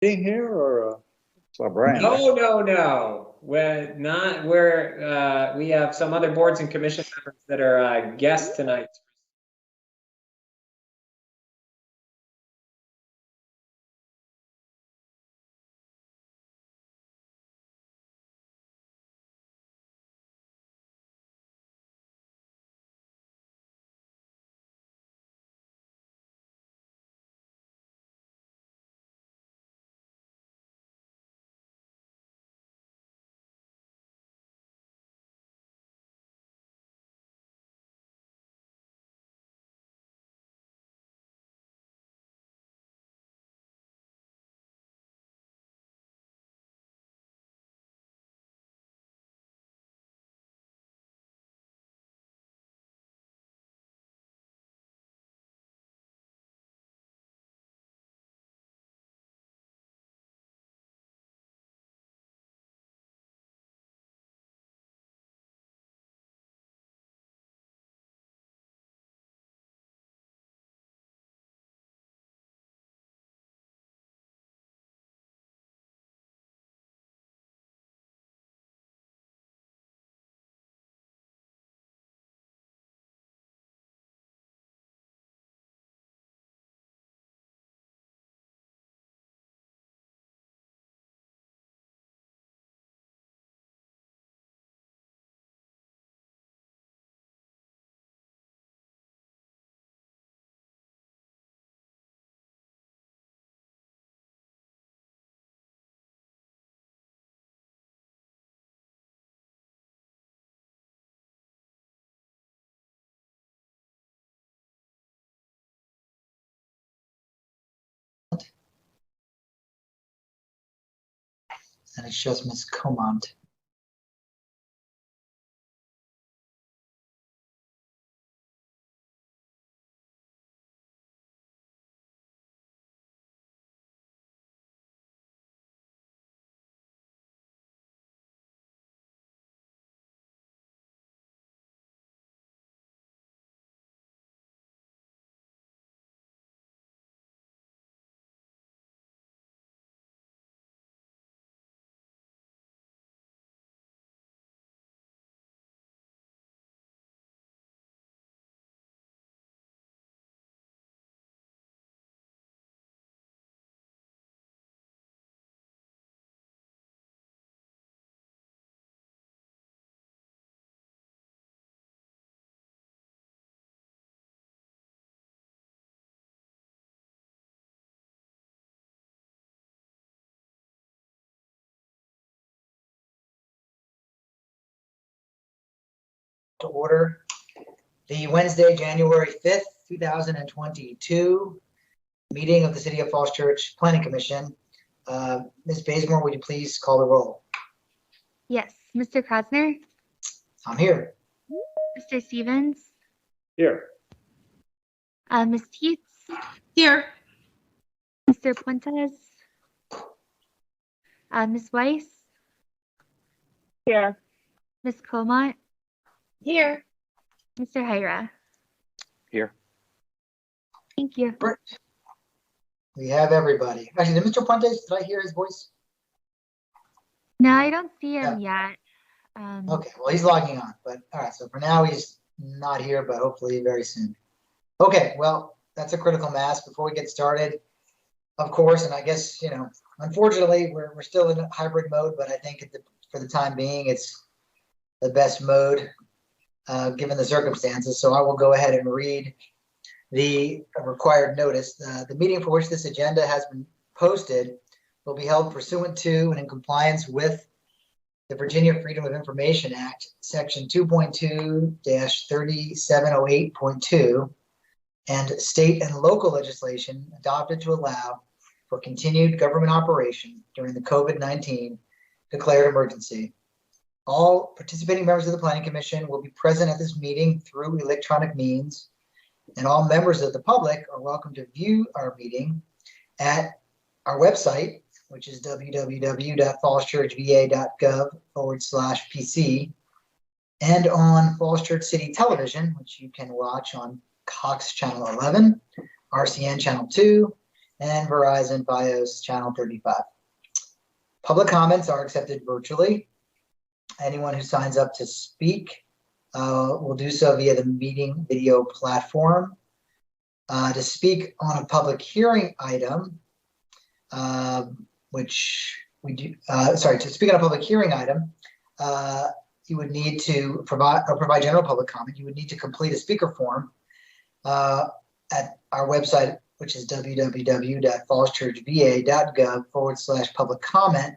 Being here or saw Brian? No. We're not. We have some other boards and commission members that are guests tonight. And it's just Miss Comont. To order the Wednesday, January 5th, 2022 meeting of the City of Falls Church Planning Commission. Ms. Bazemore, would you please call the roll? Yes. Mr. Krasner? I'm here. Mr. Stevens? Here. Ms. Teets? Here. Mr. Puentes? Ms. Weiss? Here. Ms. Comont? Here. Mr. Hyra? Here. Thank you. We have everybody. Actually, did Mr. Puentes, did I hear his voice? No, I don't see him yet. Okay, well, he's logging on, but all right, so for now he's not here, but hopefully very soon. Okay, well, that's a critical mass. Before we get started, of course, and I guess, unfortunately, we're still in hybrid mode, but I think for the time being, it's the best mode given the circumstances. So I will go ahead and read the required notice. The meeting for which this agenda has been posted will be held pursuant to and in compliance with the Virginia Freedom of Information Act, Section 2.2-3708.2, and state and local legislation adopted to allow for continued government operation during the COVID-19 declared emergency. All participating members of the Planning Commission will be present at this meeting through electronic means, and all members of the public are welcome to view our meeting at our website, which is www.fallschurchva.gov/PC, and on Falls Church City Television, which you can watch on Cox Channel 11, RCN Channel 2, and Verizon Fios Channel 35. Public comments are accepted virtually. Anyone who signs up to speak will do so via the meeting video platform. To speak on a public hearing item, which we do, to speak on a public hearing item, you would need to provide general public comment. You would need to complete a speaker form at our website, which is www.fallschurchva.gov/public comment.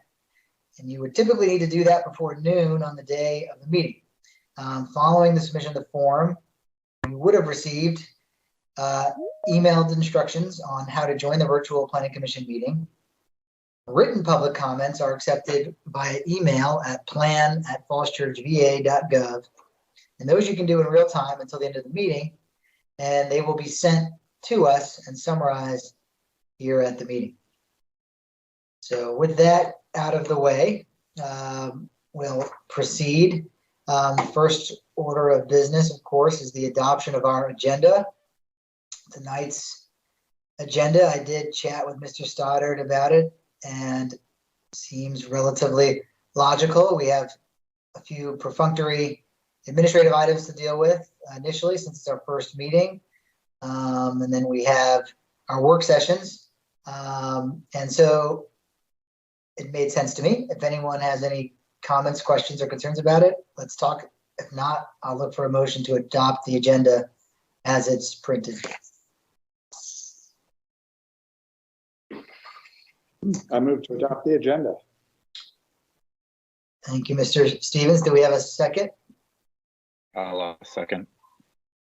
And you would typically need to do that before noon on the day of the meeting. Following the submission of the form, you would have received emailed instructions on how to join the virtual planning commission meeting. Written public comments are accepted via email at plan@fallschurchva.gov. And those you can do in real time until the end of the meeting, and they will be sent to us and summarized here at the meeting. So with that out of the way, we'll proceed. First order of business, of course, is the adoption of our agenda. Tonight's agenda, I did chat with Mr. Stoddard about it, and seems relatively logical. We have a few perfunctory administrative items to deal with initially, since it's our first meeting. And then we have our work sessions. And so it made sense to me. If anyone has any comments, questions, or concerns about it, let's talk. If not, I'll look for a motion to adopt the agenda as it's printed. I move to adopt the agenda. Thank you, Mr. Stevens. Do we have a second? I'll second.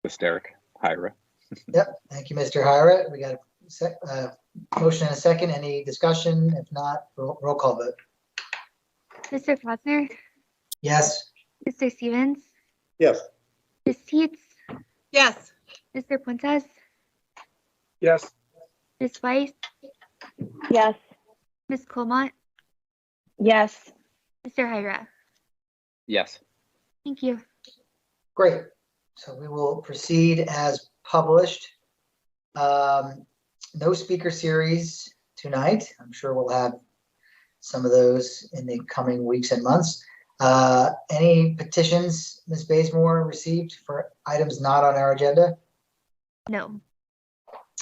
This Derek Hyra. Yep. Thank you, Mr. Hyra. We got a motion and a second. Any discussion? If not, roll call vote. Mr. Klosner, Yes. Mr. Stevens, Yes. Ms. Teets, Yes. Mr. Puentes, Yes. Ms. Weiss, Yes. Ms. Colmont, Yes. Mr. Hyra. Yes. Thank you. Great. So we will proceed as published. No speaker series tonight. I'm sure we'll have some of those in the coming weeks and months. Any petitions, Ms. Bazemore, received for items not on our agenda? No.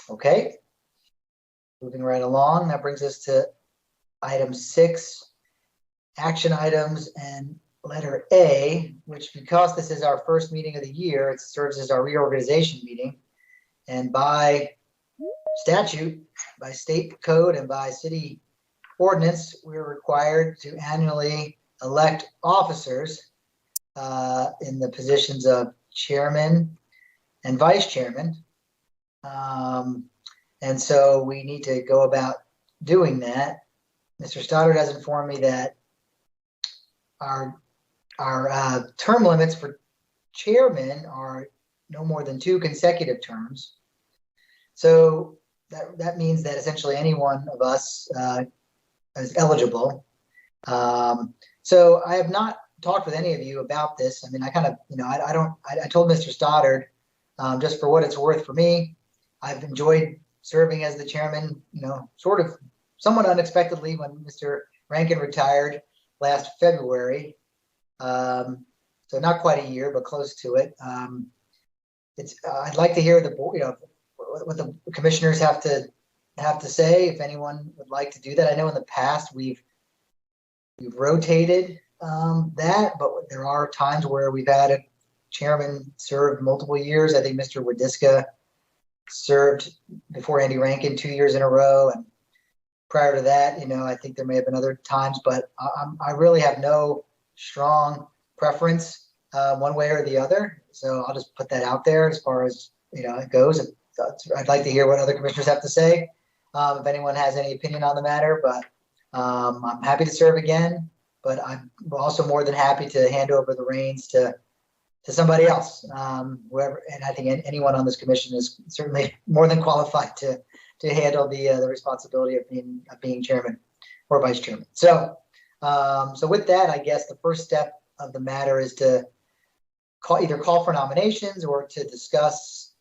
Okay. Moving right along, that brings us to item 6, action items, and letter A, which, because this is our first meeting of the year, it serves as our reorganization meeting. And by statute, by state code, and by city ordinance, we're required to annually elect officers in the positions of chairman and vice chairman. And so we need to go about doing that. Mr. Stoddard has informed me that our term limits for chairmen are no more than 2 consecutive terms. So that means that essentially any one of us is eligible. So I have not talked with any of you about this. I mean, I kind of, I told Mr. Stoddard, just for what it's worth for me, I've enjoyed serving as the chairman, sort of somewhat unexpectedly when Mr. Rankin retired last February. So not quite a year, but close to it. I'd like to hear what the commissioners have to say, if anyone would like to do that. I know in the past we've rotated that, but there are times where we've had a chairman serve multiple years. I think Mr. Wadiska served before Andy Rankin 2 years in a row, and prior to that, I think there may have been other times, but I really have no strong preference one way or the other. So I'll just put that out there as far as it goes. I'd like to hear what other commissioners have to say, if anyone has any opinion on the matter. But I'm happy to serve again, but I'm also more than happy to hand over the reins to somebody else, whoever. And I think anyone on this commission is certainly more than qualified to handle the responsibility of being chairman or vice chairman. So with that, I guess the first step of the matter is to either call for nominations or to discuss,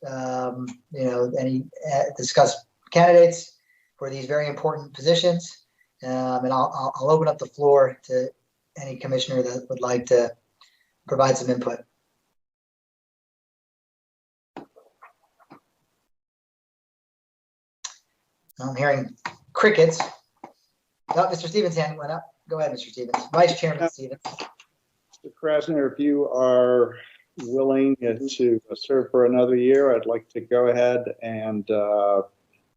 discuss candidates for these very important positions. And I'll open up the floor to any commissioner that would like to provide some input. I'm hearing crickets. Oh, Mr. Stevens' hand went up. Go ahead, Mr. Stevens. Vice Chairman Stevens. Mr. Krasner, if you are willing to serve for another year, I'd like to go ahead and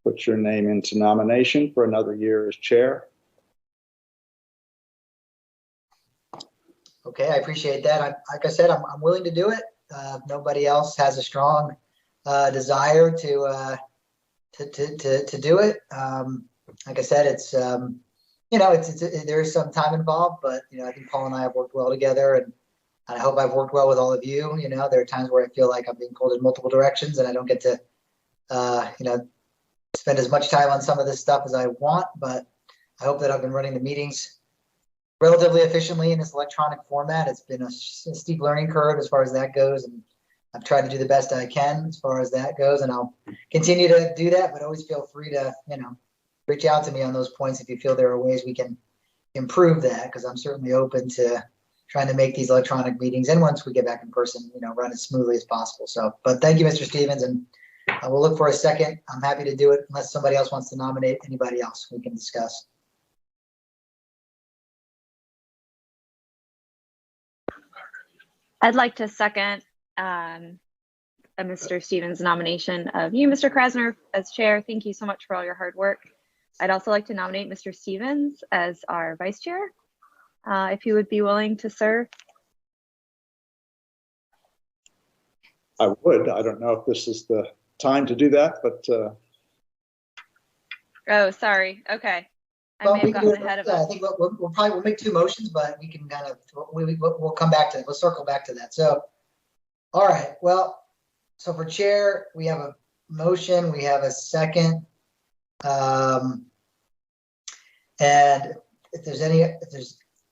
put your name into nomination for another year as chair. Okay, I appreciate that. Like I said, I'm willing to do it. Nobody else has a strong desire to do it. Like I said, it's there is some time involved, but I think Paul and I have worked well together, and I hope I've worked well with all of you. There are times where I feel like I'm being pulled in multiple directions, and I don't get to spend as much time on some of this stuff as I want. But I hope that I've been running the meetings relatively efficiently in this electronic format. It's been a steep learning curve as far as that goes, and I've tried to do the best I can as far as that goes, and I'll continue to do that, but always feel free to, reach out to me on those points if you feel there are ways we can improve that, because I'm certainly open to trying to make these electronic meetings, and once we get back in person, run as smoothly as possible. So, but thank you, Mr. Stevens, and I will look for a second. I'm happy to do it unless somebody else wants to nominate anybody else we can discuss. I'd like to second Mr. Stevens' nomination of you, Mr. Krasner, as chair. Thank you so much for all your hard work. I'd also like to nominate Mr. Stevens as our vice chair, if you would be willing to serve. I would. I don't know if this is the time to do that, but Oh, sorry. Okay. I Well, may have we can gotten do it. ahead of Yeah, I us. think we'll make two motions, but we can kind of, we'll come back to it. We'll circle back to that. So, all right. Well, so for chair, we have a motion, we have a second. And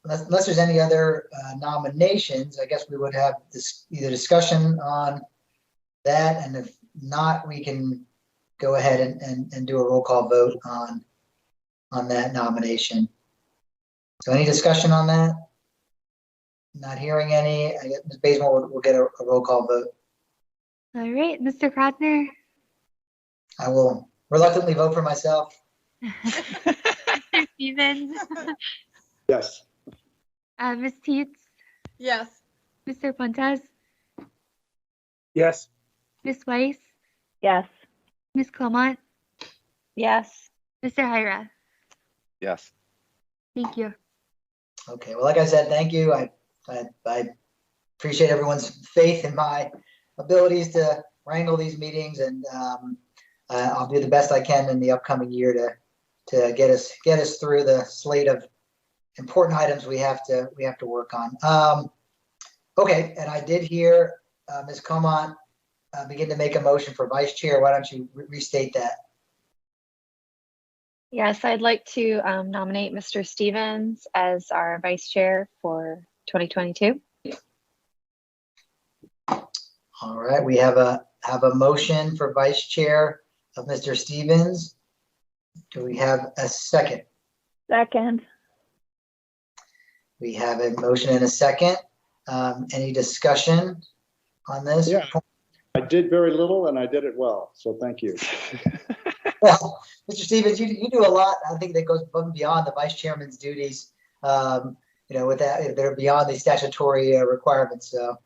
unless there's any other nominations, I guess we would have this either discussion on that, and if not, we can go ahead and do a roll call vote on that nomination. So any discussion on that? Not hearing any. I guess Ms. Bazemore will get a roll call vote. All right, Mr. Krasner, I will reluctantly vote for myself. Mr. Stevens, yes. Ms. Teets, Yes. Mr. Fuentes, Yes. Ms. Weiss, Yes. Ms. Clement, Yes. Mr. Hyra. Yes. Thank you. Okay, well, like I said, thank you. I appreciate everyone's faith in my abilities to wrangle these meetings, and I'll do the best I can in the upcoming year to get us through the slate of important items we have to work on. Okay, and I did hear Ms. Comont begin to make a motion for vice chair. Why don't you restate that? Yes, I'd like to nominate Mr. Stevens as our vice chair for 2022. All right, we have a motion for vice chair of Mr. Stevens. Do we have a second? Second. We have a motion and a second. Any discussion on this? Yeah. I did very little and I did it well, so thank you. Well, Mr. Stevens, you do a lot. I think that goes above and beyond the vice chairman's duties. With that, they're beyond the statutory requirements. So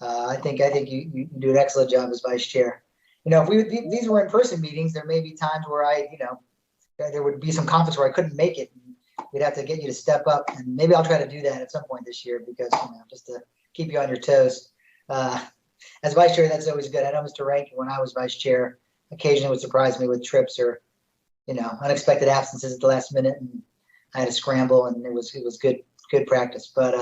I think you do an excellent job as vice chair. If these were in-person meetings, there may be times where there would be some conflicts where I couldn't make it. We'd have to get you to step up, and maybe I'll try to do that at some point this year because just to keep you on your toes. As vice chair, that's always good. I know Mr. Rankin, when I was vice chair, occasionally would surprise me with trips or unexpected absences at the last minute, and I had to scramble, and it was good practice. But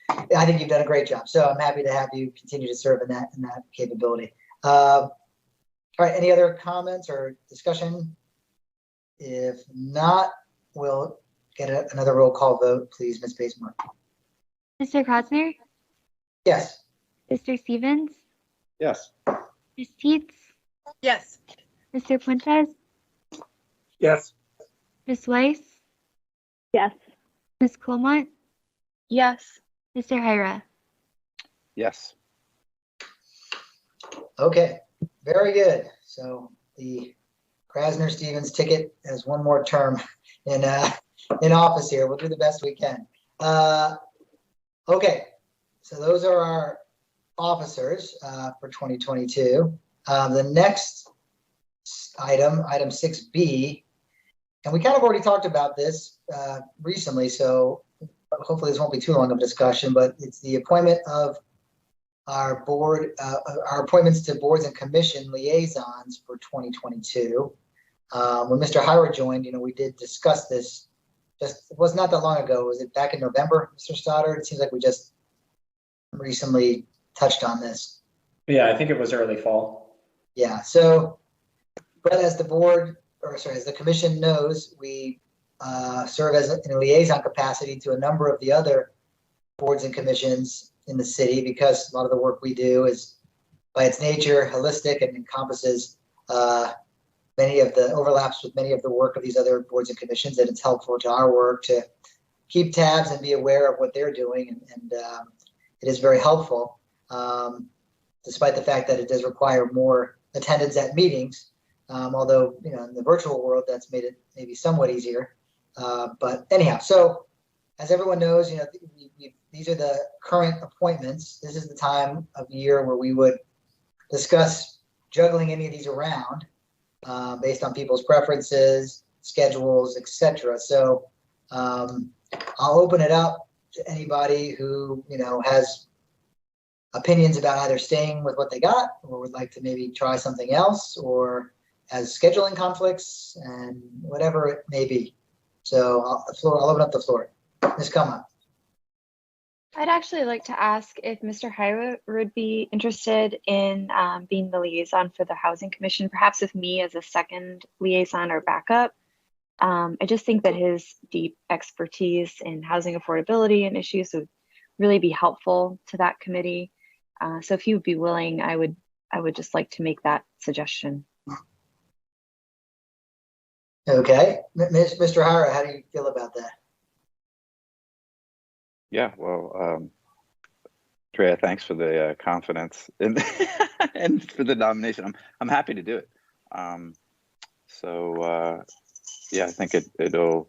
I think you've done a great job. So I'm happy to have you continue to serve in that capability. All right, any other comments or discussion? If not, we'll get another roll call vote, please, Ms. Bazemore. Mr. Krasner, Yes. Mr. Stevens, Yes. Ms. Teets, Yes. Mr. Fuentes, Yes. Ms. Weiss, Yes. Ms. Coleman, Yes. Mr. Hyra. Yes. Okay, very good. So the Krasner Stevens ticket has one more term in office here. We'll do the best we can. Okay, so those are our officers for 2022. The next item 6B, and we kind of already talked about this recently, so hopefully this won't be too long of a discussion, but it's the appointment of our board, our appointments to boards and commission liaisons for 2022. When Mr. Hyra joined, we did discuss this. It was not that long ago. Was it back in November, Mr. Stoddard? It seems like we just recently touched on this. Yeah, I think it was early fall. Yeah. So, but as the board, or sorry, as the commission knows, we serve as in a liaison capacity to a number of the other boards and commissions in the city, because a lot of the work we do is by its nature holistic and encompasses many of the overlaps with many of the work of these other boards and commissions, and it's helpful to our work to keep tabs and be aware of what they're doing, and it is very helpful, despite the fact that it does require more attendance at meetings, although in the virtual world that's made it maybe somewhat easier, but anyhow, so as everyone knows, these are the current appointments. This is the time of year where we would discuss juggling any of these around based on people's preferences, schedules, etc. So I'll open it up to anybody who has opinions about either staying with what they got or would like to maybe try something else or has scheduling conflicts and whatever it may be. So I'll open up the floor. Ms. Kama. I'd actually like to ask if Mr. Hyra would be interested in being the liaison for the Housing Commission, perhaps with me as a second liaison or backup. I just think that his deep expertise in housing affordability and issues would really be helpful to that committee. So if he would be willing, I would just like to make that suggestion. Okay, Mr. Hyra, how do you feel about that? Yeah, well, Treya, thanks for the confidence and and for the nomination. I'm happy to do it. Yeah, I think it'll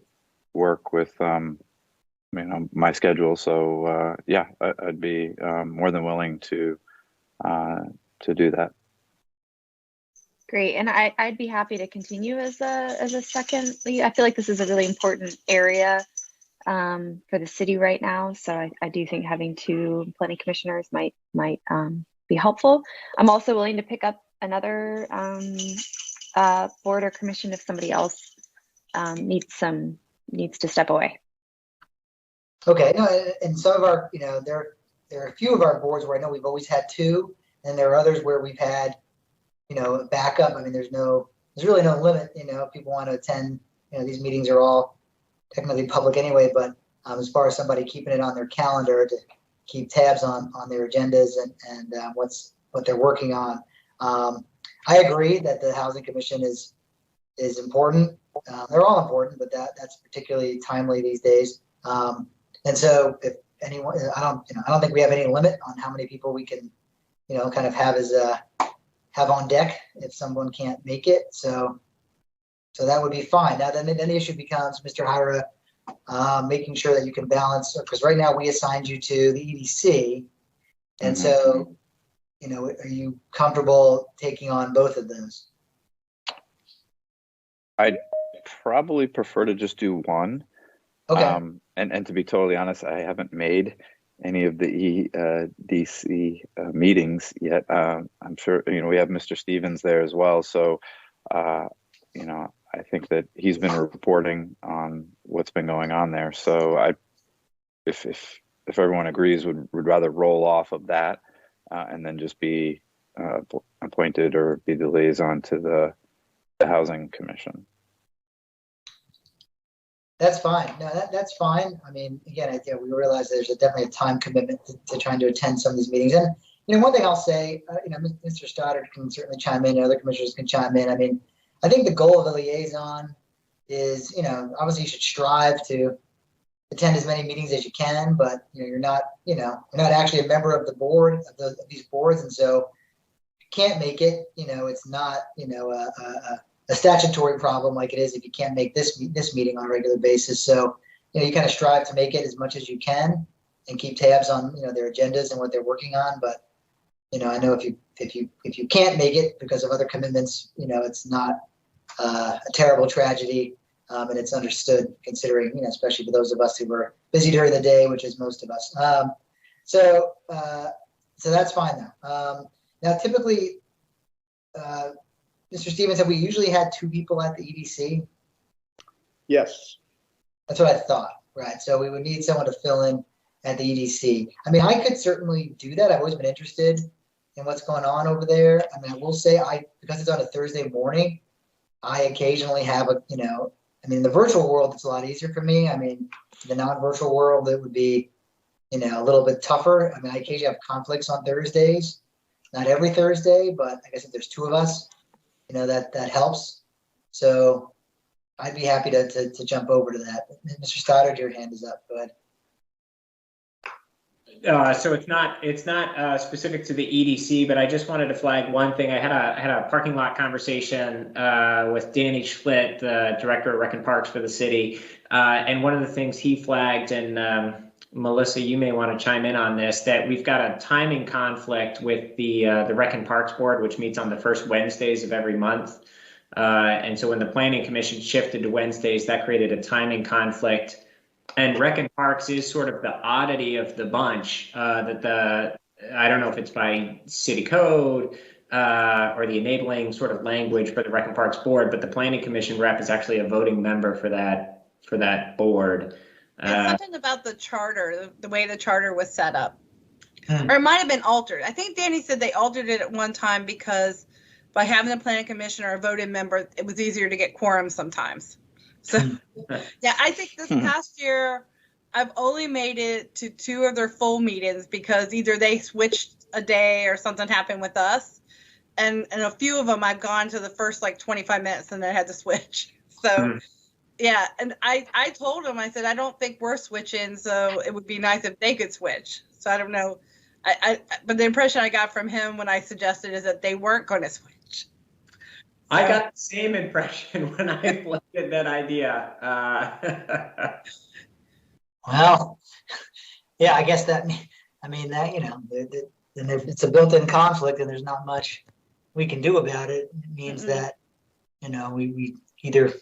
work with my schedule. So yeah, I'd be more than willing to do that. Great, and I'd be happy to continue as a second lead. I feel like this is a really important area for the city right now. So I do think having two planning commissioners might be helpful. I'm also willing to pick up another board or commission if somebody else needs to step away. Okay, no, and some of our, there are a few of our boards where I know we've always had two, and there are others where we've had, backup. I mean, there's really no limit. If people want to attend, these meetings are all technically public anyway, but as far as somebody keeping it on their calendar to keep tabs on their agendas and what they're working on, I agree that the Housing Commission is important. They're all important, but that's particularly timely these days. And so, if anyone, I don't think we have any limit on how many people we can, kind of have on deck if someone can't make it. So that would be fine. Now, then the issue becomes, Mr. Hyra, making sure that you can balance, because right now we assigned you to the EDC. And so, are you comfortable taking on both of those? I'd probably prefer to just do one. Okay. And to be totally honest, I haven't made any of the EDC meetings yet. I'm sure, we have Mr. Stevens there as well. So, I think that he's been reporting on what's been going on there. So if everyone agrees, would rather roll off of that and then just be appointed or be the liaison to the Housing Commission. That's fine. No, that's fine. I mean, again, we realize there's definitely a time commitment to trying to attend some of these meetings. And, one thing I'll say, Mr. Stoddard can certainly chime in, and other commissioners can chime in. I mean, I think the goal of the liaison is, obviously you should strive to attend as many meetings as you can, but you're not actually a member of the board of these boards, and so if you can't make it, it's not a statutory problem like it is if you can't make this meeting on a regular basis. So you kind of strive to make it as much as you can and keep tabs on their agendas and what they're working on. But I know if you can't make it because of other commitments, it's not a terrible tragedy, and it's understood, considering especially for those of us who were busy during the day, which is most of us. So that's fine now. Now, typically, Mr. Stevens, have we usually had 2 people at the EDC? Yes. That's what I thought, right? So we would need someone to fill in at the EDC. I mean, I could certainly do that. I've always been interested in what's going on over there. I mean, I will say because it's on a Thursday morning, I occasionally have in the virtual world, it's a lot easier for me. I mean, the non-virtual world, it would be, a little bit tougher. I mean, I occasionally have conflicts on Thursdays, not every Thursday, but I guess if there's 2 of us, that helps. So I'd be happy to jump over to that. Mr. Stoddard, your hand is up. Go ahead. So it's not specific to the EDC, but I just wanted to flag one thing. I had a parking lot conversation with Danny Schlitt, the director of Rec and Parks for the city, and one of the things he flagged, and Melissa, you may want to chime in on this, that we've got a timing conflict with the Rec and Parks Board, which meets on the first Wednesdays of every month. And so when the Planning Commission shifted to Wednesdays, that created a timing conflict. And Rec and Parks is sort of the oddity of the bunch, I don't know if it's by city code or the enabling sort of language for the Rec and Parks Board, but the Planning Commission rep is actually a voting member for that board. It's something about the charter, the way the charter was set up. Or it might have been altered. I think Danny said they altered it at one time because by having the planning commission or a voting member, it was easier to get quorum sometimes. So yeah, I think this past year, I've only made it to 2 of their full meetings because either they switched a day or something happened with us. And a few of them I've gone to the first like 25 minutes and then I had to switch. So yeah, and I told them, I said, I don't think we're switching, so it would be nice if they could switch. So I don't know. But the impression I got from him when I suggested is that they weren't going to switch. I got the same impression when I floated that idea. Well, yeah, I guess that, that, and if it's a built-in conflict and there's not much we can do about it, it means that, we either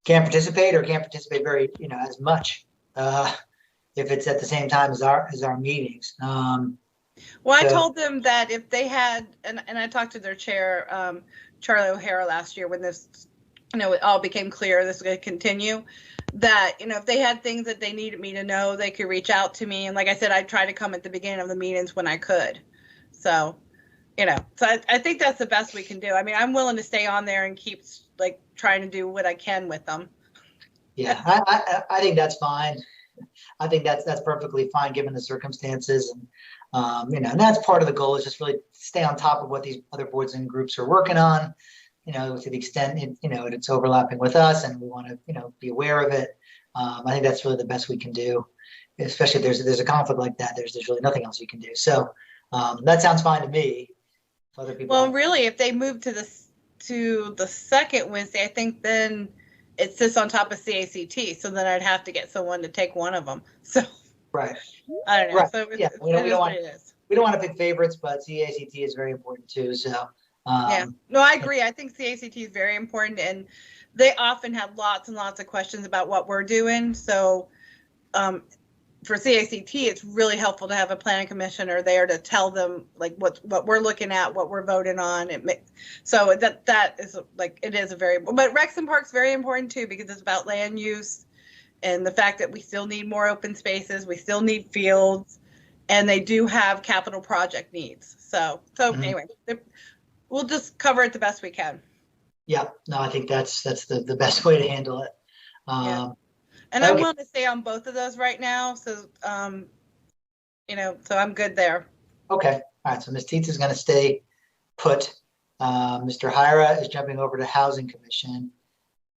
can't participate or can't participate very, as much, if it's at the same time as our meetings. Well, I told them that if they had, and I talked to their chair, Charlie O'Hara, last year when this, it all became clear this was going to continue, that, if they had things that they needed me to know, they could reach out to me. And like I said, I'd try to come at the beginning of the meetings when I could. So, so I think that's the best we can do. I mean, I'm willing to stay on there and keep like trying to do what I can with them. Yeah, I think that's fine. I think that's perfectly fine given the circumstances, and and that's part of the goal, is just really stay on top of what these other boards and groups are working on. To the extent it's overlapping with us, and we want to be aware of it. I think that's really the best we can do, especially if there's a conflict like that. There's really nothing else you can do. So that sounds fine to me. If other people. Well, really, if they move to the second Wednesday, I think then it sits on top of CACT. So then I'd have to get someone to take one of them. So right. I don't know. Right. So Yeah, we don't want to pick favorites, but CACT is very important too. So yeah, no, I agree. I think CACT is very important, and they often have lots and lots of questions about what we're doing. So for CACT, it's really helpful to have a planning commissioner there to tell them like what we're looking at, what we're voting on. So that is like, it is a very, but Recs and Parks very important too, because it's about land use and the fact that we still need more open spaces, we still need fields, and they do have capital project needs. So anyway, we'll just cover it the best we can. Yeah, no, I think that's the best way to handle it. Yeah. And I'm willing to stay on both of those right now. So, so I'm good there. Okay. All right. So Ms. Tietz is going to stay put. Mr. Hira is jumping over to Housing Commission.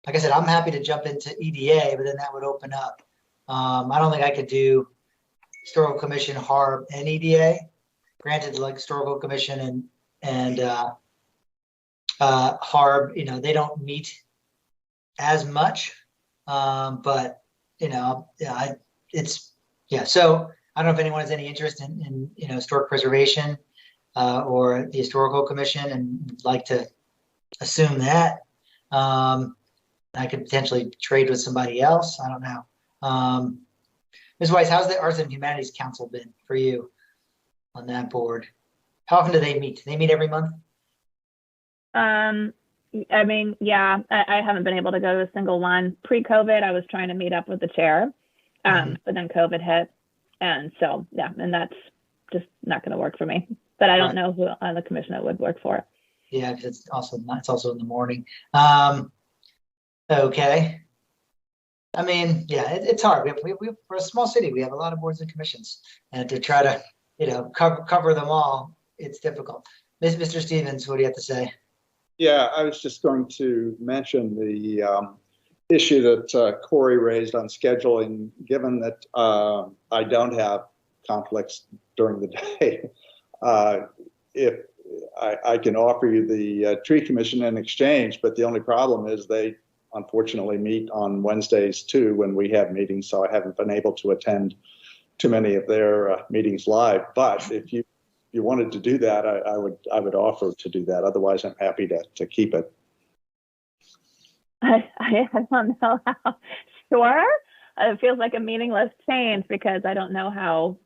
like I said, I'm happy to jump into EDA, but then that would open up. I don't think I could do Historical Commission, HARB, and EDA. Granted, like Historical Commission and HARB, you know, they don't meet as much, but you know, yeah, So I don't know if anyone has any interest in you know, historic preservation or the Historical Commission, and would like to assume that. I could potentially trade with somebody else. I don't know. Ms. Weiss, how's the Arts and Humanities Council been for you on that board? How often do they meet? Do they meet every month? I mean, yeah, I haven't been able to go to a single one. Pre-COVID, I was trying to meet up with the chair, but then COVID hit. And so, yeah, and that's just not going to work for me. But I don't know who on the commission it would work for. Yeah, because it's also in the morning. Okay. I mean, yeah, it's hard. We're a small city. We have a lot of boards and commissions, and to try to, you know, cover them all, it's difficult. Mr. Stevens, what do you have to say? Yeah, I was just going to mention the issue that Corey raised on scheduling, given that I don't have conflicts during the day. If I can offer you the tree commission in exchange, but the only problem is they unfortunately meet on Wednesdays too when we have meetings, so I haven't been able to attend too many of their meetings live. But if you wanted to do that, I would offer to do that. Otherwise, I'm happy to keep it. I don't know how. Sure, it feels like a meaningless change because I don't know how.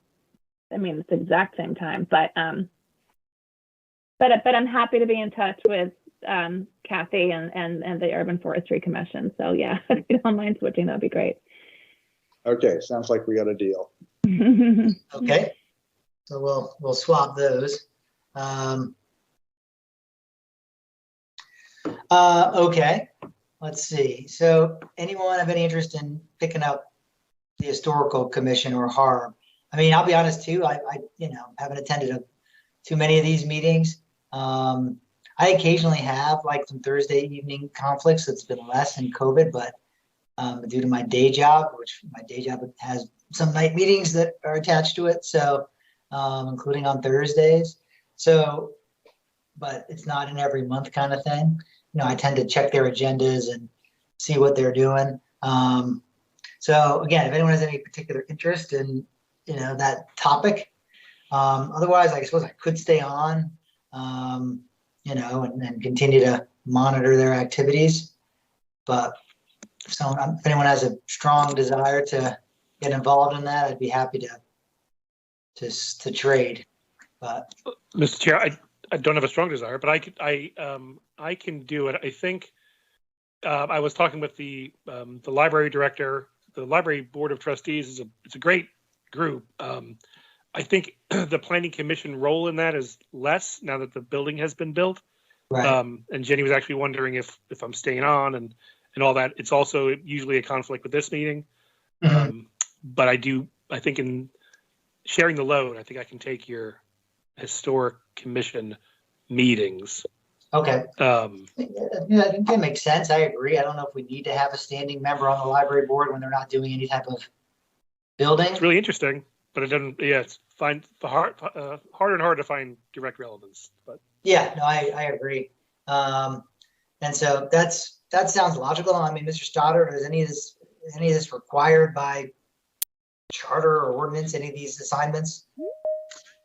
I mean, it's the exact same time, but I'm happy to be in touch with Kathy and the Urban Forestry Commission. So yeah, if you don't mind switching, that'd be great. Okay, sounds like we got a deal. Okay, so we'll swap those. Okay, let's see. So anyone have any interest in picking up the Historical Commission or HARB? I mean, I'll be honest too. I you know, haven't attended too many of these meetings. I occasionally have like some Thursday evening conflicts. It's been less in COVID, but due to my day job, which my day job has some night meetings that are attached to it. So including on Thursdays. So, but it's not an every month kind of thing. You know, I tend to check their agendas and see what they're doing. So again, if anyone has any particular interest in, you know, that topic, otherwise, I suppose I could stay on, you know, and continue to monitor their activities. But if anyone has a strong desire to get involved in that, I'd be happy to trade. But Mr. Chair, I don't have a strong desire, but I can do it. I think I was talking with the library director. The library board of trustees it's a great group. I think the planning commission role in that is less now that the building has been built. right. And Jenny was actually wondering if I'm staying on and all that. It's also usually a conflict with this meeting. Mhm. But I think in sharing the load, I think I can take your historic commission meetings. Okay. Yeah, Yeah, I think that makes sense. I agree. I don't know if we need to have a standing member on the library board when they're not doing any type of building. it's really interesting, but it doesn't. Yeah, it's harder and harder to find direct relevance. But Yeah, no, I agree. And so that sounds logical. I mean, Mr. Stoddard, is any of this required by charter or ordinance, any of these assignments?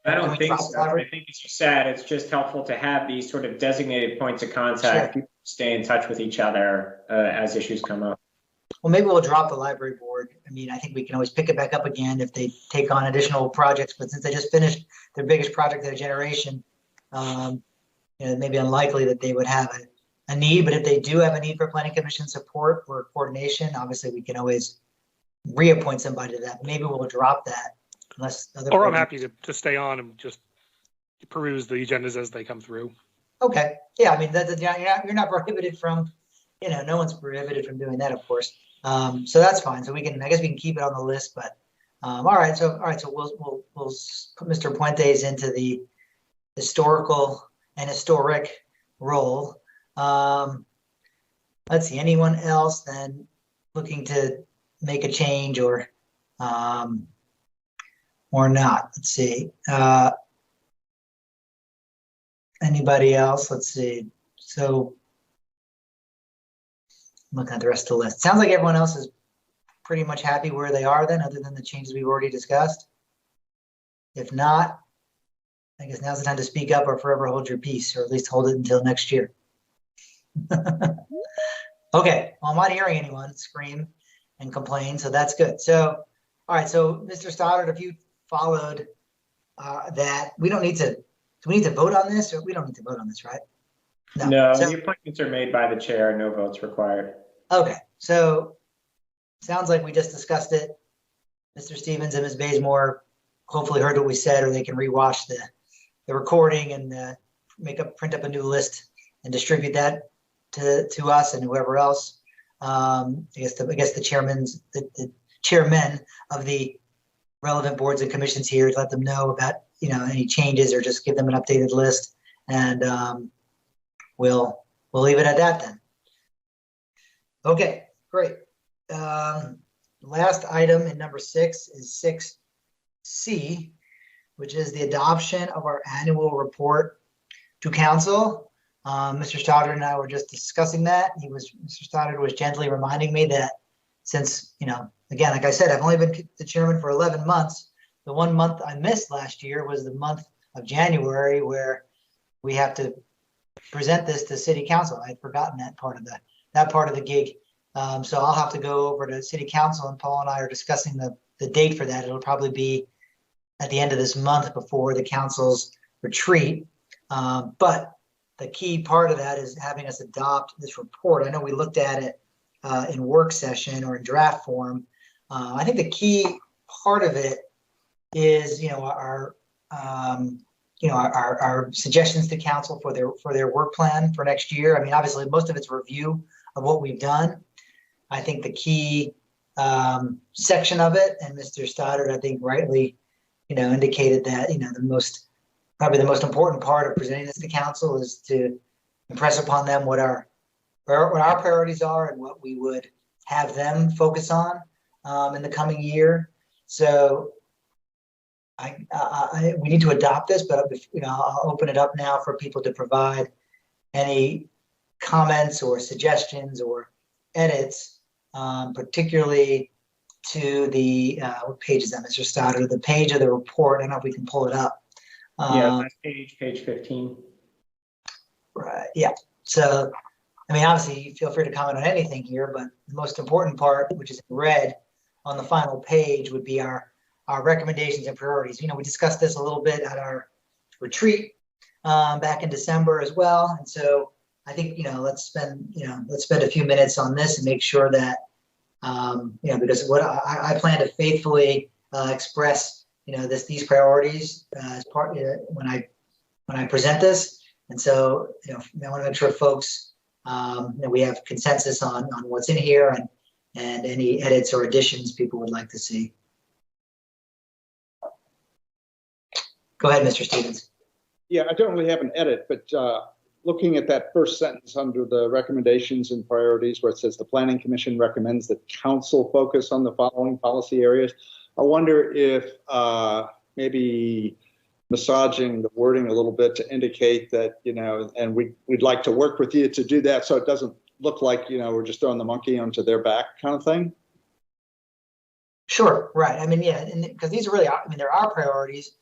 I Can don't we think drop so. the library? I think as you said, it's just helpful to have these sort of designated points of contact, Sure. people stay in touch with each other as issues come up. Well, maybe we'll drop the library board. I mean, I think we can always pick it back up again if they take on additional projects, but since they just finished their biggest project of their generation, you know, it may be unlikely that they would have a need, but if they do have a need for planning commission support or coordination, obviously we can always reappoint somebody to that. Maybe we'll drop that unless other. or I'm boards- happy to stay on and just peruse the agendas as they come through. Okay, yeah, I mean, you're not prohibited from, you know, no one's prohibited from doing that, of course. So that's fine. So I guess we can keep it on the list, but, all right. So we'll put Mr. Puentes into the historical and historic role. let's see, anyone else then looking to make a change or not? Let's see. Anybody else? Let's see. So I'm looking at the rest of the list. Sounds like everyone else is pretty much happy where they are then, other than the changes we've already discussed. If not, I guess now's the time to speak up or forever hold your peace, or at least hold it until next year. Okay, well, I'm not hearing anyone scream and complain, so that's good. So, all right, so Mr. Stoddard, if you followed that, we don't need to, do we need to vote on this, or we don't need to vote on this, right? No, So, the appointments are made by the chair, no votes required. okay, so sounds like we just discussed it. Mr. Stevens and Ms. Bazemore hopefully heard what we said, or they can rewatch the recording and print up a new list and distribute that to us and whoever else. I guess the chairmen of the relevant boards and commissions here, to let them know about any changes, or just give them an updated list, and we'll leave it at that then. Okay, great. Last item in number 6 is 6C, which is the adoption of our annual report to council. Mr. Stoddard and I were just discussing that. Mr. Stoddard was gently reminding me that since, again, like I said, I've only been the chairman for 11 months. The 1 month I missed last year was the month of January, where we have to present this to city council. I'd forgotten that part of the gig. So I'll have to go over to city council, and Paul and I are discussing the date for that. It'll probably be at the end of this month before the council's retreat. But the key part of that is having us adopt this report. I know we looked at it in work session or in draft form. I think the key part of it is, our suggestions to council for their work plan for next year. I mean, obviously, most of it's review of what we've done. I think the key section of it, and Mr. Stoddard, I think, rightly, indicated that, probably the most important part of presenting this to council is to impress upon them what our priorities are and what we would have them focus on in the coming year. So we need to adopt this, but I'll open it up now for people to provide any comments or suggestions or edits, particularly to the what page is that, Mr. Stoddard? The page of the report. I don't know if we can pull it up. Last page 15. Right. Yeah. So, I mean, obviously, feel free to comment on anything here, but the most important part, which is in red on the final page, would be our recommendations and priorities. We discussed this a little bit at our retreat back in December as well, and so I think let's spend a few minutes on this and make sure that because what I plan to faithfully express these priorities as part when I present this, and so I want to make sure folks we have consensus on what's in here and any edits or additions people would like to see. Go ahead, Mr. Stevens. Yeah, I don't really have an edit, but looking at that first sentence under the recommendations and priorities, where it says the Planning Commission recommends that council focus on the following policy areas, I wonder if maybe massaging the wording a little bit to indicate that, and we'd like to work with you to do that, so it doesn't look like, we're just throwing the monkey onto their back kind of thing. Sure, right. I mean, yeah, because these are really, there are priorities,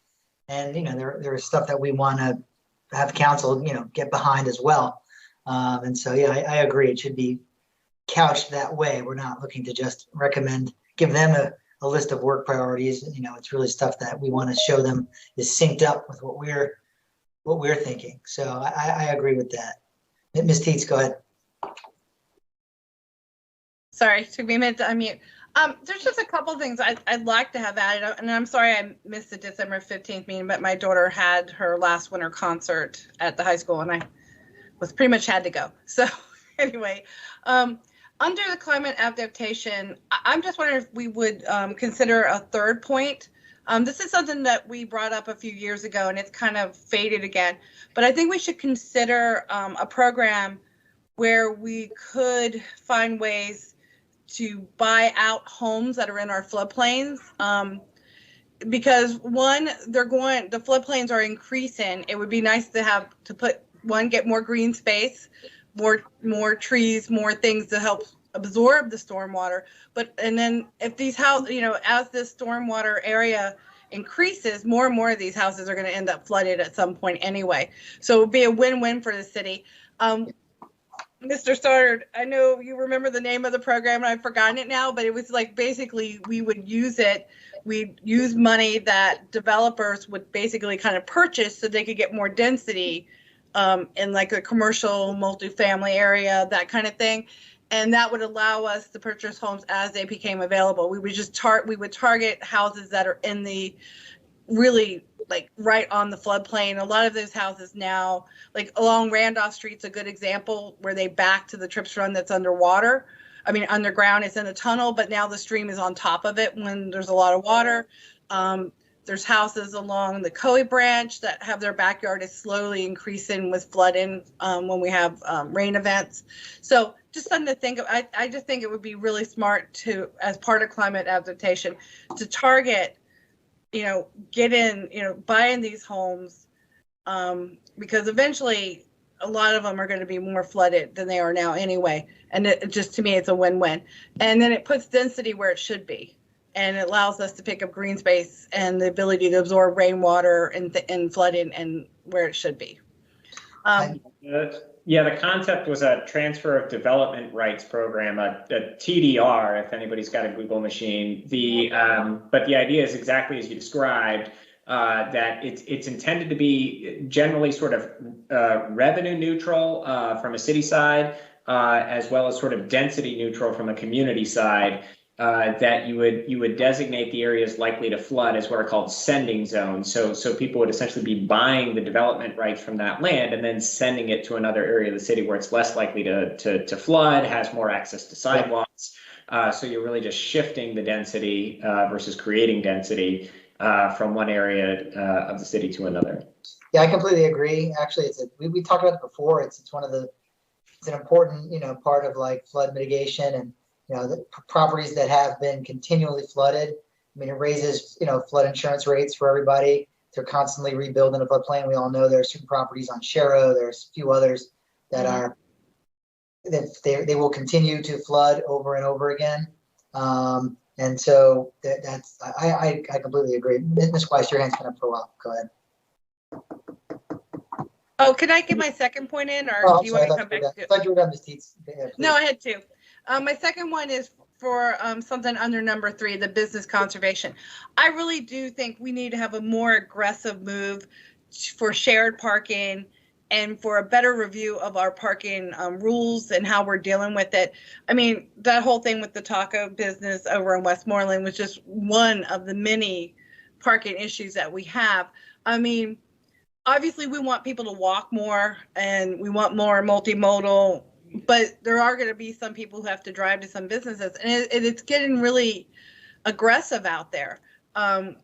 and there is stuff that we want to have council, get behind as well. And so, yeah, I agree. It should be couched that way. We're not looking to just give them a list of work priorities. It's really stuff that we want to show them is synced up with what we're thinking. So I agree with that. Ms. Teets, go ahead. Sorry, it took me a minute to unmute. There's just a couple things I'd like to have added, and I'm sorry I missed the December 15th meeting, but my daughter had her last winter concert at the high school, and I was pretty much had to go. So anyway, under the climate adaptation, I'm just wondering if we would consider a third point. This is something that we brought up a few years ago, and it's kind of faded again, but I think we should consider a program where we could find ways to buy out homes that are in our floodplains. Because one, the floodplains are increasing. It would be nice to have to get more green space, more trees, more things to help absorb the stormwater. And then if these houses, as this stormwater area increases, more and more of these houses are going to end up flooded at some point anyway. So it would be a win-win for the city. Mr. Stoddard, I know you remember the name of the program, and I've forgotten it now, but it was like basically we'd use money that developers would basically kind of purchase so they could get more density in like a commercial multifamily area, that kind of thing. And that would allow us to purchase homes as they became available. We would target houses that are in the really like right on the floodplain. A lot of those houses now, like along Randolph Street's a good example where they back to the Trips Run that's underwater. I mean, underground, it's in a tunnel, but now the stream is on top of it when there's a lot of water. There's houses along the Coe Branch that have their backyard is slowly increasing with flooding when we have rain events. So just something to think of. I just think it would be really smart to, as part of climate adaptation, to target, buying these homes because eventually a lot of them are going to be more flooded than they are now anyway. And to me, it's a win-win. And then it puts density where it should be. And it allows us to pick up green space and the ability to absorb rainwater and flooding and where it should be. The concept was a transfer of development rights program, a TDR, if anybody's got a Google machine. But the idea is exactly as you described, that it's intended to be generally sort of revenue neutral from a city side, as well as sort of density neutral from a community side. That you would designate the areas likely to flood as what are called sending zones. So people would essentially be buying the development rights from that land and then sending it to another area of the city where it's less likely to flood, has more access to sidewalks. So you're really just shifting the density versus creating density from one area of the city to another. Yeah, I completely agree. Actually, we talked about it before. It's an important part of like flood mitigation and the properties that have been continually flooded. I mean, it raises, flood insurance rates for everybody. They're constantly rebuilding a floodplain. We all know there are certain properties on Sharrow. There's a few others that are, they will continue to flood over and over again. And so I completely agree. Ms. Weiss, your hand's been up for a while. Go ahead. Oh, could I get my second point in, or do you want to come back to it? I thought you were done, Ms. Teets. No, I had two. My second one is for something under number 3, the business conservation. I really do think we need to have a more aggressive move for shared parking and for a better review of our parking rules and how we're dealing with it. I mean, that whole thing with the taco business over in Westmoreland was just one of the many parking issues that we have. I mean, obviously we want people to walk more and we want more multimodal, but there are going to be some people who have to drive to some businesses, and it's getting really aggressive out there. I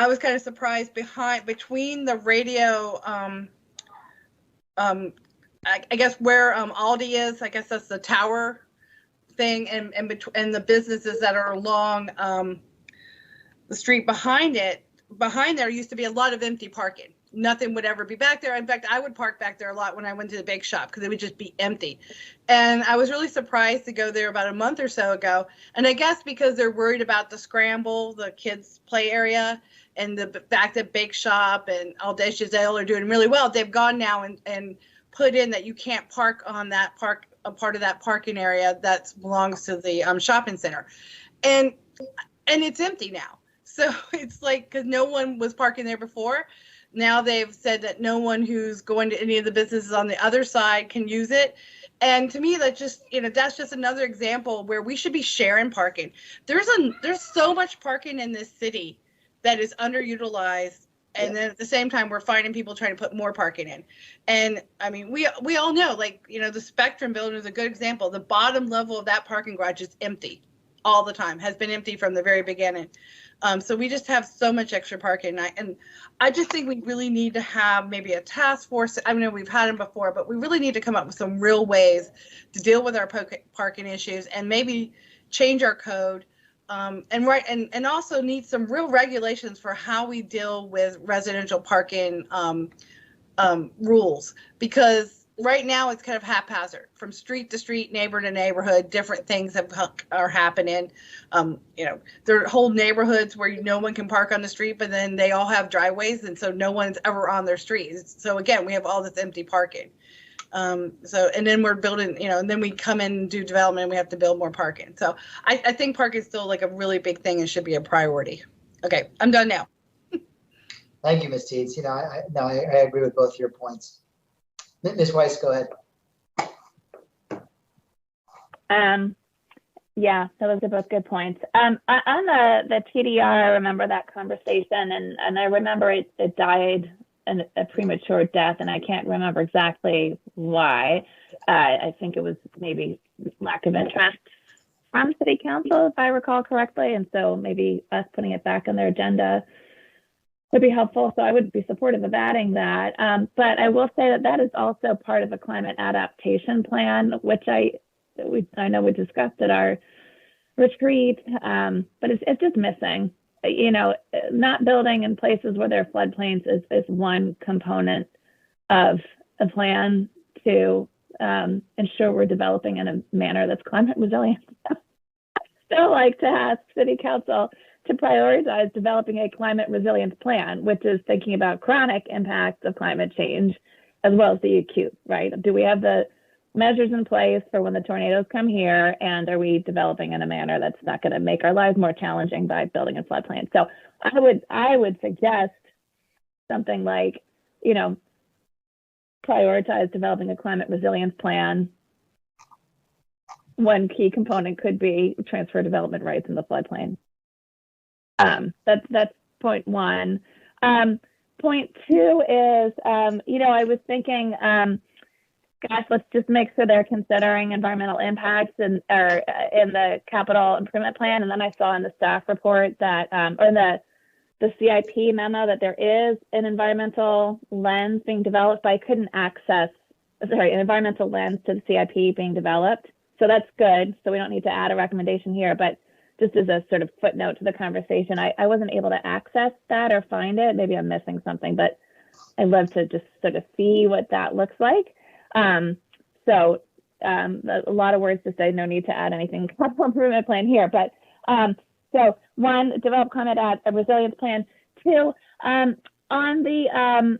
was kind of surprised between the radio, I guess where Aldi is, I guess that's the tower thing, and the businesses that are along the street behind it. Behind there used to be a lot of empty parking. Nothing would ever be back there. In fact, I would park back there a lot when I went to the bake shop because it would just be empty. And I was really surprised to go there about a month or so ago. And I guess because they're worried about the scramble, the kids' play area, and the fact that bake shop and Audacious Ale are doing really well, they've gone now and put in that you can't park on that a part of that parking area that belongs to the shopping center. And it's empty now. So it's like, because no one was parking there before. Now they've said that no one who's going to any of the businesses on the other side can use it. And to me, that's just another example where we should be sharing parking. There's so much parking in this city that is underutilized. And then at the same time, we're finding people trying to put more parking in. And I mean, we all know, like, the Spectrum building is a good example. The bottom level of that parking garage is empty all the time, has been empty from the very beginning. So we just have so much extra parking. And I just think we really need to have maybe a task force. I know we've had them before, but we really need to come up with some real ways to deal with our parking issues and maybe change our code. And also need some real regulations for how we deal with residential parking rules, because right now it's kind of haphazard from street to street, neighbor to neighborhood. Different things are happening. There are whole neighborhoods where no one can park on the street, but then they all have driveways, and so no one's ever on their streets. So again, we have all this empty parking. And then we're building, and then we come in and do development and we have to build more parking. So I think parking is still like a really big thing and should be a priority. Okay, I'm done now. Thank you, Ms. Teets. I agree with both your points. Ms. Weiss, go ahead. Yeah, those are both good points. On the TDR, I remember that conversation, and I remember it died a premature death, and I can't remember exactly why. I think it was maybe lack of interest from City Council, if I recall correctly, and so maybe us putting it back on their agenda would be helpful. So I would be supportive of adding that. But I will say that is also part of the climate adaptation plan, which I know we discussed at our retreat, but it's just missing. Not building in places where there are floodplains is one component of a plan to ensure we're developing in a manner that's climate resilient. I still like to ask City Council to prioritize developing a climate resilience plan, which is thinking about chronic impacts of climate change as well as the acute, right? Do we have the measures in place for when the tornadoes come here, and are we developing in a manner that's not going to make our lives more challenging by building in floodplains? So I would suggest something like, prioritize developing a climate resilience plan. One key component could be transfer development rights in the floodplain. That's point one. Point two is, I was thinking, gosh, let's just make sure they're considering environmental impacts in the capital improvement plan. And then I saw in the staff report that, or in the CIP memo, that there is an environmental lens being developed, but I couldn't access, an environmental lens to the CIP being developed. So that's good. So we don't need to add a recommendation here, but just as a sort of footnote to the conversation, I wasn't able to access that or find it. Maybe I'm missing something, but I'd love to just sort of see what that looks like. A lot of words to say, no need to add anything capital improvement plan here, but so one, develop climate resilience plan. Two, on the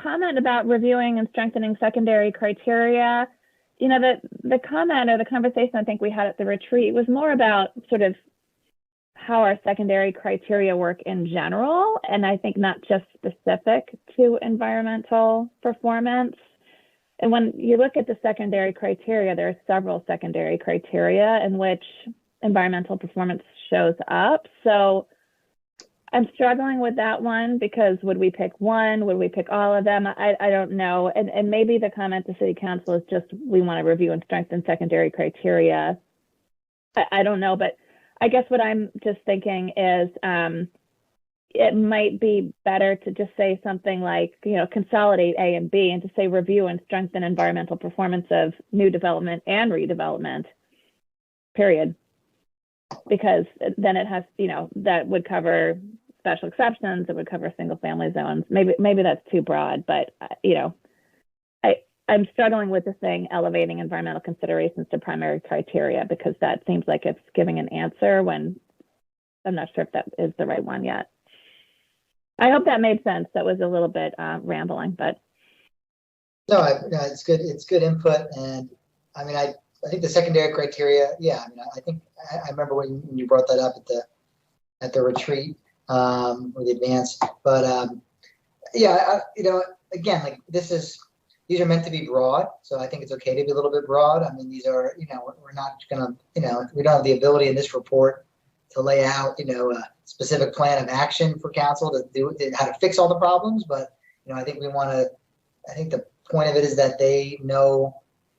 comment about reviewing and strengthening secondary criteria, the comment or the conversation I think we had at the retreat was more about sort of how our secondary criteria work in general, and I think not just specific to environmental performance. And when you look at the secondary criteria, there are several secondary criteria in which environmental performance shows up. So I'm struggling with that one, because would we pick one? Would we pick all of them? I don't know. And maybe the comment to City Council is just, we want to review and strengthen secondary criteria. I don't know, but I guess what I'm just thinking is it might be better to just say something like, consolidate A and B, and to say review and strengthen environmental performance of new development and redevelopment, period. Because then it has, that would cover special exceptions, it would cover single family zones. Maybe that's too broad, but I'm struggling with the thing, elevating environmental considerations to primary criteria, because that seems like it's giving an answer when I'm not sure if that is the right one yet. I hope that made sense. That was a little bit rambling, but. No, it's good. It's good input. And I mean, I think the secondary criteria, yeah, I mean, I think I remember when you brought that up at the retreat or the advance, but again, like these are meant to be broad, so I think it's okay to be a little bit broad. I mean, these are, we're not gonna, we don't have the ability in this report to lay out, a specific plan of action for council to do how to fix all the problems, but I think I think the point of it is that they know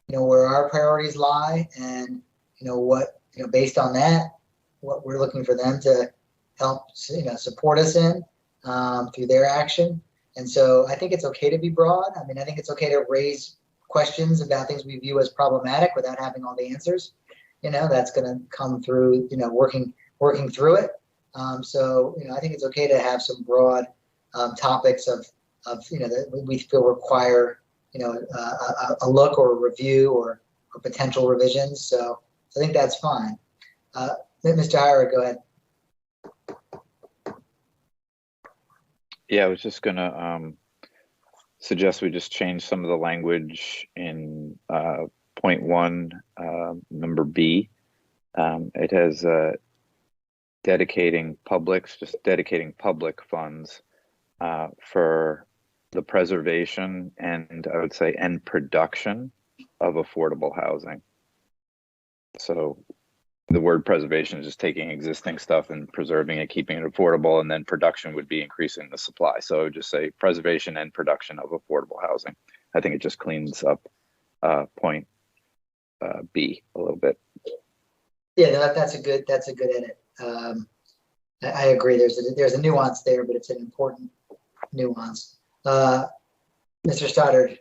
where our priorities lie, and what based on that, what we're looking for them to help, support us in through their action. And so I think it's okay to be broad. I mean, I think it's okay to raise questions about things we view as problematic without having all the answers. That's going to come through, working through it. So I think it's okay to have some broad topics of that we feel require, a look or a review or potential revisions. So I think that's fine. Mr. Ira, go ahead. Yeah, I was just gonna suggest we just change some of the language in point 1, number B. It has dedicating public funds for the preservation and I would say and production of affordable housing. So the word preservation is just taking existing stuff and preserving it, keeping it affordable, and then production would be increasing the supply. So I would just say preservation and production of affordable housing. I think it just cleans up point B a little bit. Yeah, that's a good edit. I agree. There's a nuance there, but it's an important nuance. Mr. Stoddard.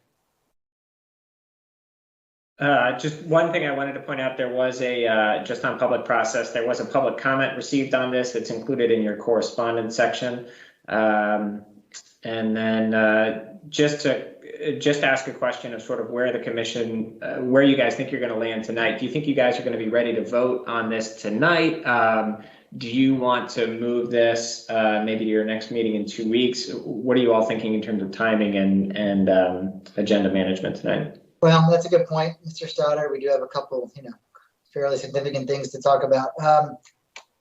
Just one thing I wanted to point out, there was just on public process, there was a public comment received on this. It's included in your correspondence section. And then just ask a question of sort of where the commission, where you guys think you're going to land tonight. Do you think you guys are going to be ready to vote on this tonight? Do you want to move this maybe to your next meeting in 2 weeks? What are you all thinking in terms of timing and agenda management tonight? Well, that's a good point, Mr. Stoddard. We do have a couple, fairly significant things to talk about.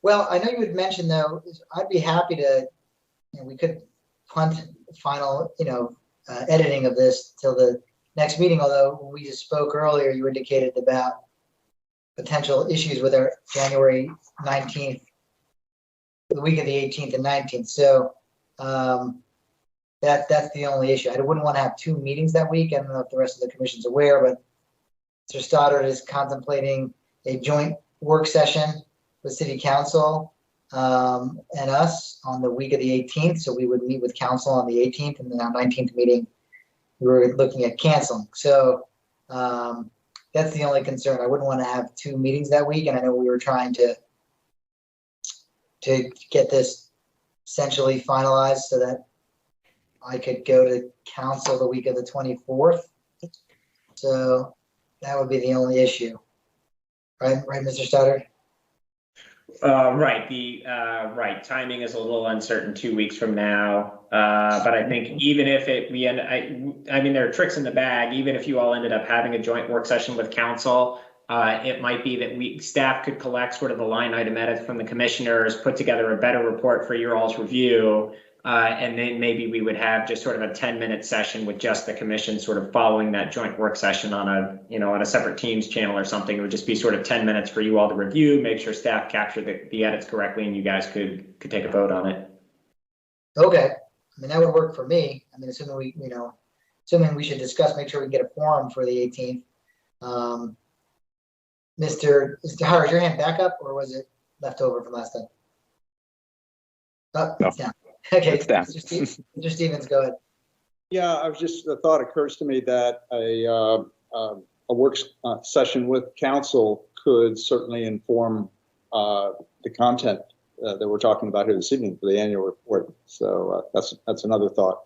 Well, I know you had mentioned, though, I'd be happy to, we could punt final, editing of this till the next meeting. Although when we just spoke earlier, you indicated about potential issues with our January 19th, the week of the 18th and 19th. So that's the only issue. I wouldn't want to have 2 meetings that week. I don't know if the rest of the commission's aware, but Mr. Stoddard is contemplating a joint work session with City Council and us on the week of the 18th. So we would meet with council on the 18th, and then our 19th meeting, we were looking at canceling. So that's the only concern. I wouldn't want to have 2 meetings that week. And I know we were trying to get this essentially finalized so that I could go to council the week of the 24th. So that would be the only issue. Right, Mr. Stoddard? Right. Right. Timing is a little uncertain 2 weeks from now. But I think even if I mean, there are tricks in the bag. Even if you all ended up having a joint work session with council, it might be that staff could collect sort of the line item edits from the commissioners, put together a better report for your all's review. And then maybe we would have just sort of a 10-minute session with just the commission sort of following that joint work session on a separate Teams channel or something. It would just be sort of 10 minutes for you all to review, make sure staff captured the edits correctly, and you guys could take a vote on it. Okay. I mean, that would work for me. I mean, assuming we should discuss, make sure we get a forum for the 18th. Mr. Howard, is your hand back up, or was it left over from last time? Oh, it's down. Okay, Mr. Stevens, go ahead. Yeah, the thought occurs to me that a work session with council could certainly inform the content that we're talking about here this evening for the annual report. So that's another thought.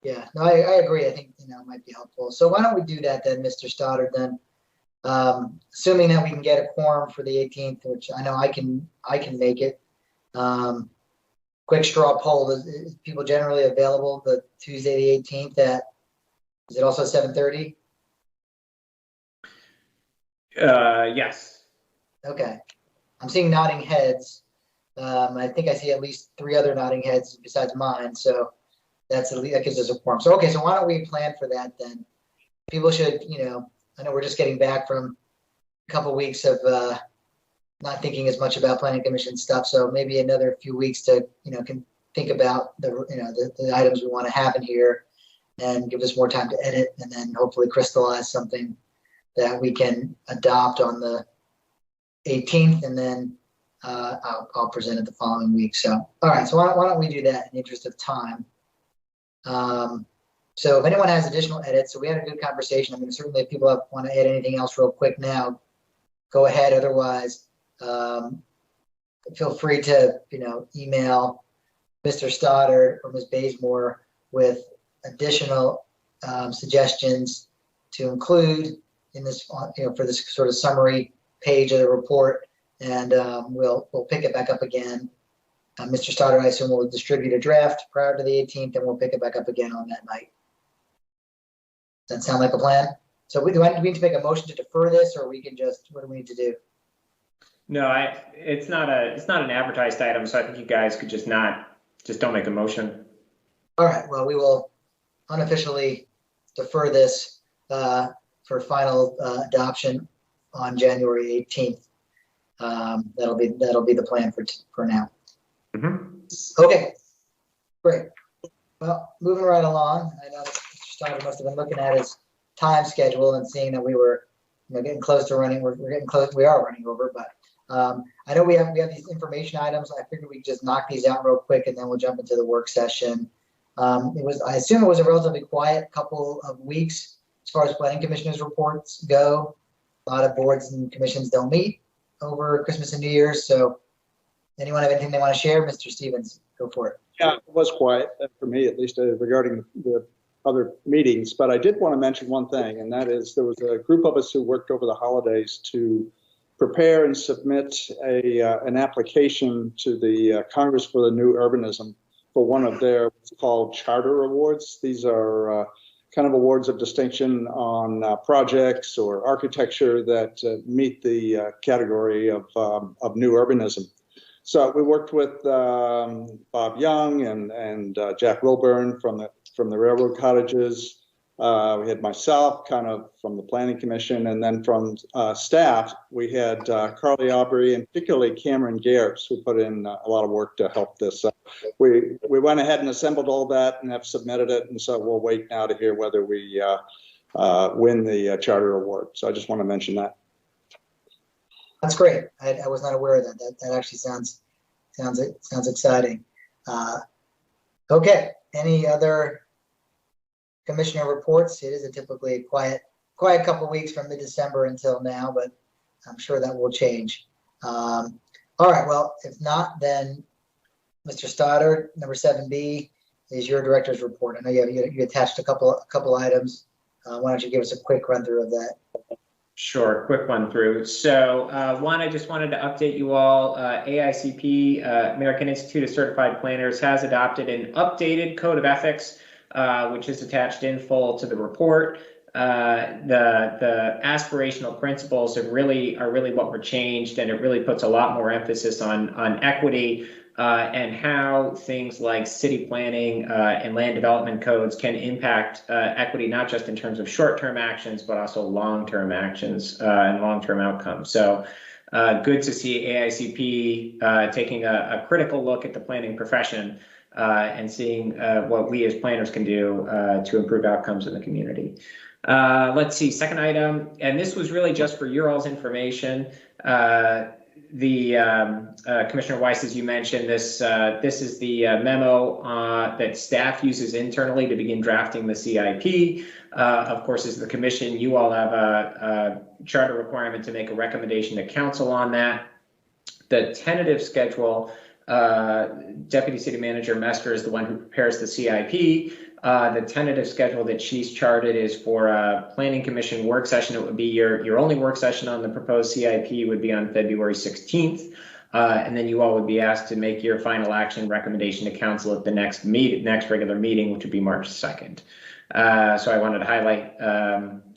Yeah, no, I agree. I think it might be helpful. So why don't we do that then, Mr. Stoddard? Then, assuming that we can get a quorum for the 18th, which I know I can make it. Quick straw poll: is people generally available the Tuesday the 18th at? Is it also 7:30? Yes. Okay, I'm seeing nodding heads. I think I see at least 3 other nodding heads besides mine. So that gives us a quorum. So okay, so why don't we plan for that then? People should, I know we're just getting back from a couple weeks of not thinking as much about planning commission stuff. So maybe another few weeks to, can think about the items we want to have in here, and give us more time to edit, and then hopefully crystallize something that we can adopt on the 18th, and then I'll present it the following week. So, all right. So why don't we do that in the interest of time? So if anyone has additional edits, so we had a good conversation. I mean, certainly if people want to add anything else real quick now, go ahead. Otherwise, feel free to, email Mr. Stoddard or Ms. Bazemore with additional suggestions to include in this, for this sort of summary page of the report, and we'll pick it back up again. Mr. Stoddard, I assume, will distribute a draft prior to the 18th, and we'll pick it back up again on that night. Does that sound like a plan? So do we need to make a motion to defer this, or we can just, what do we need to do? No, it's not an advertised item, so I think you guys could just don't make a motion. All right, well, we will unofficially defer this for final adoption on January 18th. That'll be the plan for now. Mm-hmm. Okay, great. Well, moving right along, I know Mr. Stoddard must have been looking at his time schedule and seeing that we were getting close to running. We're getting close. We are running over, but I know we have these information items. I figured we could just knock these out real quick, and then we'll jump into the work session. I assume it was a relatively quiet couple of weeks as far as planning commissioners' reports go. A lot of boards and commissions don't meet over Christmas and New Year's. So anyone have anything they want to share? Mr. Stevens, go for it. Yeah, it was quiet for me, at least regarding the other meetings. But I did want to mention one thing, and that is there was a group of us who worked over the holidays to prepare and submit an application to the Congress for the New Urbanism for one of their what's called charter awards. These are kind of awards of distinction on projects or architecture that meet the category of new urbanism. So we worked with Bob Young and Jack Wilburn from the Railroad Cottages. We had myself kind of from the Planning Commission, and then from staff, we had Carly Aubrey and particularly Cameron Gares, who put in a lot of work to help this. We went ahead and assembled all that and have submitted it, and so we'll wait now to hear whether we win the charter award. So I just want to mention that. That's great. I was not aware of that. That actually sounds exciting. Okay. Any other commissioner reports? It is a typically quiet couple of weeks from mid-December until now, but I'm sure that will change. All right. Well, if not, then Mr. Stoddard, number 7B is your director's report. I know you attached a couple items. Why don't you give us a quick run through of that? Sure, quick one through. So one, I just wanted to update you all. AICP, American Institute of Certified Planners, has adopted an updated code of ethics, which is attached in full to the report. The aspirational principles are really what were changed, and it really puts a lot more emphasis on equity and how things like city planning and land development codes can impact equity, not just in terms of short-term actions, but also long-term actions and long-term outcomes. So good to see AICP taking a critical look at the planning profession and seeing what we as planners can do to improve outcomes in the community. Let's see, second item, and this was really just for your all's information. Commissioner Weiss, as you mentioned, this is the memo that staff uses internally to begin drafting the CIP. Of course, as the commission, you all have a charter requirement to make a recommendation to council on that. The tentative schedule, Deputy City Manager Mester is the one who prepares the CIP. The tentative schedule that she's charted is for a planning commission work session. It would be your only work session on the proposed CIP would be on February 16th. And then you all would be asked to make your final action recommendation to council at the next regular meeting, which would be March 2nd. So I wanted to highlight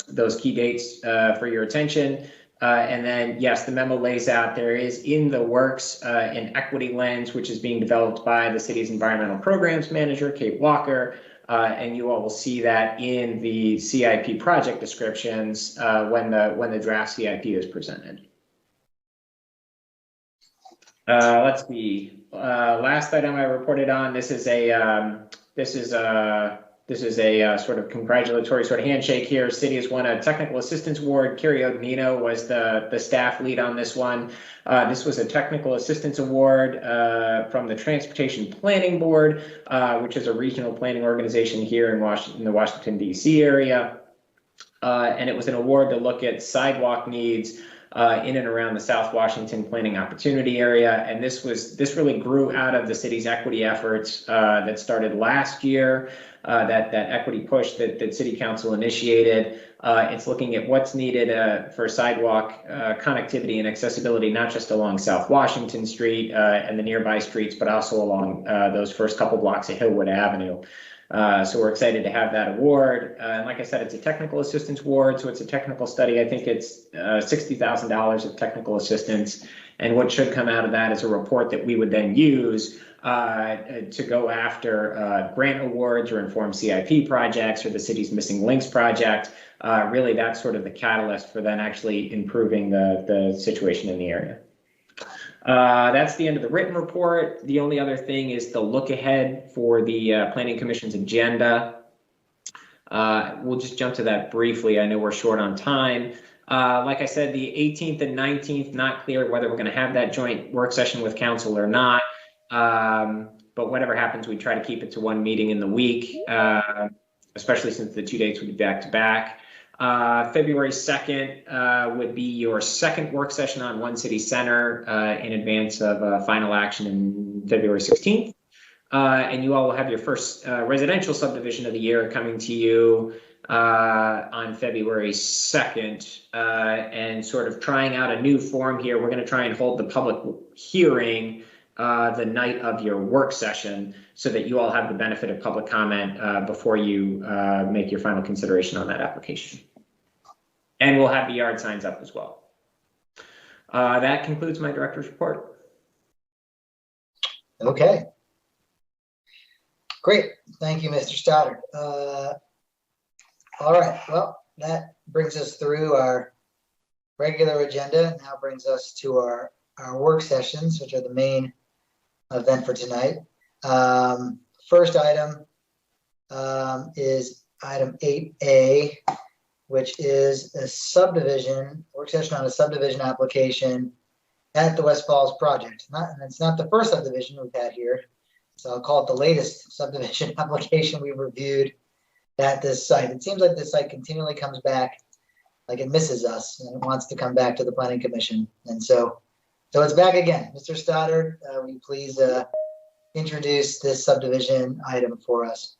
those key dates for your attention. And then, yes, the memo lays out there is in the works an equity lens, which is being developed by the city's environmental programs manager, Kate Walker. And you all will see that in the CIP project descriptions when the draft CIP is presented. Let's see. Last item I reported on. This is a This is a sort of congratulatory sort of handshake here. City has won a technical assistance award. Carrie Ognino was the staff lead on this one. This was a technical assistance award from the Transportation Planning Board, which is a regional planning organization here in the Washington, D.C. area. And it was an award to look at sidewalk needs in and around the South Washington planning opportunity area. And this really grew out of the city's equity efforts that started last year, that equity push that City Council initiated. It's looking at what's needed for sidewalk connectivity and accessibility, not just along South Washington Street and the nearby streets, but also along those first couple blocks of Hillwood Avenue. So we're excited to have that award. And like I said, it's a technical assistance award, so it's a technical study. I think it's $60,000 of technical assistance. And what should come out of that is a report that we would then use to go after grant awards or inform CIP projects or the city's missing links project. Really, that's sort of the catalyst for then actually improving the situation in the area. That's the end of the written report. The only other thing is the look ahead for the Planning Commission's agenda. We'll just jump to that briefly. I know we're short on time. Like I said, the 18th and 19th, not clear whether we're going to have that joint work session with council or not. But whatever happens, we try to keep it to one meeting in the week, especially since the 2 dates would be back to back. February 2nd would be your second work session on One City Center in advance of final action in February 16th. And you all will have your first residential subdivision of the year coming to you on February 2nd, and sort of trying out a new form here. We're going to try and hold the public hearing the night of your work session so that you all have the benefit of public comment before you make your final consideration on that application. And we'll have the yard signs up as well. That concludes my director's report. Okay. Great. Thank you, Mr. Stoddard. All right. Well, that brings us through our regular agenda. Now brings us to our work sessions, which are the main event for tonight. First item is item 8A, which is a subdivision, work session on a subdivision application at the West Falls project. And it's not the first subdivision we've had here, so I'll call it the latest subdivision application we've reviewed at this site. It seems like this site continually comes back, like it misses us and it wants to come back to the Planning Commission. And so it's back again. Mr. Stoddard, will you please introduce this subdivision item for us?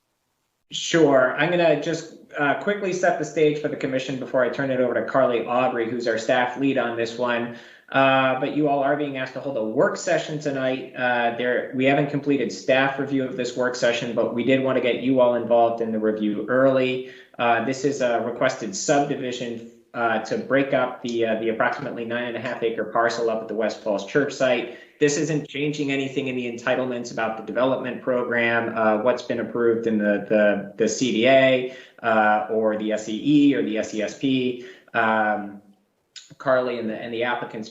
Sure. I'm going to just quickly set the stage for the commission before I turn it over to Carly Aubrey, who's our staff lead on this one. But you all are being asked to hold a work session tonight. We haven't completed staff review of this work session, but we did want to get you all involved in the review early. This is a requested subdivision to break up the approximately 9.5 acre parcel up at the West Falls Church site. This isn't changing anything in the entitlements about the development program, what's been approved in the CDA or the SEE or the SESP. Carly and the applicant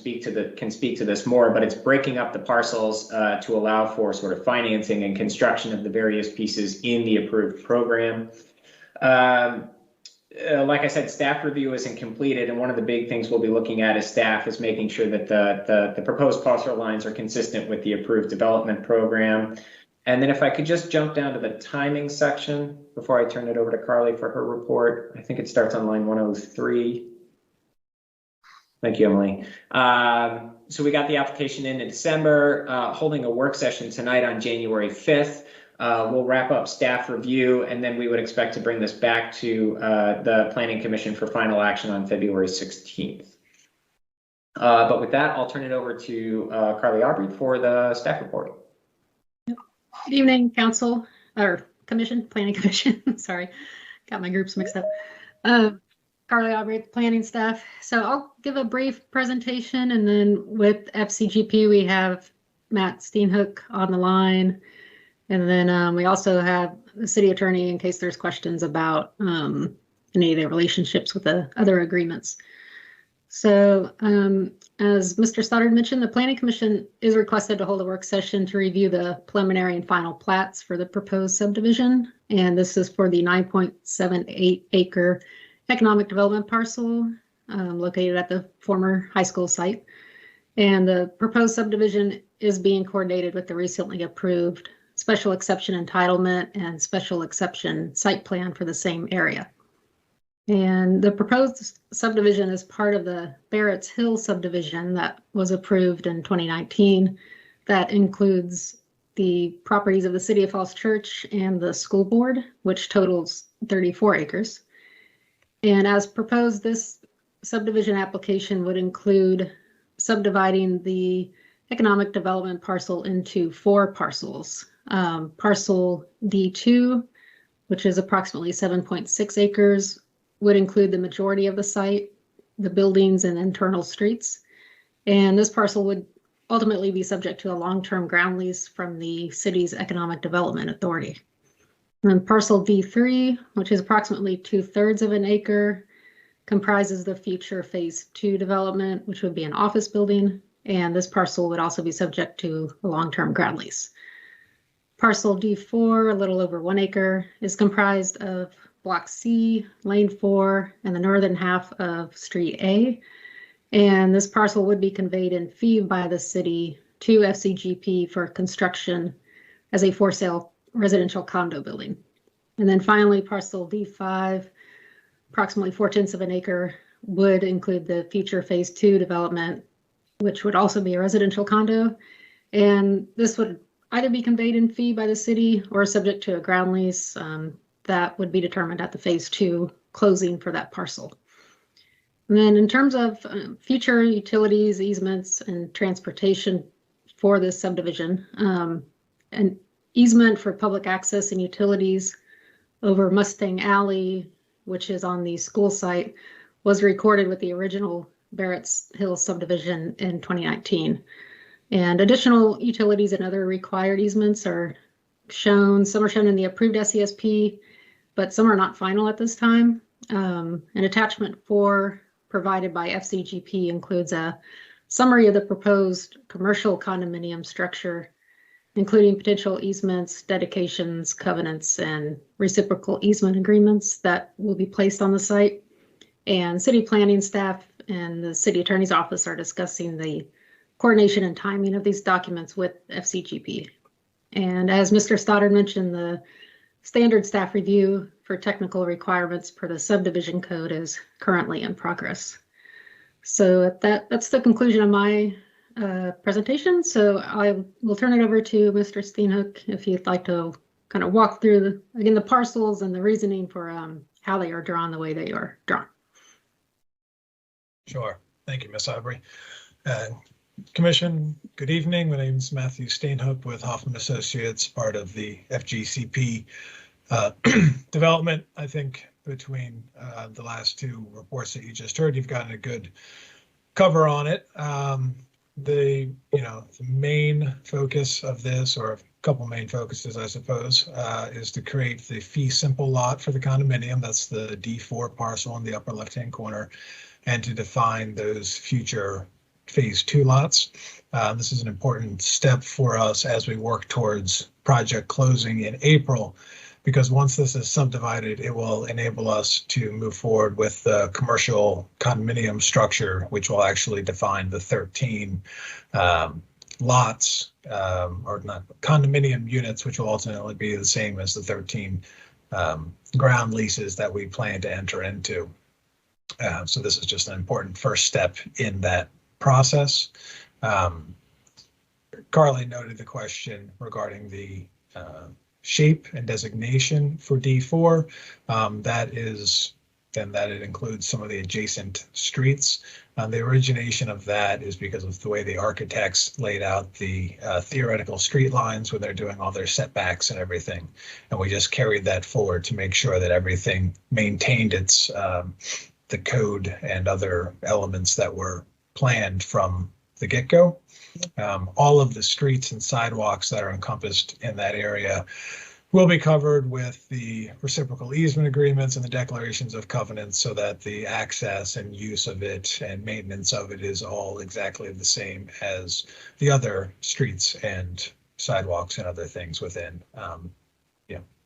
can speak to this more, but it's breaking up the parcels to allow for sort of financing and construction of the various pieces in the approved program. Like I said, staff review isn't completed, and one of the big things we'll be looking at as staff is making sure that the proposed parcel lines are consistent with the approved development program. And then if I could just jump down to the timing section before I turn it over to Carly for her report. I think it starts on line 103. Thank you, Emily. So we got the application in December, holding a work session tonight on January 5th. We'll wrap up staff review, and then we would expect to bring this back to the Planning Commission for final action on February 16th. But with that, I'll turn it over to Carly Aubrey for the staff report. Good evening, council, or commission, Planning Commission. Sorry, got my groups mixed up. Carly Aubrey, planning staff. So I'll give a brief presentation, and then with FCGP, we have Matt Steenhook on the line. And then we also have the city attorney in case there's questions about any of the relationships with the other agreements. So as Mr. Stoddard mentioned, the Planning Commission is requested to hold a work session to review the preliminary and final plats for the proposed subdivision. And this is for the 9.78 acre economic development parcel located at the former high school site. And the proposed subdivision is being coordinated with the recently approved special exception entitlement and special exception site plan for the same area. And the proposed subdivision is part of the Barrett's Hill subdivision that was approved in 2019. That includes the properties of the City of Falls Church and the school board, which totals 34 acres. And as proposed, this subdivision application would include subdividing the economic development parcel into 4 parcels. Parcel D2, which is approximately 7.6 acres, would include the majority of the site, the buildings and internal streets. And this parcel would ultimately be subject to a long-term ground lease from the city's Economic Development Authority. And then parcel D3, which is approximately 2/3 of an acre, comprises the future phase 2 development, which would be an office building. And this parcel would also be subject to a long-term ground lease. Parcel D4, a little over 1 acre, is comprised of Block C, Lane 4, and the northern half of Street A. And this parcel would be conveyed in fee by the city to FCGP for construction as a for sale residential condo building. And then finally, parcel D5, approximately 4/10 of an acre, would include the future phase 2 development, which would also be a residential condo. And this would either be conveyed in fee by the city or subject to a ground lease that would be determined at the phase 2 closing for that parcel. And then in terms of future utilities, easements, and transportation for this subdivision, an easement for public access and utilities over Mustang Alley, which is on the school site, was recorded with the original Barrett's Hill subdivision in 2019. And additional utilities and other required easements are shown. Some are shown in the approved SESP, but some are not final at this time. An attachment 4 provided by FCGP includes a summary of the proposed commercial condominium structure, including potential easements, dedications, covenants, and reciprocal easement agreements that will be placed on the site. And city planning staff and the city attorney's office are discussing the coordination and timing of these documents with FCGP. And as Mr. Stoddard mentioned, the standard staff review for technical requirements per the subdivision code is currently in progress. So that's the conclusion of my presentation. So I will turn it over to Mr. Steenhoek if you'd like to kind of walk through the parcels and the reasoning for how they are drawn the way they are drawn. Sure. Thank you, Ms. Aubrey. Commission, good evening. My name is Matthew Steenhoek with Hoffman Associates, part of the FGCP development. I think between the last 2 reports that you just heard, you've gotten a good cover on it. The main focus of this, or a couple main focuses, I suppose, is to create the fee simple lot for the condominium. That's the D4 parcel in the upper left-hand corner, and to define those future phase 2 lots. This is an important step for us as we work towards project closing in April, because once this is subdivided, it will enable us to move forward with the commercial condominium structure, which will actually define the 13 lots, or not condominium units, which will ultimately be the same as the 13 ground leases that we plan to enter into. So this is just an important first step in that process. Carly noted the question regarding the shape and designation for D4. That it includes some of the adjacent streets. The origination of that is because of the way the architects laid out the theoretical street lines when they're doing all their setbacks and everything. And we just carried that forward to make sure that everything maintained its the code and other elements that were planned from the get-go. All of the streets and sidewalks that are encompassed in that area will be covered with the reciprocal easement agreements and the declarations of covenants so that the access and use of it and maintenance of it is all exactly the same as the other streets and sidewalks and other things within.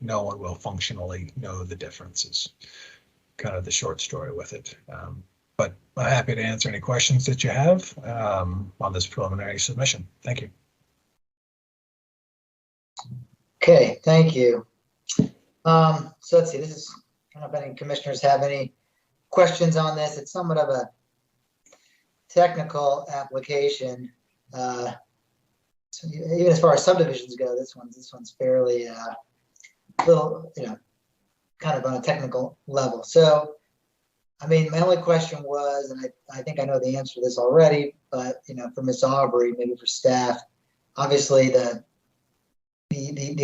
No one will functionally know the differences. Kind of the short story with it. But I'm happy to answer any questions that you have on this preliminary submission. Thank you. Okay, thank you. So let's see, this is, I don't know if any commissioners have any questions on this. It's somewhat of a technical application. So even as far as subdivisions go, this one's fairly little, kind of on a technical level. So, I mean, my only question was, and I think I know the answer to this already, but for Ms. Aubrey, maybe for staff, obviously the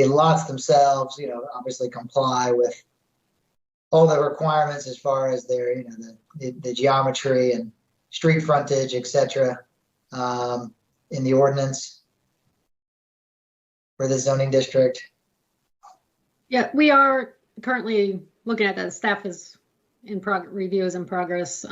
lots themselves, obviously comply with all the requirements as far as their, the geometry and street frontage, etc. In the ordinance for the zoning district. Yeah, we are currently looking at that. Staff is in review is in progress.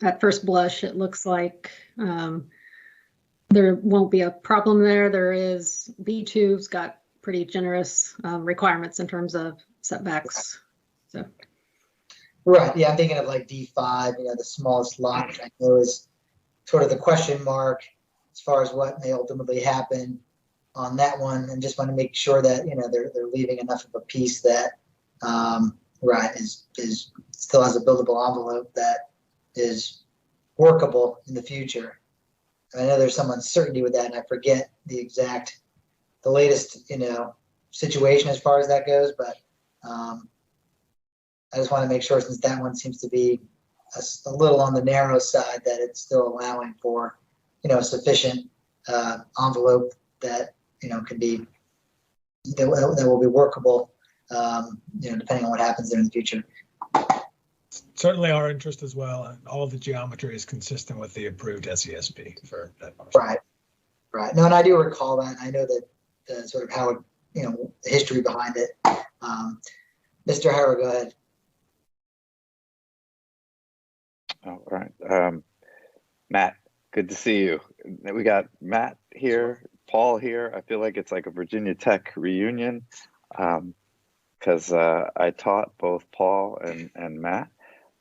At first blush, it looks like there won't be a problem there. There is B2's got pretty generous requirements in terms of setbacks. So. Right. Yeah, I'm thinking of like D5, the smallest lot, which I know is sort of the question mark as far as what may ultimately happen on that one, and just want to make sure that they're leaving enough of a piece that is still has a buildable envelope that is workable in the future. I know there's some uncertainty with that, and I forget the latest situation as far as that goes, but I just want to make sure, since that one seems to be a little on the narrow side, that it's still allowing for sufficient envelope that could be that will be workable, depending on what happens there in the future. Certainly our interest as well, and all the geometry is consistent with the approved SESP for that part. Right. No, and I do recall that. I know that sort of how it, the history behind it. Mr. Harrow, go ahead. All right. Matt, good to see you. We got Matt here, Paul here. I feel like it's like a Virginia Tech reunion because I taught both Paul and Matt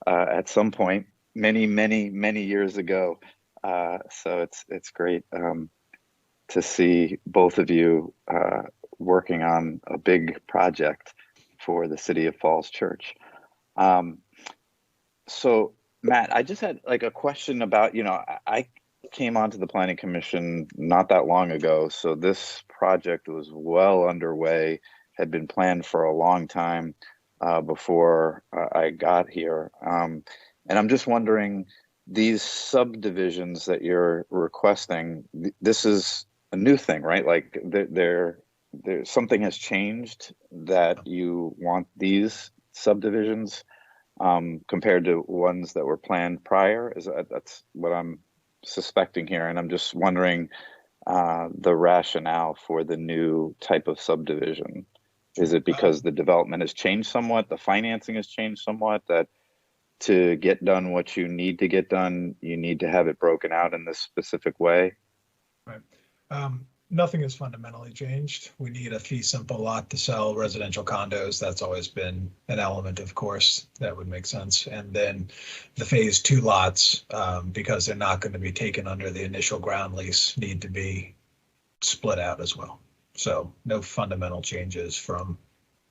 at some point many years ago. So it's great to see both of you working on a big project for the City of Falls Church. So Matt, I just had like a question about, I came onto the Planning Commission not that long ago. So this project was well underway, had been planned for a long time before I got here. And I'm just wondering, these subdivisions that you're requesting, this is a new thing, right? Like there something has changed that you want these subdivisions compared to ones that were planned prior. That's what I'm suspecting here, and I'm just wondering the rationale for the new type of subdivision. Is it because the development has changed somewhat, the financing has changed somewhat, that to get done what you need to get done, you need to have it broken out in this specific way? Right. Nothing has fundamentally changed. We need a fee simple lot to sell residential condos. That's always been an element, of course, that would make sense. And then the phase 2 lots, because they're not going to be taken under the initial ground lease, need to be split out as well. So no fundamental changes from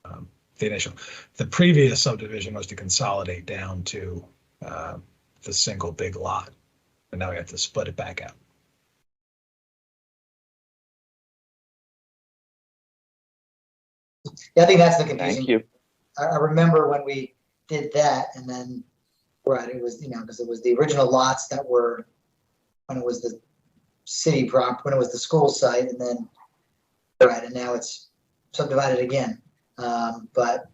the initial. The previous subdivision was to consolidate down to the single big lot, and now we have to split it back out. Yeah, I think that's the confusing. Thank you. I remember when we did that, and then it was because it was the original lots that were when it was the city prop, when it was the school site, and then and now it's subdivided again. But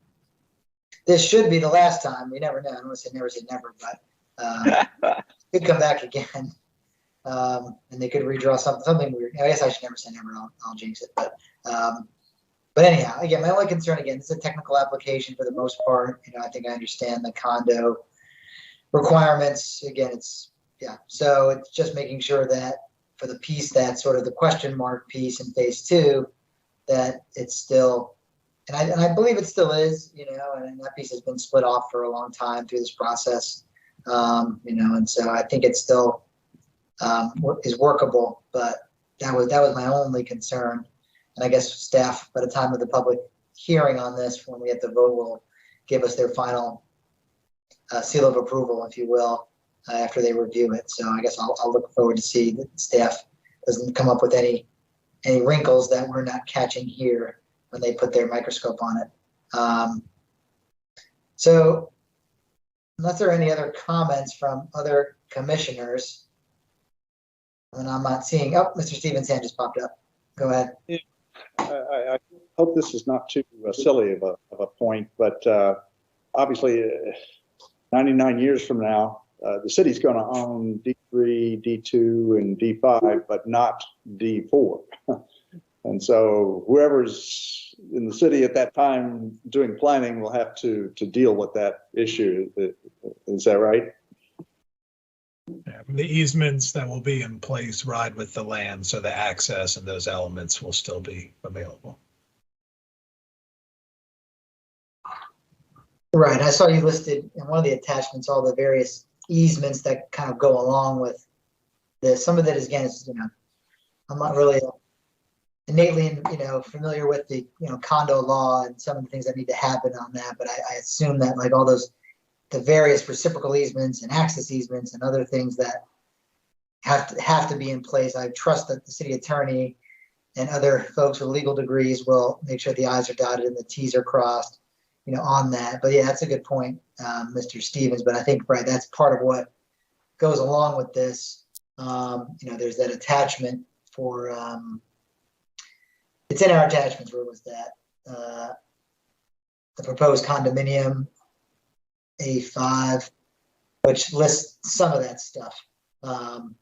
this should be the last time. We never know. I don't want to say never, but it could come back again, and they could redraw something weird. I guess I should never say never. I'll jinx it, but. But anyhow, again, my only concern, again, this is a technical application for the most part. I think I understand the condo requirements. Again, so it's just making sure that for the piece that's sort of the question mark piece in phase 2, that it's still, and I believe it still is, and that piece has been split off for a long time through this process, and so I think it still is workable, but that was my only concern. And I guess staff, by the time of the public hearing on this, when we get the vote, will give us their final seal of approval, if you will, after they review it. So I guess I'll look forward to see that staff doesn't come up with any wrinkles that we're not catching here when they put their microscope on it. So unless there are any other comments from other commissioners, and I'm not seeing, Mr. Stevens' hand just popped up. Go ahead. I hope this is not too silly of a point, but obviously 99 years from now, the city's going to own D3, D2, and D5, but not D4. And so whoever's in the city at that time doing planning will have to deal with that issue. Is that right? Yeah, the easements that will be in place ride with the land, so the access and those elements will still be available. Right. I saw you listed in one of the attachments all the various easements that kind of go along with this. Some of that is, again, I'm not really innately, familiar with the, condo law and some of the things that need to happen on that, but I assume that like all those, the various reciprocal easements and access easements and other things that have to be in place. I trust that the city attorney and other folks with legal degrees will make sure the I's are dotted and the T's are crossed, on that. But yeah, that's a good point, Mr. Stevens. But I think, right, that's part of what goes along with this. There's that attachment for, it's in our attachments. Where was that? The proposed condominium A5, which lists some of that stuff.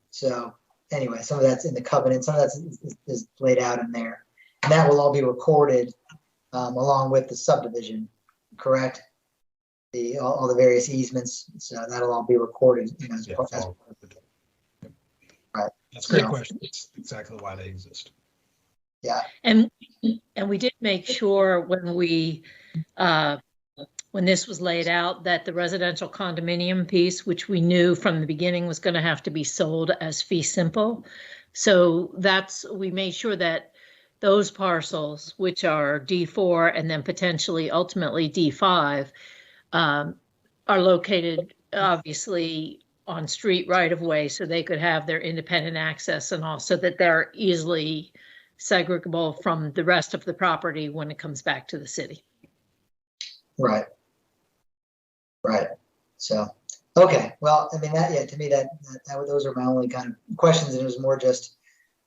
So anyway, some of that's in the covenant, some of that is laid out in there. And that will all be recorded along with the subdivision, correct? All the various easements, so that'll all be recorded. Right. That's a great question. That's exactly why they exist. Yeah. And we did make sure when this was laid out that the residential condominium piece, which we knew from the beginning was going to have to be sold as fee simple. So we made sure that those parcels, which are D4 and then potentially ultimately D5, are located obviously on street right of way, so they could have their independent access, and also that they're easily segregable from the rest of the property when it comes back to the city. Right. So, okay. Well, I mean, to me, those are my only kind of questions. And it was more just,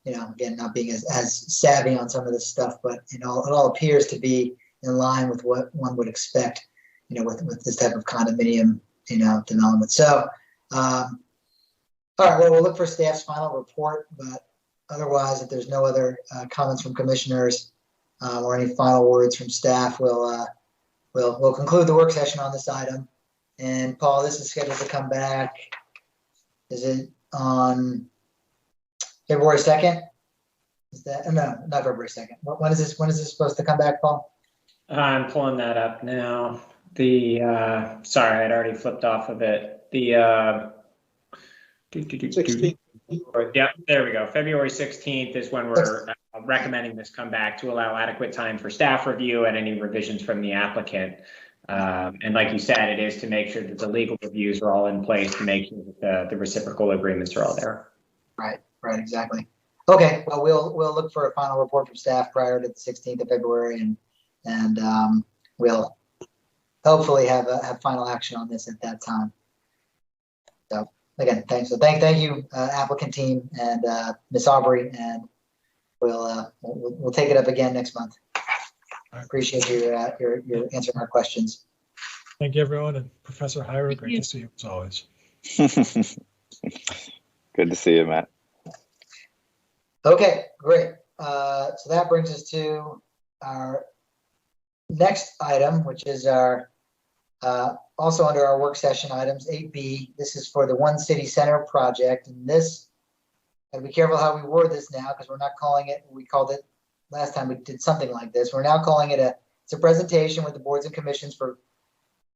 again, not being as savvy on some of this stuff, but, it all appears to be in line with what one would expect, with this type of condominium, development. So, all right, well, we'll look for staff's final report, but otherwise, if there's no other comments from commissioners or any final words from staff, we'll conclude the work session on this item. And Paul, this is scheduled to come back. Is it on February 2nd? Is that no, not February 2nd. When is this supposed to come back, Paul? I'm pulling that up now. Sorry, I'd already flipped off of it. 16th. Yeah, there we go. February 16th is when we're recommending this come back to allow adequate time for staff review and any revisions from the applicant. And like you said, it is to make sure that the legal reviews are all in place to make sure that the reciprocal agreements are all there. Right, exactly. Okay, well, we'll look for a final report from staff prior to the 16th of February, and we'll hopefully have final action on this at that time. So again, thanks. So thank you, applicant team and Ms. Aubrey, and we'll take it up again next month. Appreciate your answering our questions. Thank you, everyone, and Professor Hyra, great to see you as always. Good to see you, Matt. Okay, great. So that brings us to our next item, which is our also under our work session items, 8B. This is for the One City Center project, and this, and be careful how we word this now because we're not calling it. We called it last time we did something like this. We're now calling it it's a presentation with the boards and commissions for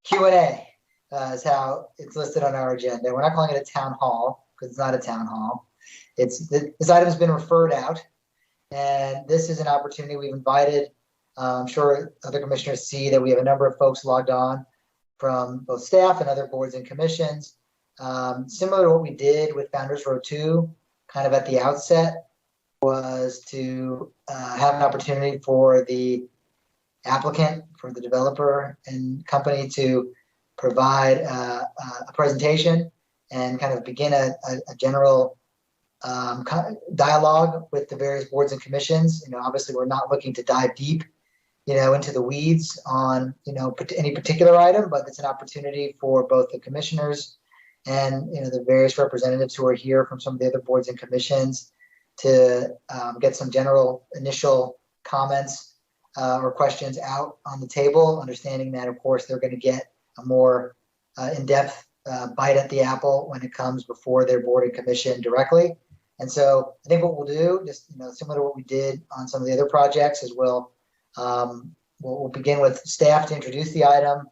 Q&A. Is how it's listed on our agenda. We're not calling it a town hall because it's not a town hall. This item has been referred out, and this is an opportunity we've invited. I'm sure other commissioners see that we have a number of folks logged on from both staff and other boards and commissions. Similar to what we did with Founders Row 2, kind of at the outset, was to have an opportunity for the applicant, for the developer and company to provide a presentation and kind of begin a general dialogue with the various boards and commissions. Obviously, we're not looking to dive deep, into the weeds on, any particular item, but it's an opportunity for both the commissioners and, the various representatives who are here from some of the other boards and commissions to get some general initial comments or questions out on the table, understanding that, of course, they're going to get a more in-depth bite at the apple when it comes before their board and commission directly. And so I think what we'll do, just similar to what we did on some of the other projects, is we'll begin with staff to introduce the item.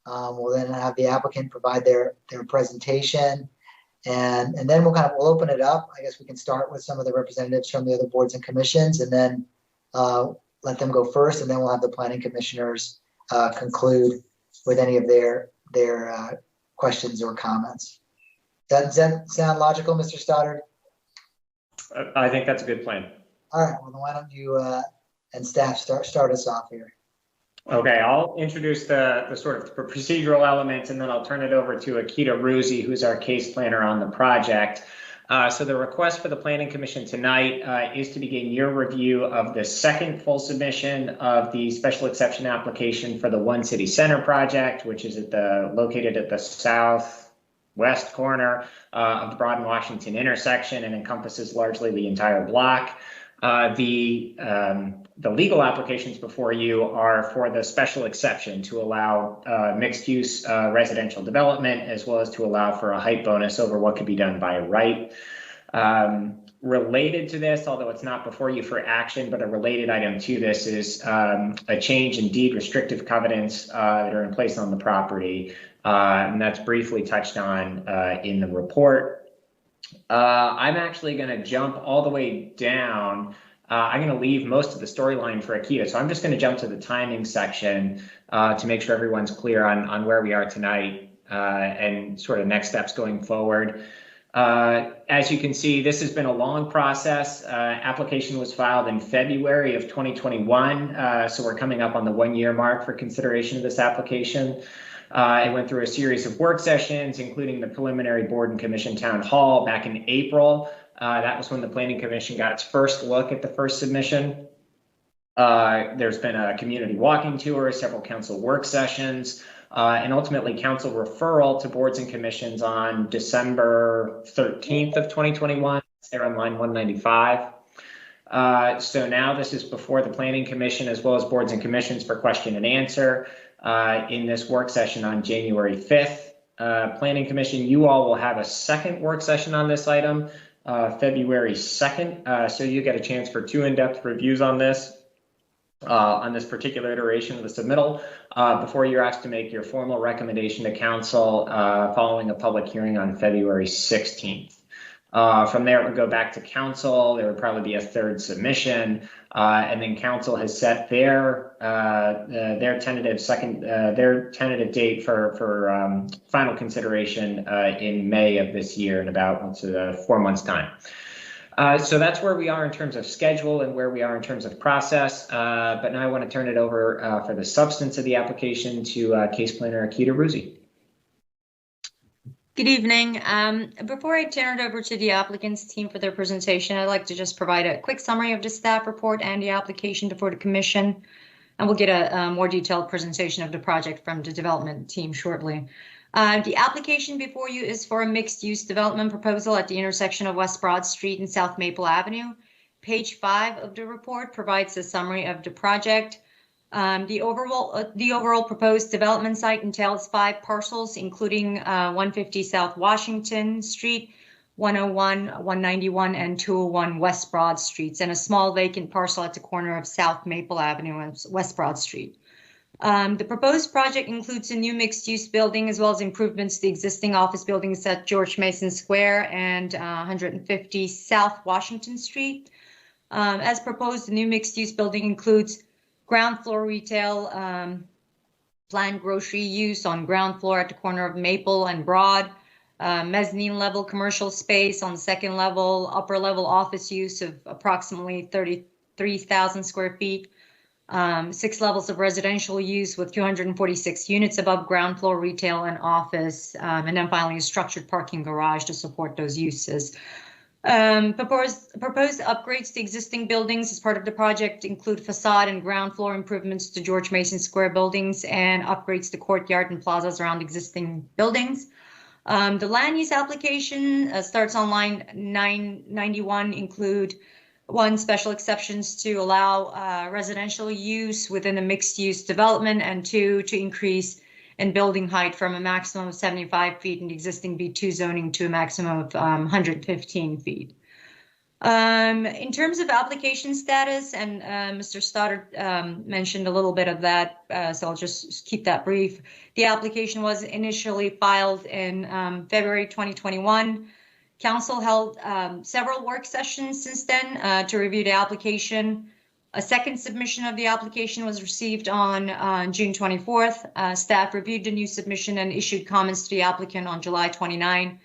We'll then have the applicant provide their presentation, and then we'll open it up. I guess we can start with some of the representatives from the other boards and commissions, and then let them go first, and then we'll have the planning commissioners conclude with any of their questions or comments. Does that sound logical, Mr. Stoddard? I think that's a good plan. All right. Well, then why don't you and staff start us off here? Okay, I'll introduce the sort of procedural elements, and then I'll turn it over to Akita Ruzzi, who's our case planner on the project. So the request for the Planning Commission tonight is to begin your review of the second full submission of the special exception application for the One City Center project, which is located at the southwest corner of the Broad and Washington intersection and encompasses largely the entire block. The legal applications before you are for the special exception to allow mixed-use residential development, as well as to allow for a height bonus over what could be done by right. Related to this, although it's not before you for action, but a related item to this is a change in deed restrictive covenants that are in place on the property, and that's briefly touched on in the report. I'm actually going to jump all the way down. I'm going to leave most of the storyline for Akita, so I'm just going to jump to the timing section to make sure everyone's clear on where we are tonight and sort of next steps going forward. As you can see, this has been a long process. Application was filed in February of 2021, so we're coming up on the 1-year mark for consideration of this application. It went through a series of work sessions, including the preliminary board and commission town hall back in April. That was when the Planning Commission got its first look at the first submission. There's been a community walking tour, several council work sessions, and ultimately council referral to boards and commissions on December 13th of 2021. They're on line 195. So now this is before the Planning Commission as well as boards and commissions for question and answer in this work session on January 5th. Planning Commission, you all will have a second work session on this item February 2nd. So you get a chance for 2 in-depth reviews on this particular iteration of the submittal before you're asked to make your formal recommendation to council following a public hearing on February 16th. From there, it would go back to council. There would probably be a third submission, and then council has set their tentative tentative date for final consideration in May of this year, in about 4 months' time. So that's where we are in terms of schedule and where we are in terms of process. But now I want to turn it over for the substance of the application to case planner Akita Ruzzi. Good evening. Before I turn it over to the applicant's team for their presentation, I'd like to just provide a quick summary of the staff report and the application before the commission, and we'll get a more detailed presentation of the project from the development team shortly. The application before you is for a mixed-use development proposal at the intersection of West Broad Street and South Maple Avenue. Page 5 of the report provides a summary of the project. The overall proposed development site entails 5 parcels, including 150 South Washington Street, 101, 191, and 201 West Broad Streets, and a small vacant parcel at the corner of South Maple Avenue and West Broad Street. The proposed project includes a new mixed-use building as well as improvements to the existing office buildings at George Mason Square and 150 South Washington Street. As proposed, the new mixed-use building includes ground floor retail, planned grocery use on ground floor at the corner of Maple and Broad, mezzanine level commercial space on the second level, upper level office use of approximately 33,000 square feet, 6 levels of residential use with 246 units above ground floor retail and office, and then finally a structured parking garage to support those uses. Proposed upgrades to existing buildings as part of the project include facade and ground floor improvements to George Mason Square buildings and upgrades to courtyard and plazas around existing buildings. The land use application starts on line 991, include 1, special exceptions to allow residential use within a mixed use development, and 2, to increase in building height from a maximum of 75 feet in the existing B2 zoning to a maximum of 115 feet. In terms of application status, and Mr. Stoddard mentioned a little bit of that, so I'll just keep that brief. The application was initially filed in February 2021. Council held several work sessions since then to review the application. A second submission of the application was received on June 24th. Staff reviewed the new submission and issued comments to the applicant on July 29.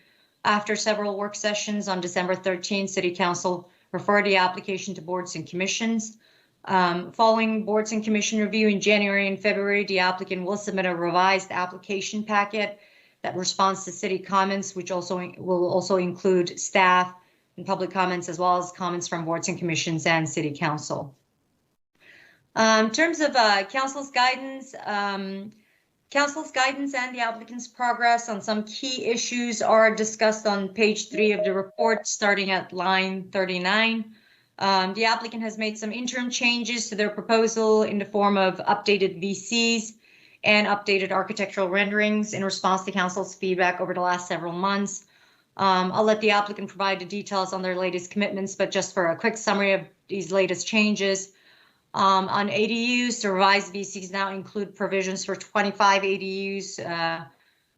After several work sessions on December 13th, City Council referred the application to boards and commissions. Following boards and commission review in January and February, the applicant will submit a revised application packet that responds to city comments, which will also include staff and public comments, as well as comments from boards and commissions and City Council. In terms of council's guidance and the applicant's progress on some key issues are discussed on page 3 of the report, starting at line 39. The applicant has made some interim changes to their proposal in the form of updated VCs and updated architectural renderings in response to council's feedback over the last several months. I'll let the applicant provide the details on their latest commitments, but just for a quick summary of these latest changes. On ADUs, the revised VCs now include provisions for 25 ADUs,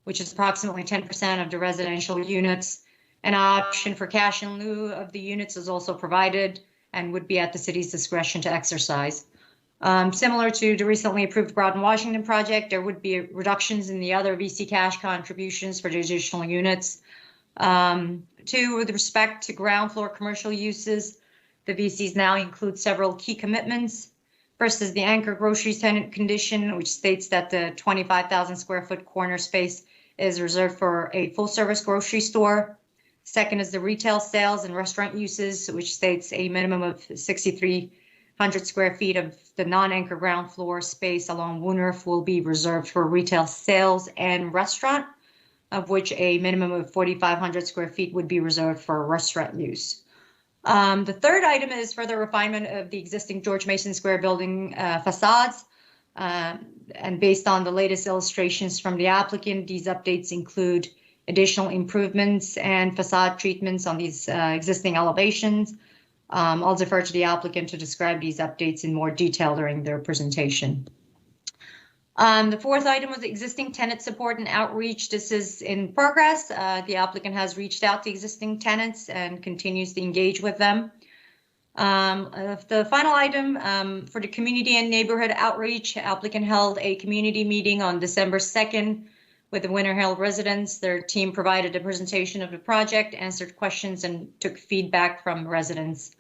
which is approximately 10% of the residential units. An option for cash in lieu of the units is also provided and would be at the city's discretion to exercise. Similar to the recently approved Broad and Washington project, there would be reductions in the other VC cash contributions for the additional units. 2, with respect to ground floor commercial uses, the VCs now include several key commitments. First is the anchor grocery tenant condition, which states that the 25,000 square foot corner space is reserved for a full service grocery store. Second is the retail sales and restaurant uses, which states a minimum of 6,300 square feet of the non-anchor ground floor space along Woonroof will be reserved for retail sales and restaurant, of which a minimum of 4,500 square feet would be reserved for restaurant use. The third item is further refinement of the existing George Mason Square building facades. And based on the latest illustrations from the applicant, these updates include additional improvements and facade treatments on these existing elevations. I'll defer to the applicant to describe these updates in more detail during their presentation. The fourth item was existing tenant support and outreach. This is in progress. The applicant has reached out to existing tenants and continues to engage with them. The final item for the community and neighborhood outreach, applicant held a community meeting on December 2nd with the Winter Hill residents. Their team provided a presentation of the project, answered questions, and took feedback from residents.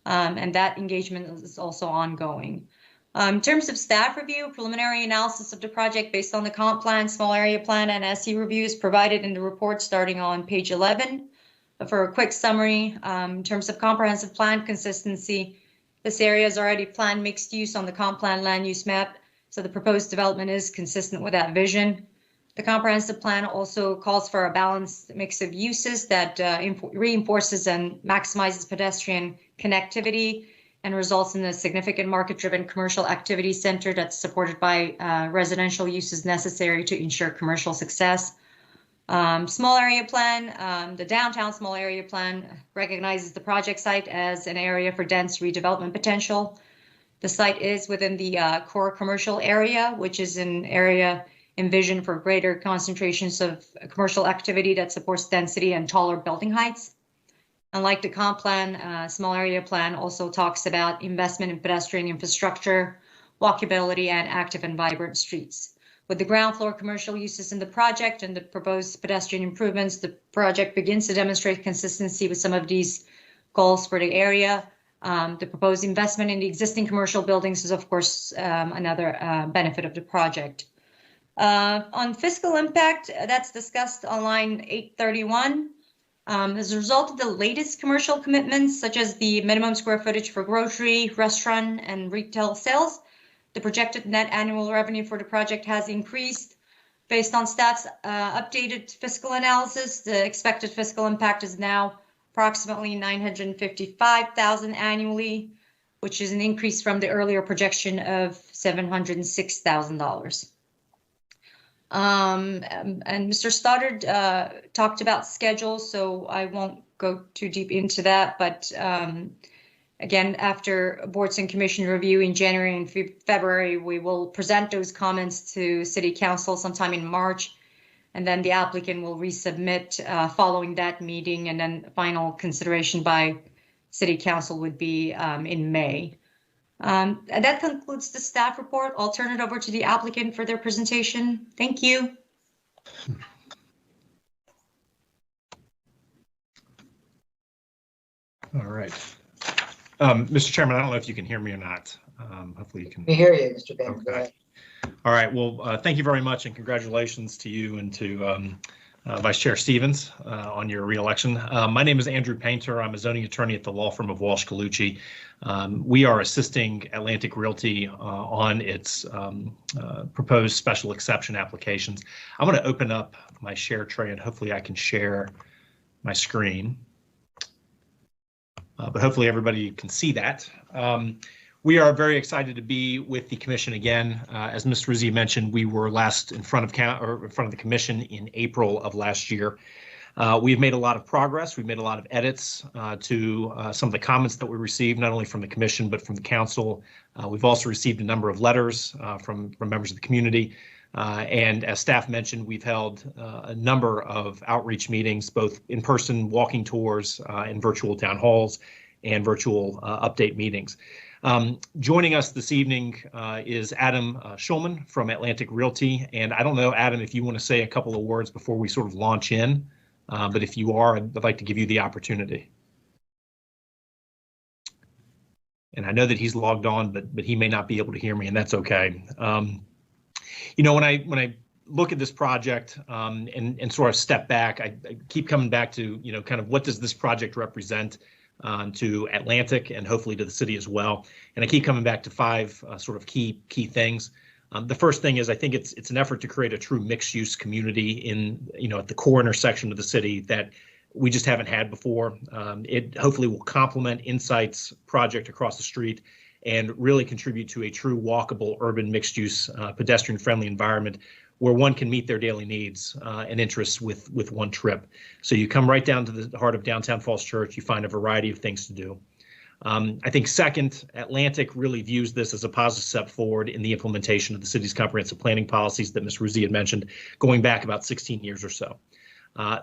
And that engagement is also ongoing. In terms of staff review, preliminary analysis of the project based on the comp plan, small area plan, and SE reviews provided in the report starting on page 11. For a quick summary, in terms of comprehensive plan consistency, this area is already planned mixed use on the comp plan land use map, so the proposed development is consistent with that vision. The comprehensive plan also calls for a balanced mix of uses that reinforces and maximizes pedestrian connectivity and results in a significant market-driven commercial activity center that's supported by residential uses necessary to ensure commercial success. Small area plan, the downtown small area plan recognizes the project site as an area for dense redevelopment potential. The site is within the core commercial area, which is an area envisioned for greater concentrations of commercial activity that supports density and taller building heights. Unlike the comp plan, small area plan also talks about investment in pedestrian infrastructure, walkability, and active and vibrant streets. With the ground floor commercial uses in the project and the proposed pedestrian improvements, the project begins to demonstrate consistency with some of these goals for the area. The proposed investment in the existing commercial buildings is, of course, another benefit of the project. On fiscal impact, that's discussed on line 831. As a result of the latest commercial commitments, such as the minimum square footage for grocery, restaurant, and retail sales, the projected net annual revenue for the project has increased. Based on staff's updated fiscal analysis, the expected fiscal impact is now approximately $955,000 annually, which is an increase from the earlier projection of $706,000. And Mr. Stoddard talked about schedules, so I won't go too deep into that, but again, after boards and commission review in January and February, we will present those comments to City Council sometime in March, and then the applicant will resubmit following that meeting, and then final consideration by City Council would be in May. And that concludes the staff report. I'll turn it over to the applicant for their presentation. Thank you. All right. Mr. Chairman, I don't know if you can hear me or not. Hopefully you can. We hear you, Mr. Bain. Okay. All right. Well, thank you very much, and congratulations to you and to Vice Chair Stevens on your reelection. My name is Andrew Painter. I'm a zoning attorney at the law firm of Walsh Colucci. We are assisting Atlantic Realty on its proposed special exception applications. I'm going to open up my share tray, and hopefully I can share my screen. But hopefully everybody can see that. We are very excited to be with the commission again. As Ms. Rizzi mentioned, we were last in front of the commission in April of last year. We've made a lot of progress. We've made a lot of edits to some of the comments that we received, not only from the commission, but from the council. We've also received a number of letters from members of the community. And as staff mentioned, we've held a number of outreach meetings, both in person walking tours and virtual town halls and virtual update meetings. Joining us this evening is Adam Schulman from Atlantic Realty. And I don't know, Adam, if you want to say a couple of words before we sort of launch in, but if you are, I'd like to give you the opportunity. And I know that he's logged on, but he may not be able to hear me, and that's okay. You know, when I look at this project and sort of step back, I keep coming back to, you know, kind of what does this project represent to Atlantic and hopefully to the city as well. And I keep coming back to five sort of key things. The first thing is I think it's an effort to create a true mixed use community in, you know, at the core intersection of the city that we just haven't had before. It hopefully will complement Insight's project across the street and really contribute to a true walkable urban mixed use pedestrian friendly environment where one can meet their daily needs and interests with one trip. So you come right down to the heart of downtown Falls Church, you find a variety of things to do. I think second, Atlantic really views this as a positive step forward in the implementation of the city's comprehensive planning policies that Ms. Rizzi had mentioned, going back about 16 years or so.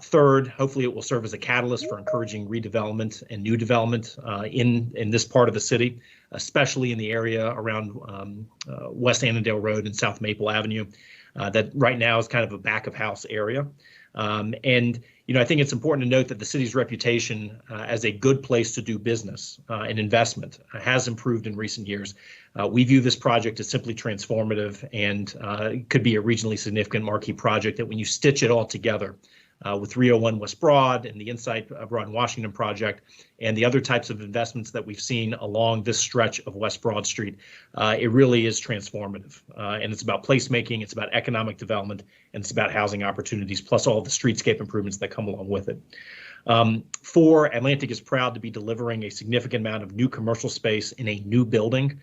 Third, hopefully it will serve as a catalyst for encouraging redevelopment and new development in this part of the city, especially in the area around West Annandale Road and South Maple Avenue. That right now is kind of a back of house area. And, you know, I think it's important to note that the city's reputation as a good place to do business and investment has improved in recent years. We view this project as simply transformative and could be a regionally significant marquee project that when you stitch it all together with 301 West Broad and the Insight Broad and Washington project and the other types of investments that we've seen along this stretch of West Broad Street, it really is transformative. And it's about placemaking, it's about economic development, and it's about housing opportunities, plus all the streetscape improvements that come along with it. Four, Atlantic is proud to be delivering a significant amount of new commercial space in a new building,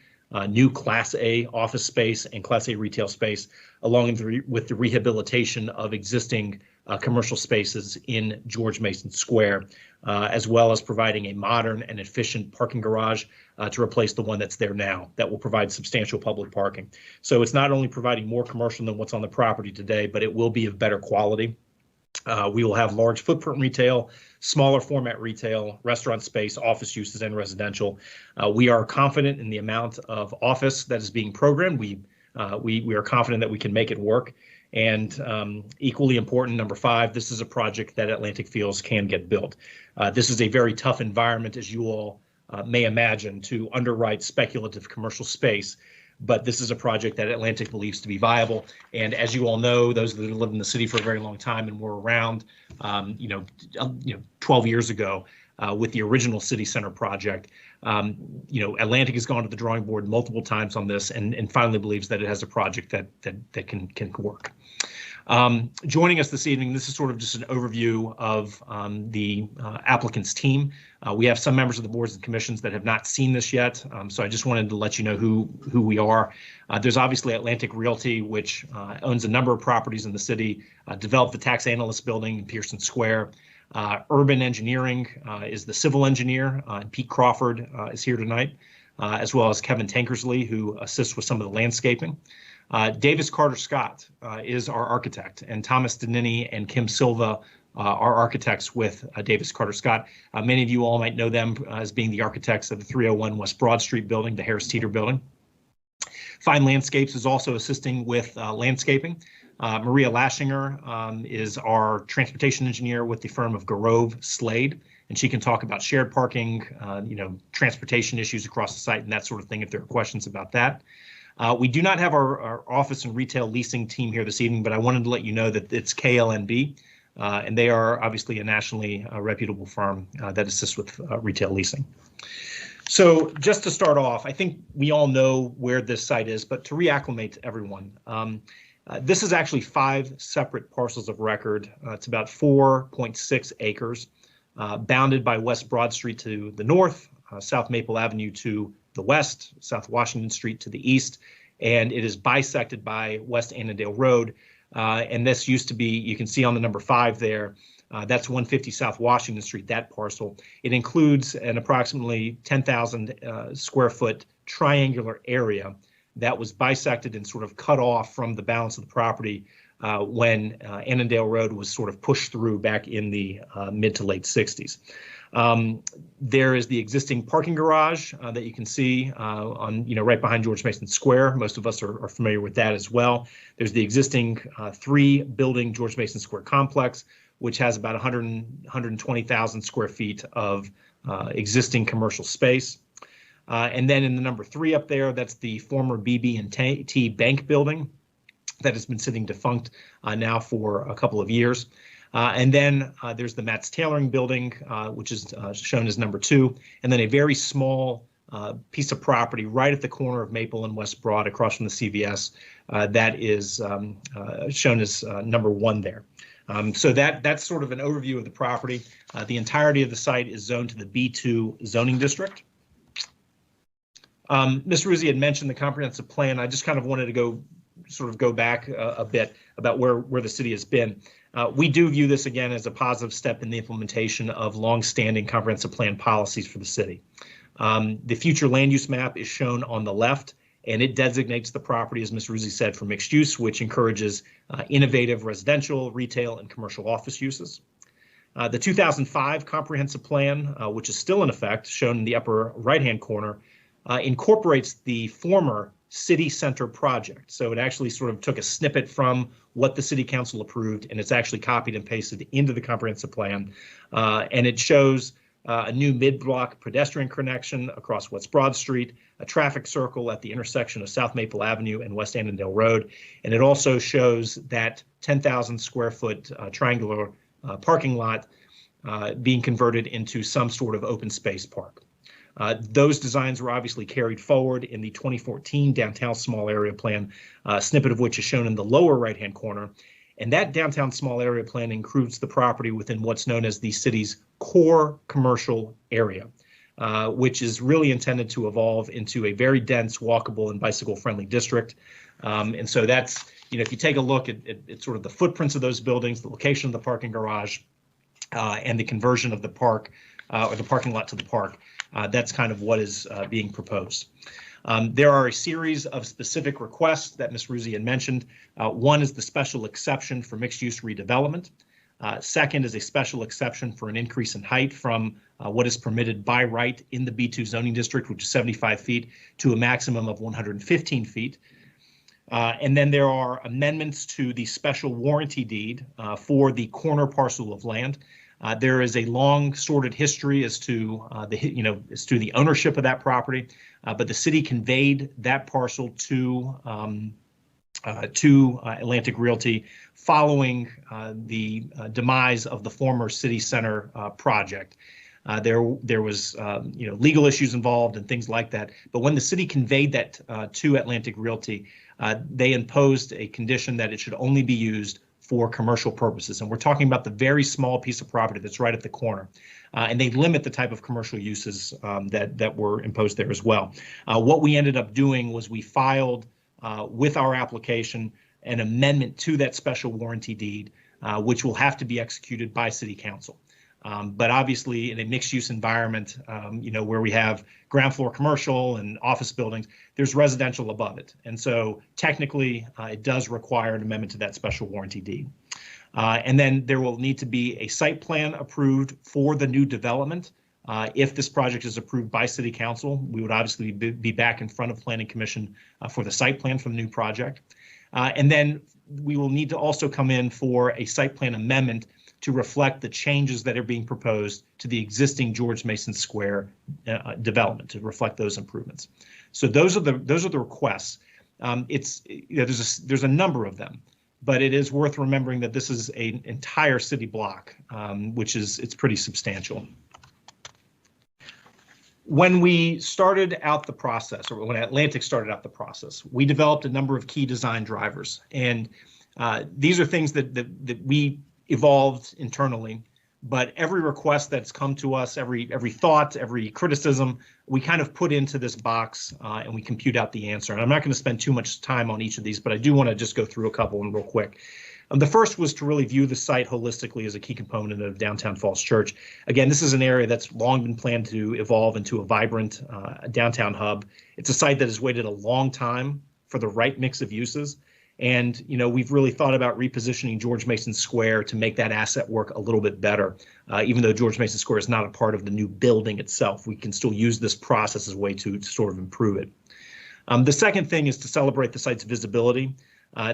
new Class A office space and Class A retail space, along with the rehabilitation of existing commercial spaces in George Mason Square, as well as providing a modern and efficient parking garage to replace the one that's there now that will provide substantial public parking. So it's not only providing more commercial than what's on the property today, but it will be of better quality. We will have large footprint retail, smaller format retail, restaurant space, office uses, and residential. We are confident in the amount of office that is being programmed. We are confident that we can make it work. And equally important, number five, this is a project that Atlantic feels can get built. This is a very tough environment, as you all may imagine, to underwrite speculative commercial space. But this is a project that Atlantic believes to be viable. And as you all know, those that have lived in the city for a very long time and were around, 12 years ago with the original city center project, Atlantic has gone to the drawing board multiple times on this and finally believes that it has a project that can work. Joining us this evening, this is sort of just an overview of the applicant's team. We have some members of the boards and commissions that have not seen this yet, so I just wanted to let you know who we are. There's obviously Atlantic Realty, which owns a number of properties in the city, developed the tax analyst building in Pearson Square. Urban Engineering is the civil engineer, and Pete Crawford is here tonight, as well as Kevin Tankersley, who assists with some of the landscaping. Davis Carter Scott is our architect, and Thomas Danini and Kim Silva are architects with Davis Carter Scott. Many of you all might know them as being the architects of the 301 West Broad Street building, the Harris Teeter building. Fine Landscapes is also assisting with landscaping. Maria Lashinger is our transportation engineer with the firm of Garove Slade, and she can talk about shared parking, transportation issues across the site and that sort of thing if there are questions about that. We do not have our office and retail leasing team here this evening, but I wanted to let you know that it's KLNB, and they are obviously a nationally reputable firm that assists with retail leasing. So just to start off, I think we all know where this site is, but to reacclimate everyone, this is actually 5 separate parcels of record. It's about 4.6 acres, bounded by West Broad Street to the north, South Maple Avenue to the west, South Washington Street to the east, and it is bisected by West Annandale Road. And this used to be, you can see on the number 5 there, that's 150 South Washington Street, that parcel. It includes an approximately 10,000 square foot triangular area that was bisected and sort of cut off from the balance of the property when Annandale Road was sort of pushed through back in the mid to late 60s. There is the existing parking garage that you can see on, right behind George Mason Square. Most of us are familiar with that as well. There's the existing 3-building George Mason Square complex, which has about 120,000 square feet of existing commercial space. And then in the number 3 up there, that's the former BB&T Bank building that has been sitting defunct now for a couple of years. And then there's the Matt's Tailoring building, which is shown as number 2, and then a very small piece of property right at the corner of Maple and West Broad across from the CVS that is shown as number 1 there. So that's sort of an overview of the property. The entirety of the site is zoned to the B2 zoning district. Ms. Ruzzi had mentioned the comprehensive plan. I just kind of wanted to go back a bit about where the city has been. We do view this again as a positive step in the implementation of longstanding comprehensive plan policies for the city. The future land use map is shown on the left, and it designates the property, as Ms. Ruzzi said, for mixed use, which encourages innovative residential, retail, and commercial office uses. The 2005 comprehensive plan, which is still in effect, shown in the upper right-hand corner, incorporates the former city center project. So it actually sort of took a snippet from what the city council approved, and it's actually copied and pasted into the comprehensive plan. And it shows a new mid-block pedestrian connection across West Broad Street, a traffic circle at the intersection of South Maple Avenue and West Annandale Road. And it also shows that 10,000 square foot triangular parking lot being converted into some sort of open space park. Those designs were obviously carried forward in the 2014 downtown small area plan, a snippet of which is shown in the lower right-hand corner. And that downtown small area plan includes the property within what's known as the city's core commercial area, which is really intended to evolve into a very dense, walkable, and bicycle-friendly district. And so that's, if you take a look at sort of the footprints of those buildings, the location of the parking garage, and the conversion of the park or the parking lot to the park, that's kind of what is being proposed. There are a series of specific requests that Ms. Ruzzi had mentioned. One is the special exception for mixed-use redevelopment. Second is a special exception for an increase in height from what is permitted by right in the B2 zoning district, which is 75 feet, to a maximum of 115 feet. And then there are amendments to the special warranty deed for the corner parcel of land. There is a long sordid history as to the ownership of that property, but the city conveyed that parcel to Atlantic Realty following the demise of the former city center project. There was legal issues involved and things like that. But when the city conveyed that to Atlantic Realty, they imposed a condition that it should only be used for commercial purposes. And we're talking about the very small piece of property that's right at the corner. And they limit the type of commercial uses that were imposed there as well. What we ended up doing was we filed with our application an amendment to that special warranty deed, which will have to be executed by City Council. But obviously in a mixed use environment, where we have ground floor commercial and office buildings, there's residential above it. And so technically it does require an amendment to that special warranty deed. And then there will need to be a site plan approved for the new development. If this project is approved by City Council, we would obviously be back in front of Planning Commission for the site plan for the new project. And then we will need to also come in for a site plan amendment to reflect the changes that are being proposed to the existing George Mason Square development, to reflect those improvements. So those are the requests. There's a number of them, but it is worth remembering that this is an entire city block, it's pretty substantial. When we started out the process, or when Atlantic started out the process, we developed a number of key design drivers, and these are things that we evolved internally. But every request that's come to us, every thought, every criticism, we kind of put into this box and we compute out the answer. And I'm not going to spend too much time on each of these, but I do want to just go through a couple of them real quick. The first was to really view the site holistically as a key component of downtown Falls Church. Again, this is an area that's long been planned to evolve into a vibrant downtown hub. It's a site that has waited a long time for the right mix of uses. And, we've really thought about repositioning George Mason Square to make that asset work a little bit better. Even though George Mason Square is not a part of the new building itself, we can still use this process as a way to sort of improve it. The second thing is to celebrate the site's visibility.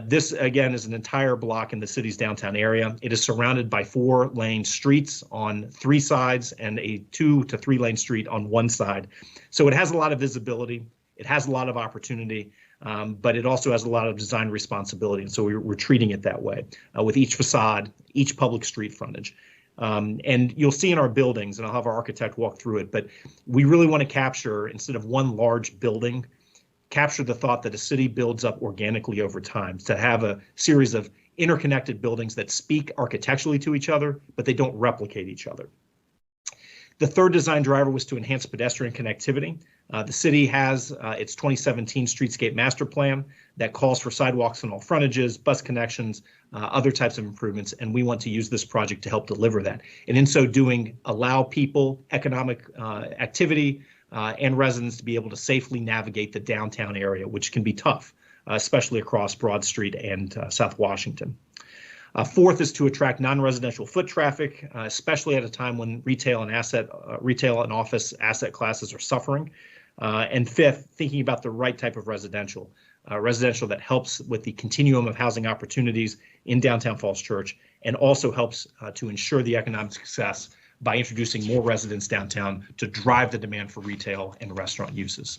This, again, is an entire block in the city's downtown area. It is surrounded by 4-lane streets on 3 sides and a 2 to 3 lane street on 1 side. So it has a lot of visibility. It has a lot of opportunity, but it also has a lot of design responsibility. And so we're treating it that way with each facade, each public street frontage. And you'll see in our buildings, and I'll have our architect walk through it, but we really want to capture, instead of one large building, capture the thought that a city builds up organically over time, to have a series of interconnected buildings that speak architecturally to each other, but they don't replicate each other. The third design driver was to enhance pedestrian connectivity. The city has its 2017 Streetscape Master Plan that calls for sidewalks on all frontages, bus connections, other types of improvements, and we want to use this project to help deliver that. And in so doing, allow people, economic activity, and residents to be able to safely navigate the downtown area, which can be tough, especially across Broad Street and South Washington. Fourth is to attract non-residential foot traffic, especially at a time when retail and office asset classes are suffering. And fifth, thinking about the right type of residential that helps with the continuum of housing opportunities in downtown Falls Church, and also helps to ensure the economic success by introducing more residents downtown to drive the demand for retail and restaurant uses.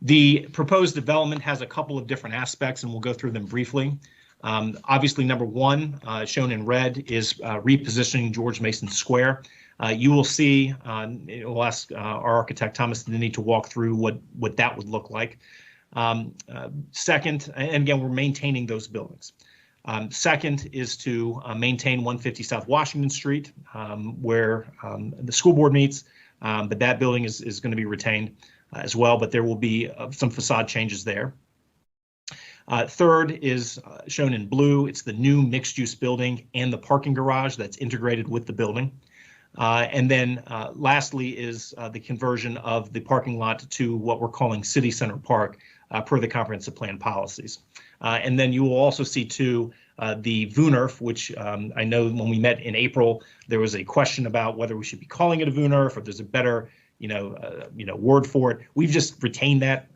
The proposed development has a couple of different aspects, and we'll go through them briefly. Obviously, number one, shown in red, is repositioning George Mason Square. You will see, we'll ask our architect, Thomas Denis, to walk through what that would look like. Second, and again, we're maintaining those buildings. Second is to maintain 150 South Washington Street, where the school board meets, but that building is going to be retained as well, but there will be some facade changes there. Third is shown in blue. It's the new mixed-use building and the parking garage that's integrated with the building. And then lastly is the conversion of the parking lot to what we're calling City Center Park per the comprehensive plan policies. And then you will also see too the VUNERF, which I know when we met in April, there was a question about whether we should be calling it a VUNERF or there's a better word for it. We've just retained that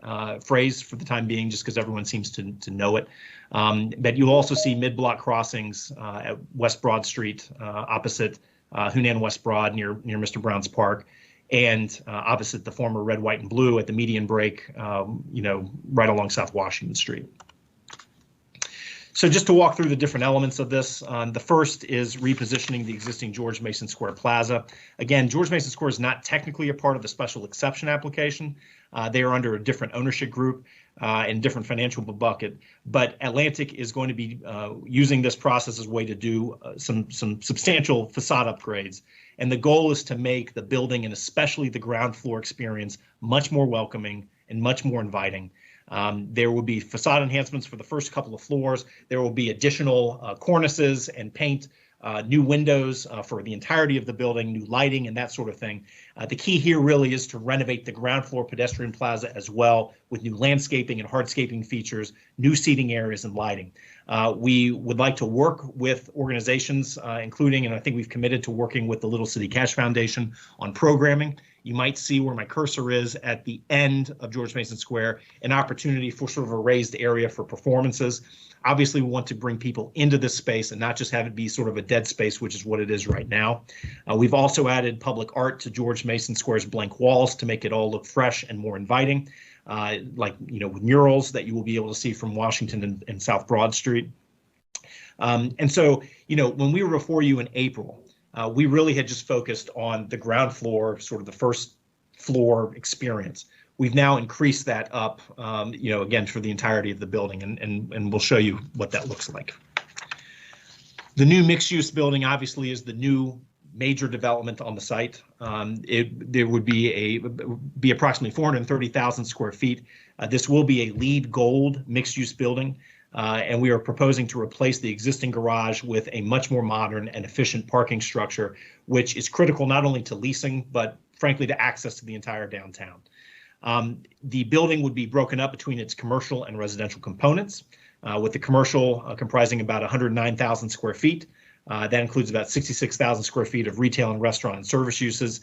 phrase for the time being, just because everyone seems to know it. But you'll also see mid-block crossings at West Broad Street, opposite Hunan West Broad, near Mr. Brown's Park, and opposite the former red, white, and blue at the median break, right along South Washington Street. So just to walk through the different elements of this, the first is repositioning the existing George Mason Square Plaza. Again, George Mason Square is not technically a part of the special exception application. They are under a different ownership group and different financial bucket, but Atlantic is going to be using this process as a way to do some substantial facade upgrades. And the goal is to make the building and especially the ground floor experience much more welcoming and much more inviting. There will be facade enhancements for the first couple of floors. There will be additional cornices and paint, new windows for the entirety of the building, new lighting and that sort of thing. The key here really is to renovate the ground floor pedestrian plaza as well, with new landscaping and hardscaping features, new seating areas and lighting. We would like to work with organizations, including, and I think we've committed to working with the Little City Cash Foundation on programming. You might see where my cursor is at the end of George Mason Square, an opportunity for sort of a raised area for performances. Obviously, we want to bring people into this space and not just have it be sort of a dead space, which is what it is right now. We've also added public art to George Mason Square's blank walls to make it all look fresh and more inviting, with murals that you will be able to see from Washington and South Broad Street. And so, when we were before you in April, we really had just focused on the ground floor, sort of the first floor experience. We've now increased that up, again, for the entirety of the building, and we'll show you what that looks like. The new mixed-use building obviously is the new major development on the site. There would be approximately 430,000 square feet. This will be a LEED Gold mixed-use building. And we are proposing to replace the existing garage with a much more modern and efficient parking structure, which is critical not only to leasing, but frankly to access to the entire downtown. The building would be broken up between its commercial and residential components, with the commercial comprising about 109,000 square feet. That includes about 66,000 square feet of retail and restaurant and service uses.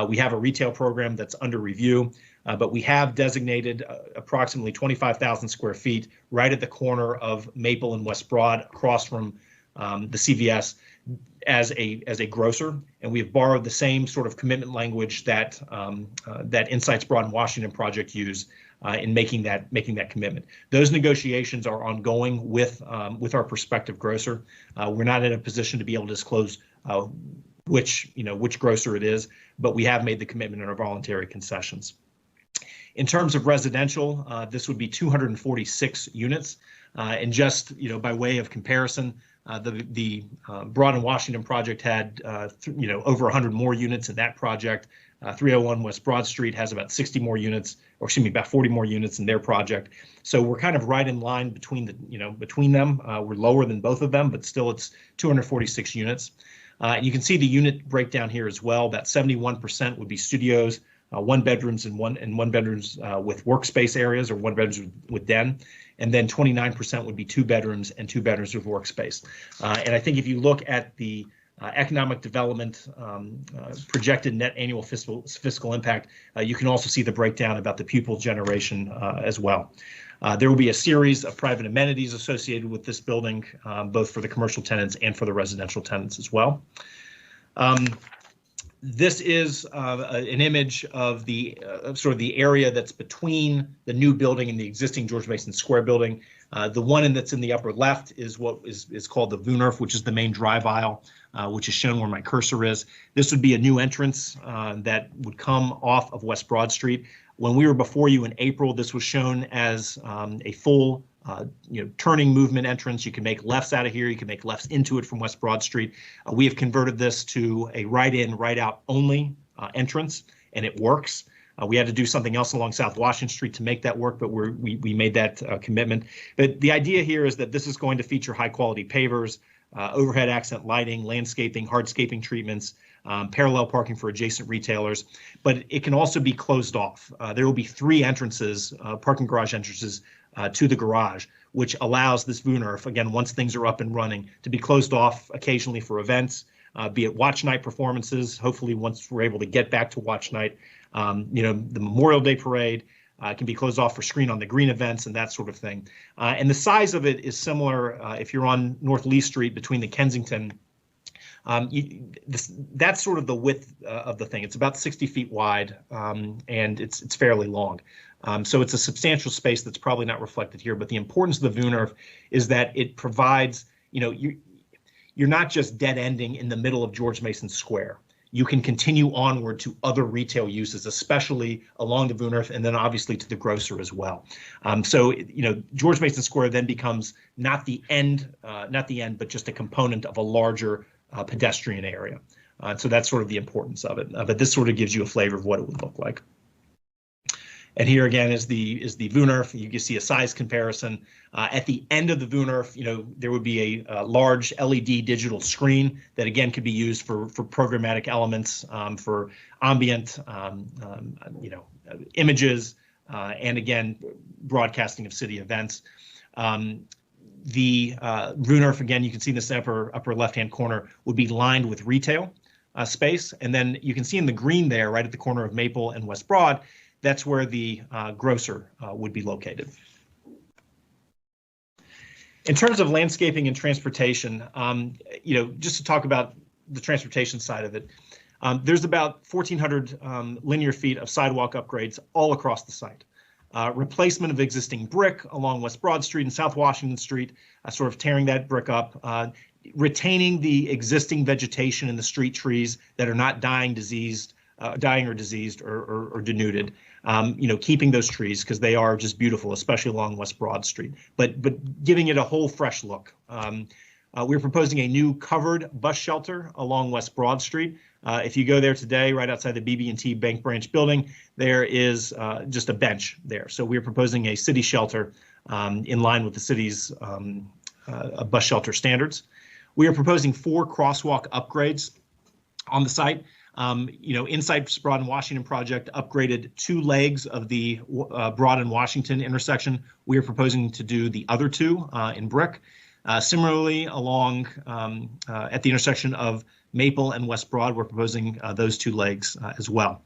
We have a retail program that's under review, but we have designated approximately 25,000 square feet right at the corner of Maple and West Broad, across from the CVS, as a grocer, and we have borrowed the same sort of commitment language that Insights Broad and Washington project used in making that commitment. Those negotiations are ongoing with our prospective grocer. We're not in a position to be able to disclose which grocer it is, but we have made the commitment in our voluntary concessions. In terms of residential, this would be 246 units, and just by way of comparison, the Broad and Washington project had over 100 more units in that project. 301 West Broad Street has about 60 more units, or excuse me, about 40 more units in their project. So we're kind of right in line between them. We're lower than both of them, but still it's 246 units. You can see the unit breakdown here as well. About 71% would be studios, one bedrooms and one bedrooms with workspace areas, or one bedrooms with den, and then 29% would be two bedrooms and two bedrooms with workspace. And I think if you look at the economic development projected net annual fiscal impact, you can also see the breakdown about the pupil generation as well. There will be a series of private amenities associated with this building, both for the commercial tenants and for the residential tenants as well. This is an image of the sort of the area that's between the new building and the existing George Mason Square building. The one that's in the upper left is what is called the VUNERF, which is the main drive aisle, which is shown where my cursor is. This would be a new entrance that would come off of West Broad Street. When we were before you in April, this was shown as a full turning movement entrance. You can make lefts out of here. You can make lefts into it from West Broad Street. We have converted this to a right in, right out only entrance, and it works. We had to do something else along South Washington Street to make that work, but we made that commitment. But the idea here is that this is going to feature high quality pavers, overhead accent lighting, landscaping, hardscaping treatments, parallel parking for adjacent retailers, but it can also be closed off. There will be 3 entrances, parking garage entrances to the garage, which allows this VUNERF, again, once things are up and running, to be closed off occasionally for events, be it watch night performances. Hopefully, once we're able to get back to watch night, the Memorial Day parade can be closed off for screen on the green events and that sort of thing. And the size of it is similar if you're on North Lee Street between the Kensington. That's sort of the width of the thing. It's about 60 feet wide, and it's fairly long. So it's a substantial space that's probably not reflected here. But the importance of the VUNERF is that it provides, you're not just dead ending in the middle of George Mason Square. You can continue onward to other retail uses, especially along the VUNERF, and then obviously to the grocer as well. So George Mason Square then becomes not the end, but just a component of a larger pedestrian area. So that's sort of the importance of it. But this sort of gives you a flavor of what it would look like. And here again is the VUNERF. You can see a size comparison. At the end of the VUNERF, there would be a large LED digital screen that again could be used for programmatic elements, for ambient, images, and again broadcasting of city events. The VUNERF, again, you can see in this upper left-hand corner, would be lined with retail space, and then you can see in the green there, right at the corner of Maple and West Broad, that's where the grocer would be located. In terms of landscaping and transportation, just to talk about the transportation side of it, there's about 1,400 linear feet of sidewalk upgrades all across the site. Replacement of existing brick along West Broad Street and South Washington Street, sort of tearing that brick up, retaining the existing vegetation in the street trees that are not dying or diseased or denuded. Keeping those trees because they are just beautiful, especially along West Broad Street, but giving it a whole fresh look. We're proposing a new covered bus shelter along West Broad Street. If you go there today, right outside the BB&T Bank Branch building, there is just a bench there. So we're proposing a city shelter in line with the city's bus shelter standards. We are proposing 4 crosswalk upgrades on the site. Inside Broad and Washington project upgraded 2 legs of the Broad and Washington intersection. We are proposing to do the other 2 in brick. Similarly, along at the intersection of Maple and West Broad, we're proposing those 2 legs as well.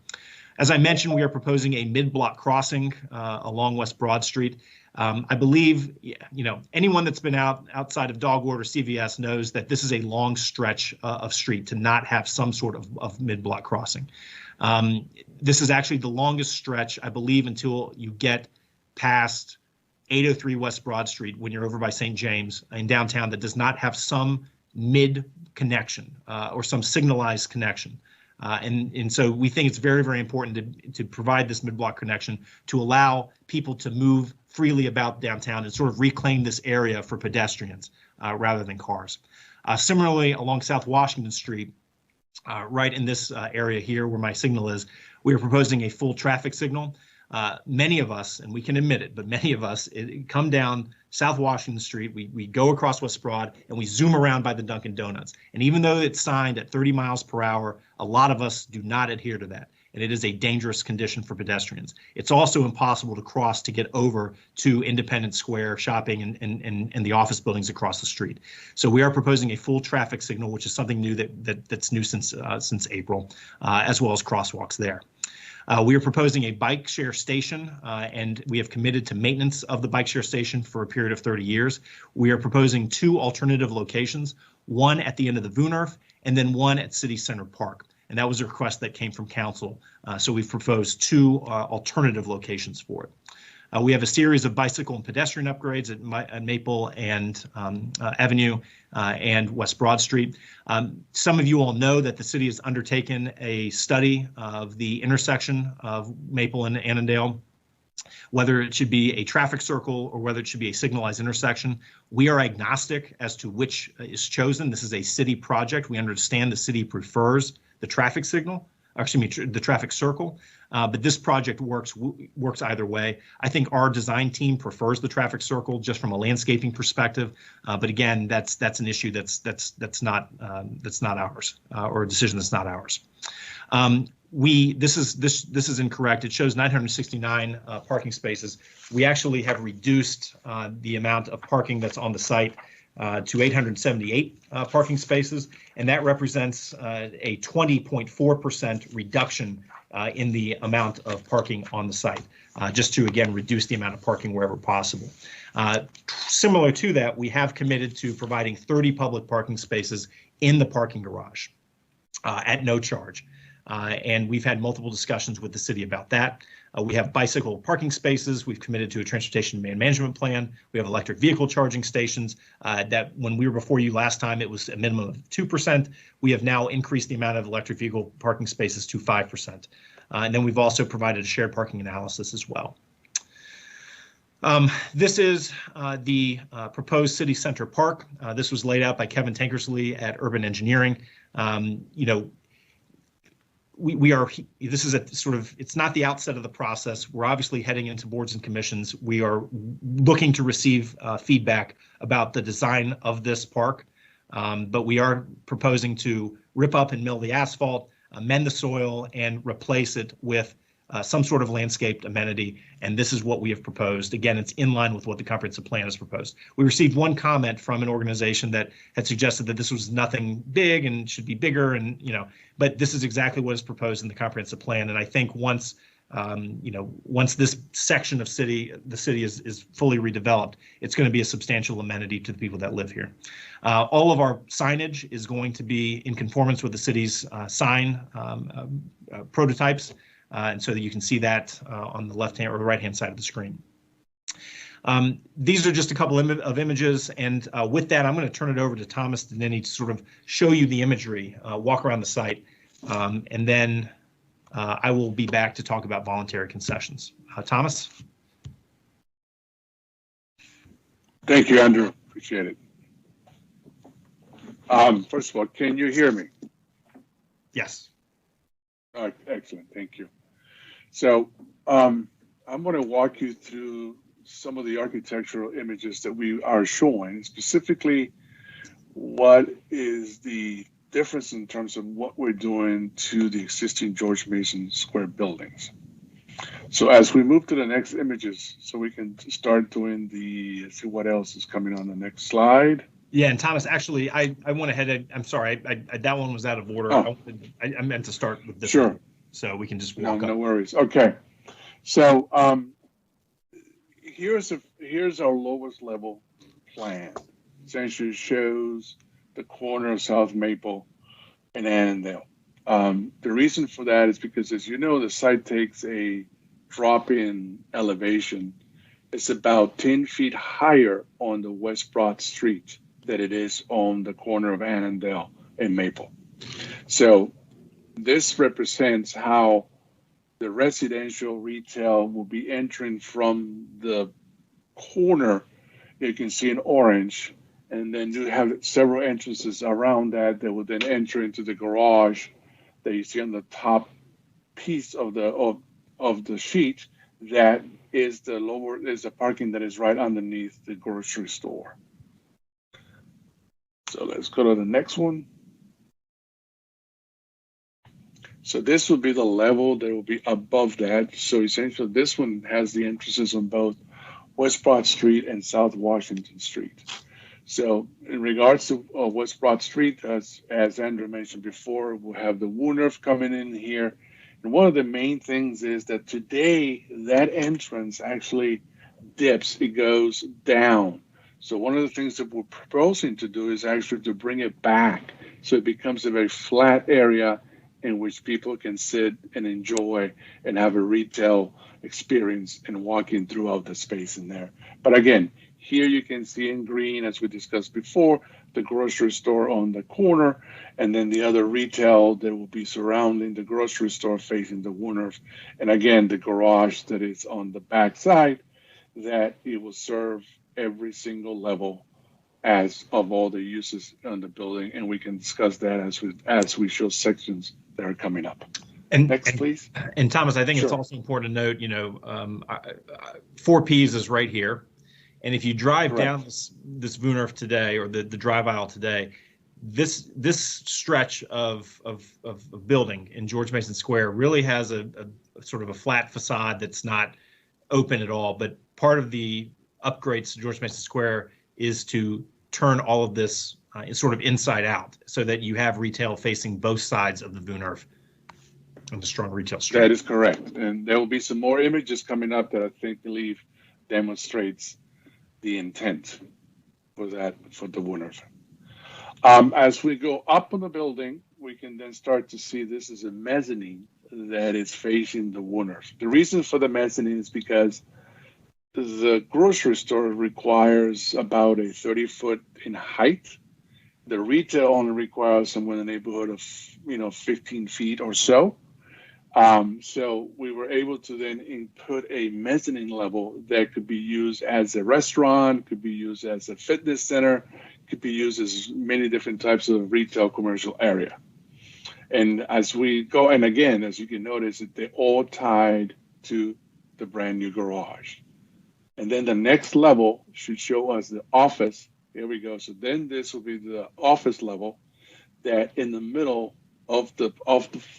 As I mentioned, we are proposing a mid-block crossing along West Broad Street. I believe, anyone that's been outside of Dogwood or CVS knows that this is a long stretch of street to not have some sort of mid-block crossing. This is actually the longest stretch, I believe, until you get past 803 West Broad Street when you're over by St. James in downtown that does not have some mid connection or some signalized connection. And so we think it's very, very important to provide this mid-block connection to allow people to move freely about downtown and sort of reclaim this area for pedestrians rather than cars. Similarly, along South Washington Street, right in this area here where my signal is, we are proposing a full traffic signal. Many of us, and we can admit it, but many of us come down South Washington Street, we go across West Broad, and we zoom around by the Dunkin' Donuts. And even though it's signed at 30 miles per hour, a lot of us do not adhere to that. And it is a dangerous condition for pedestrians. It's also impossible to cross to get over to Independence Square shopping and the office buildings across the street. So we are proposing a full traffic signal, which is something new that's new since April, as well as crosswalks there. We are proposing a bike share station, and we have committed to maintenance of the bike share station for a period of 30 years. We are proposing 2 alternative locations, one at the end of the VUNERF and then one at City Center Park. And that was a request that came from council. So we've proposed 2 alternative locations for it. We have a series of bicycle and pedestrian upgrades at Maple and Avenue and West Broad Street. Some of you all know that the city has undertaken a study of the intersection of Maple and Annandale whether it should be a traffic circle or whether it should be a signalized intersection. We are agnostic as to which is chosen. This is a city project. We understand the city prefers the traffic signal, the traffic circle, but this project works either way. I think our design team prefers the traffic circle just from a landscaping perspective, but again, that's an issue that's not ours, or a decision that's not ours. This is incorrect. It shows 969 parking spaces. We actually have reduced the amount of parking that's on the site to 878 parking spaces, and that represents a 20.4% reduction in the amount of parking on the site, just to again reduce the amount of parking wherever possible. Similar to that, we have committed to providing 30 public parking spaces in the parking garage at no charge. And we've had multiple discussions with the city about that. We have bicycle parking spaces. We've committed to a transportation demand management plan. We have electric vehicle charging stations that when we were before you last time, it was a minimum of 2%. We have now increased the amount of electric vehicle parking spaces to 5%. And then we've also provided a shared parking analysis as well. This is the proposed city center park. This was laid out by Kevin Tankersley at Urban Engineering. This is a sort of, it's not the outset of the process. We're obviously heading into boards and commissions. We are looking to receive feedback about the design of this park, but we are proposing to rip up and mill the asphalt, amend the soil, and replace it with some sort of landscaped amenity, and this is what we have proposed. Again, it's in line with what the comprehensive plan has proposed. We received one comment from an organization that had suggested that this was nothing big and should be bigger, and but this is exactly what is proposed in the comprehensive plan. And I think once once this section of the city is fully redeveloped, it's going to be a substantial amenity to the people that live here. All of our signage is going to be in conformance with the city's sign prototypes. And so that you can see that on the left-hand or the right-hand side of the screen. These are just a couple of images, and with that, I'm going to turn it over to Thomas Denny to sort of show you the imagery, walk around the site, and then I will be back to talk about voluntary concessions. Thomas? Thank you, Andrew. Appreciate it. First of all, can you hear me? Yes. Excellent. Thank you. So I'm going to walk you through some of the architectural images that we are showing, specifically what is the difference in terms of what we're doing to the existing George Mason Square buildings. So as we move to the next images, so we can start doing see what else is coming on the next slide. Yeah, and Thomas, actually, I went ahead. I'm sorry, that one was out of order. Oh. I meant to start with this. Sure. One, so we can just walk up. No worries. Okay. So here's our lowest level plan. Essentially shows the corner of South Maple and Annandale. The reason for that is because, as you know, the site takes a drop in elevation. It's about 10 feet higher on the West Broad Street than it is on the corner of Annandale and Maple. So this represents how the residential retail will be entering from the corner. You can see in orange, and then you have several entrances around that will then enter into the garage that you see on the top piece of the sheet. That is the parking that is right underneath the grocery store. So let's go to the next one. So this will be the level that will be above that. So essentially this one has the entrances on both West Broad Street and South Washington Street. So in regards to West Broad Street, as Andrew mentioned before, we'll have the Woolnerf coming in here. And one of the main things is that today that entrance actually dips, it goes down. So one of the things that we're proposing to do is actually to bring it back so it becomes a very flat area in which people can sit and enjoy and have a retail experience and walking throughout the space in there. But again, Here you can see in green, as we discussed before, the grocery store on the corner, and then the other retail that will be surrounding the grocery store facing the Wooners. And again, the garage that is on the back side, that it will serve every single level as of all the uses on the building. And we can discuss that as we show sections that are coming up. And next, please. And Thomas, I think Sure. it's also important to note, you know, 4Ps is right here. And if you drive Correct. down this Woonerf today, or the drive aisle today, this stretch of building in George Mason Square really has a sort of a flat facade that's not open at all. But part of the upgrades to George Mason Square is to turn all of this sort of inside out, so that you have retail facing both sides of the Woonerf on the strong retail street. That is correct. And there will be some more images coming up that I believe demonstrates the intent for that, for the Wooners. As we go up on the building, we can then start to see this is a mezzanine that is facing the Wooners. The reason for the mezzanine is because the grocery store requires about a 30-foot in height. The retail only requires somewhere in the neighborhood of 15 feet or so. So we were able to then input a mezzanine level that could be used as a restaurant, could be used as a fitness center, could be used as many different types of retail commercial area. And as we go, and again, as you can notice, that they're all tied to the brand new garage. And then the next level should show us the office. Here we go. So then this will be the office level, that in the middle of the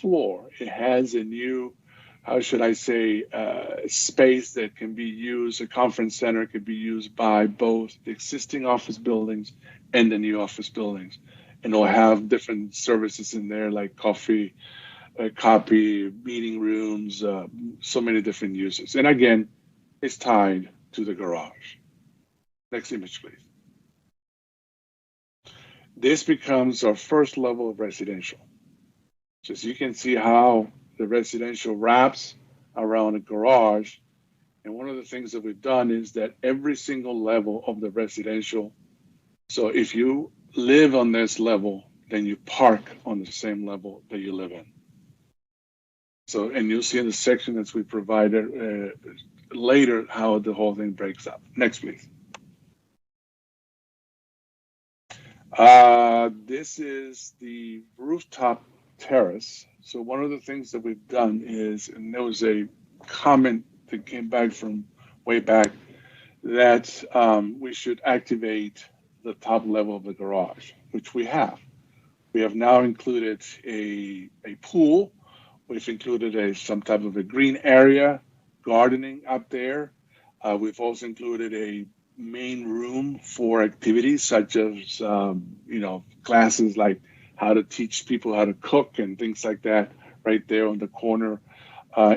floor, it has a new, how should I say, space that can be used, a conference center could be used by both the existing office buildings and the new office buildings. And it'll have different services in there, like coffee, copy, meeting rooms, so many different uses. And again, it's tied to the garage. Next image, please. This becomes our first level of residential. So as you can see how the residential wraps around a garage. And one of the things that we've done is that every single level of the residential, so if you live on this level, then you park on the same level that you live in. So, and you'll see in the section that we provided later how the whole thing breaks up. Next, please. This is the Rooftop Terrace. So one of the things that we've done is, and there was a comment that came back from way back, that we should activate the top level of the garage, which we have. We have now included a pool. We've included some type of a green area, gardening up there. We've also included a main room for activities such as, classes like how to teach people how to cook and things like that, right there on the corner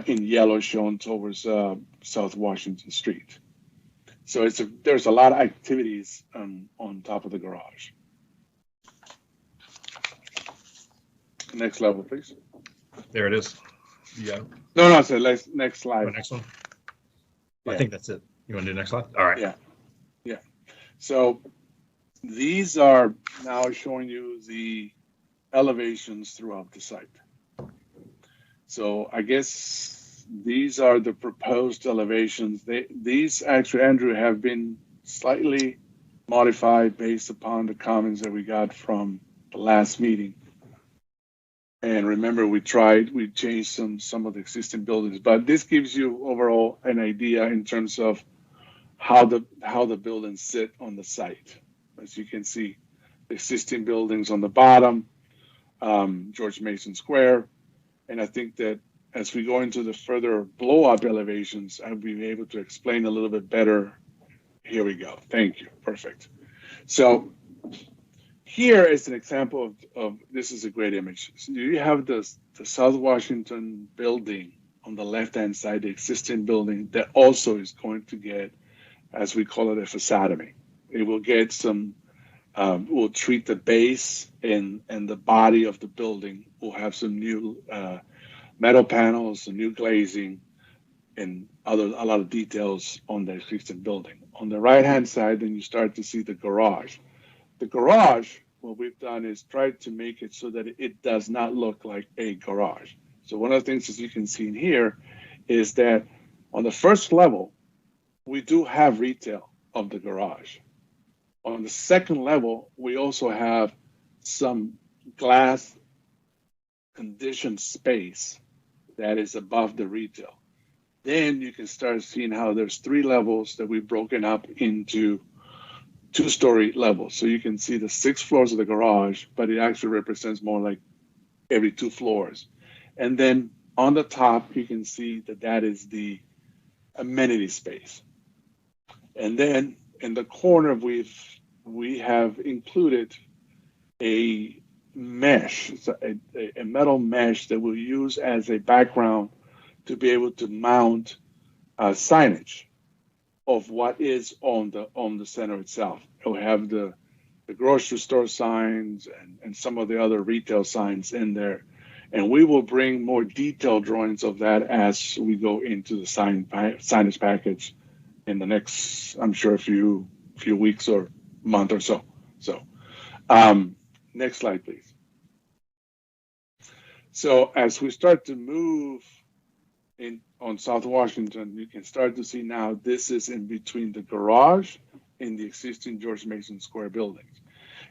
in yellow shown towards South Washington Street. So there's a lot of activities on top of the garage. Next level, please. There it is. Yeah. No, so next slide. The next one. Yeah. I think that's it. You want to do the next slide? All right. Yeah. So these are now showing you the elevations throughout the site. So I guess these are the proposed elevations. These actually, Andrew, have been slightly modified based upon the comments that we got from the last meeting. And remember, we changed some of the existing buildings, but this gives you overall an idea in terms of how the buildings sit on the site. As you can see, the existing buildings on the bottom, George Mason Square. And I think that as we go into the further blow up elevations, I'll be able to explain a little bit better. Here we go. Thank you. Perfect. So here is an example of this is a great image. So you have the South Washington building on the left-hand side, the existing building that also is going to get, as we call it, a facadomy. It will get some, we'll treat the base and the body of the building. We'll have some new metal panels, some new glazing, and a lot of details on the existing building. On the right-hand side, then you start to see the garage. The garage, what we've done is tried to make it so that it does not look like a garage. So one of the things, as you can see in here, is that on the first level, we do have retail of the garage. On the second level, we also have some glass conditioned space that is above the retail. Then you can start seeing how there's 3 levels that we've broken up into 2-story levels. So you can see the 6 floors of the garage, but it actually represents more like every 2 floors. And then on the top, you can see that that is the amenity space. And then in the corner, we have included a mesh, it's a metal mesh that we'll use as a background to be able to mount signage of what is on the center itself. We'll have the grocery store signs and some of the other retail signs in there. And we will bring more detailed drawings of that as we go into the signage package in the next, I'm sure, a few weeks or month or so. So next slide, please. So as we start to move in on South Washington, you can start to see now this is in between the garage and the existing George Mason Square buildings.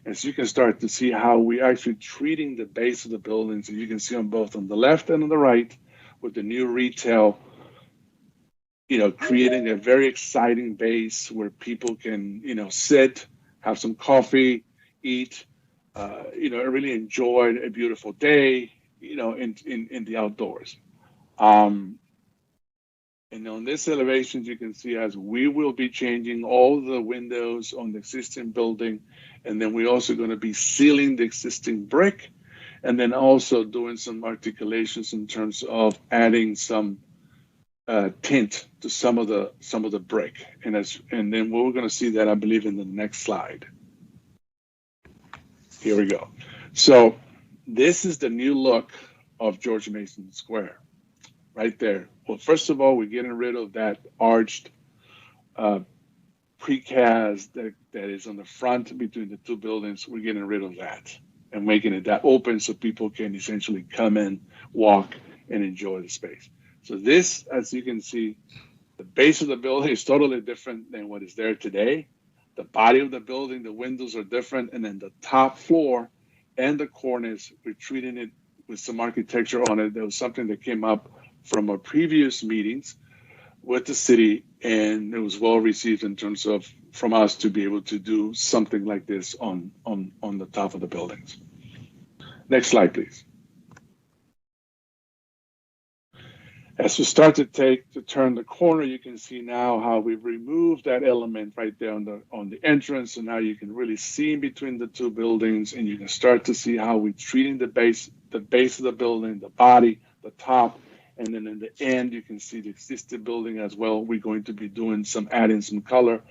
And so you can start to see how we actually treating the base of the buildings, and you can see on both on the left and on the right with the new retail, creating a very exciting base where people can, sit, have some coffee, eat, really enjoy a beautiful day, in the outdoors. And on this elevation, you can see as we will be changing all the windows on the existing building, and then we're also going to be sealing the existing brick, and then also doing some articulations in terms of adding some tint to some of the brick. And then we're going to see that, I believe, in the next slide. Here we go. So this is the new look of George Mason Square. Right there. Well, first of all, we're getting rid of that arched precast that is on the front between the 2 buildings. We're getting rid of that and making it that open so people can essentially come in, walk, and enjoy the space. So this, as you can see, the base of the building is totally different than what is there today. The body of the building, the windows are different, and then the top floor and the cornice, we're treating it with some architecture on it. There was something that came up from our previous meetings with the city, and it was well received in terms of from us to be able to do something like this on the top of the buildings. Next slide, please. As we start to turn the corner, you can see now how we've removed that element right there on the entrance, and now you can really see in between the 2 buildings, and you can start to see how we're treating the base of the building, the body, the top. And then in the end, you can see the existing building as well. We're going to be doing adding some color.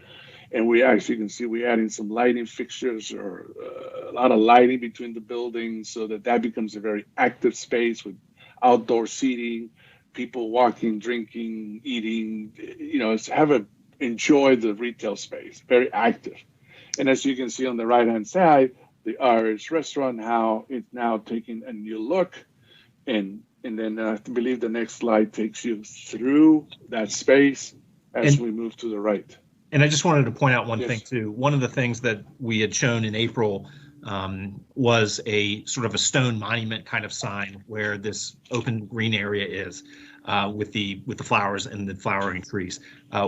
And we actually can see we're adding some lighting fixtures or a lot of lighting between the buildings so that becomes a very active space with outdoor seating, people walking, drinking, eating, enjoy the retail space, very active. And as you can see on the right-hand side, the Irish restaurant, how it's now taking a new look. And then I believe the next slide takes you through that space as we move to the right. And I just wanted to point out one Yes. thing too. One of the things that we had shown in April was a sort of a stone monument kind of sign where this open green area is with the flowers and the flowering trees.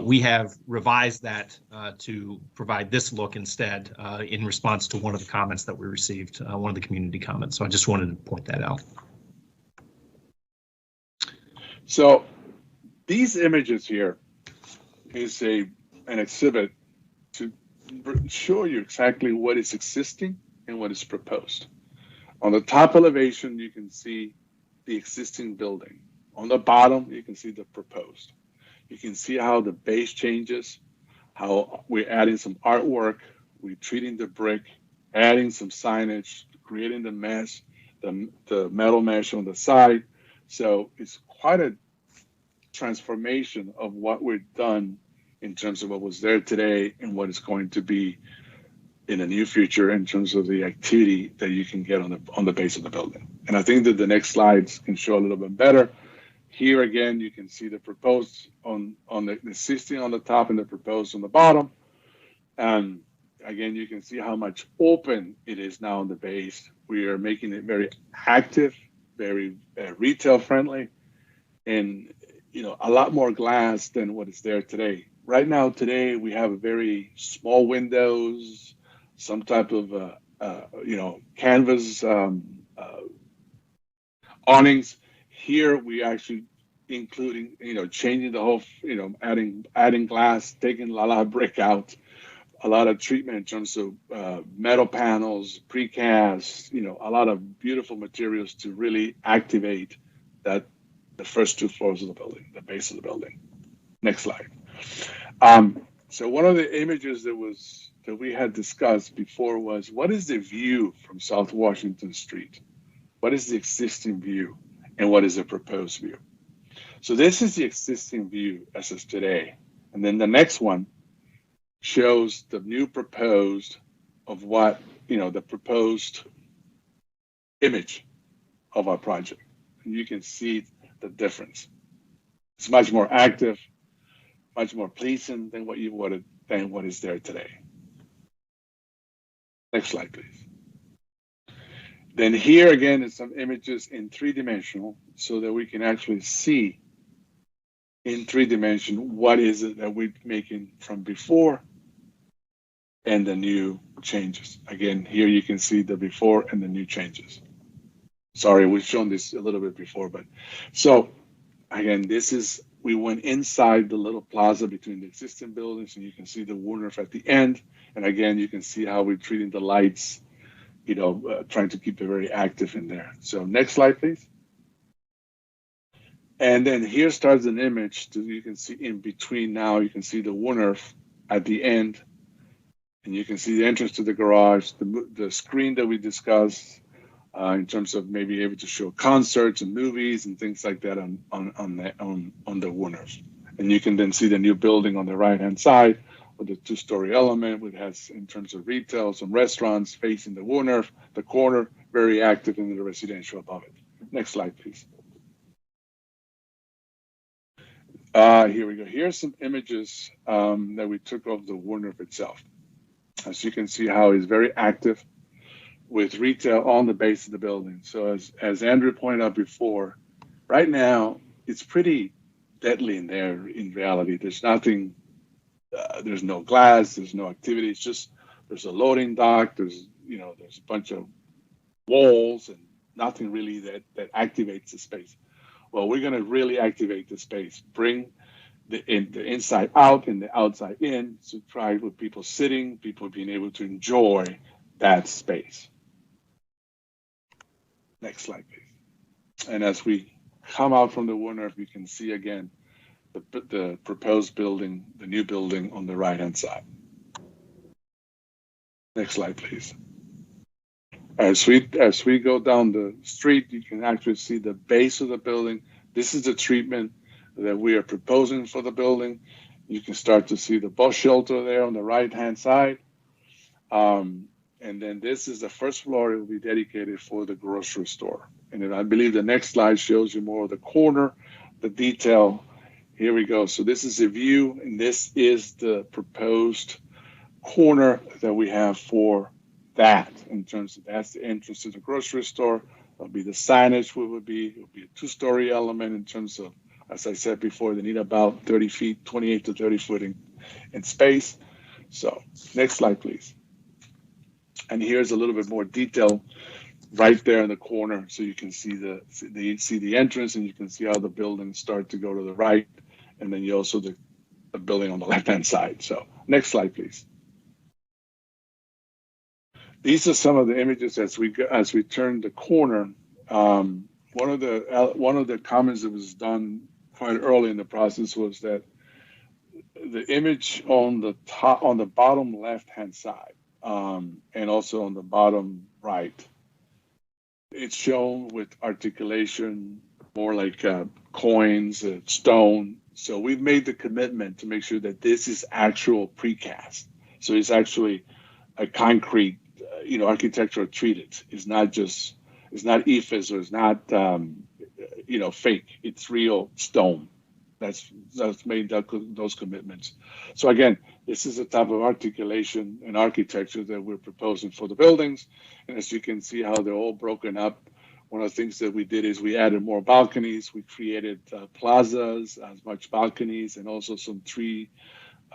We have revised that to provide this look instead in response to one of the comments that we received, one of the community comments. So I just wanted to point that out. So these images here is an exhibit to show you exactly what is existing and what is proposed. On the top elevation, you can see the existing building. On the bottom, you can see the proposed. You can see how the base changes, how we're adding some artwork, we're treating the brick, adding some signage, creating the mesh, the metal mesh on the side. So it's quite a transformation of what we've done in terms of what was there today and what is going to be in the near future in terms of the activity that you can get on the base of the building. And I think that the next slides can show a little bit better. Here again, you can see the proposed on the existing on the top and the proposed on the bottom. And again, you can see how much open it is now on the base. We are making it very active, very retail friendly, and a lot more glass than what is there today. Right now, today we have very small windows, some type of canvas awnings. Here we actually including changing the whole adding glass, taking a lot of brick out, a lot of treatment in terms of metal panels, precast, a lot of beautiful materials to really activate the first 2 floors of the building, the base of the building. Next slide. So one of the images that we had discussed before was, what is the view from South Washington Street? What is the existing view and what is the proposed view? So this is the existing view as of today. And then the next one shows the new proposed of what, the proposed image of our project. And you can see the difference. It's much more active, much more pleasing than what is there today. Next slide, please. Then here again is some images in 3-dimensional so that we can actually see in 3-dimension what is it that we're making from before and the new changes. Again, here you can see the before and the new changes. Sorry, we've shown this a little bit before, but so again, we went inside the little plaza between the existing buildings, and you can see the Woodruff at the end. And again, you can see how we're treating the lights, trying to keep it very active in there. So next slide, please. And then here starts an image that you can see in between now. You can see the Woodruff at the end, and you can see the entrance to the garage, the screen that we discussed in terms of maybe able to show concerts and movies and things like that on the Woodruff. And you can then see the new building on the right-hand side with the 2-story element, which has in terms of retail, some restaurants facing the Woodruff, the corner, very active in the residential above it. Next slide, please. Here we go. Here's some images that we took of the Woodruff itself. As you can see how it's very active with retail on the base of the building. So as Andrew pointed out before, right now it's pretty deadly in there in reality. There's nothing, there's no glass, there's no activity. It's just, there's a loading dock, there's a bunch of walls and nothing really that activates the space. Well, we're gonna really activate the space, bring the inside out and the outside in, to try with people sitting, people being able to enjoy that space. Next slide, please. And as we come out from the Woodruff, you can see again the proposed building, the new building on the right-hand side. Next slide, please. As we go down the street, you can actually see the base of the building. This is the treatment that we are proposing for the building. You can start to see the bus shelter there on the right-hand side. And then this is the first floor. It will be dedicated for the grocery store. And then I believe the next slide shows you more of the corner, the detail. Here we go. So this is a view, and this is the proposed corner that we have for that. In terms of that's the entrance to the grocery store. That'll be the signage. It will be a 2-story element in terms of, as I said before, they need about 30 feet, 28 to 30 foot in space. So next slide, please. And here's a little bit more detail right there in the corner, so you can see the entrance, and you can see how the buildings start to go to the right, and then you also the building on the left-hand side. So next slide, please. These are some of the images as we turn the corner. One of the comments that was done quite early in the process was that the image on the bottom left-hand side. And also on the bottom right, it's shown with articulation more like coins, stone. So we've made the commitment to make sure that this is actual precast. So it's actually a concrete, architectural treated. It's not EFS or it's not, fake. It's real stone. That's made those commitments. So again, this is the type of articulation and architecture that we're proposing for the buildings. And as you can see how they're all broken up, one of the things that we did is we added more balconies. We created plazas, as much balconies, and also some tree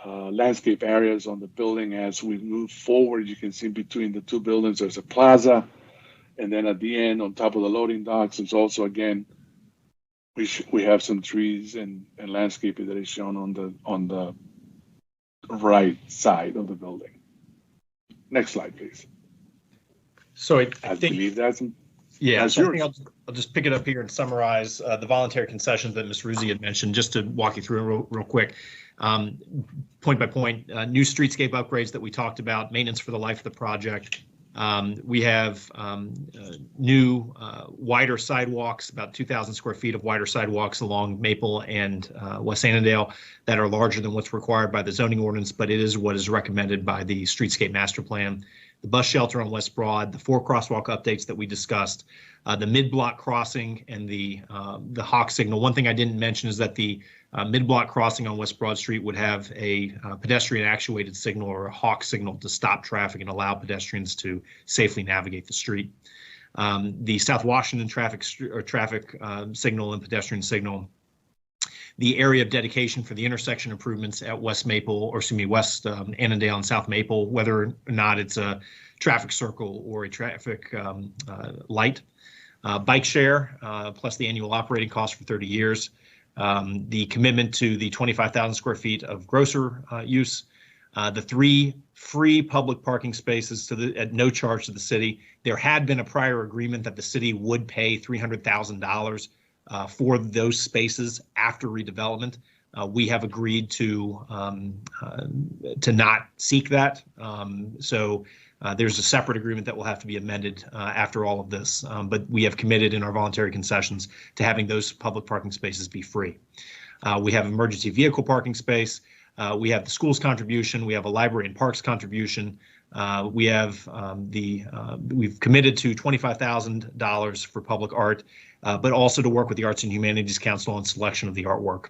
landscape areas on the building. As we move forward, you can see between the two buildings, there's a plaza. And then at the end, on top of the loading docks, there's also, again, we have some trees and landscaping that is shown on the right side of the building. Next slide, please. So I believe that's so I think I'll just pick it up here and summarize the voluntary concessions that Ms. Ruzzi had mentioned, just to walk you through it real quick. Point by point, new streetscape upgrades that we talked about, maintenance for the life of the project. We have new wider sidewalks, about 2,000 square feet of wider sidewalks along Maple and West Annandale that are larger than what's required by the zoning ordinance, but it is what is recommended by the streetscape master plan. The bus shelter on West Broad, the 4 crosswalk updates that we discussed, the mid-block crossing and the hawk signal. One thing I didn't mention is that the mid-block crossing on West Broad Street would have a pedestrian actuated signal or a hawk signal to stop traffic and allow pedestrians to safely navigate the street. The South Washington traffic signal and pedestrian signal. The area of dedication for the intersection improvements at West Annandale and South Maple, whether or not it's a traffic circle or a traffic light. Bike share, plus the annual operating cost for 30 years. The commitment to the 25,000 square feet of grocer use. The 3 free public parking spaces at no charge to the city. There had been a prior agreement that the city would pay $300,000 for those spaces after redevelopment. We have agreed to not seek that. So there's a separate agreement that will have to be amended after all of this. But we have committed in our voluntary concessions to having those public parking spaces be free. We have emergency vehicle parking space. We have the school's contribution. We have a library and parks contribution. We have we've committed to $25,000 for public art, but also to work with the Arts and Humanities Council on selection of the artwork.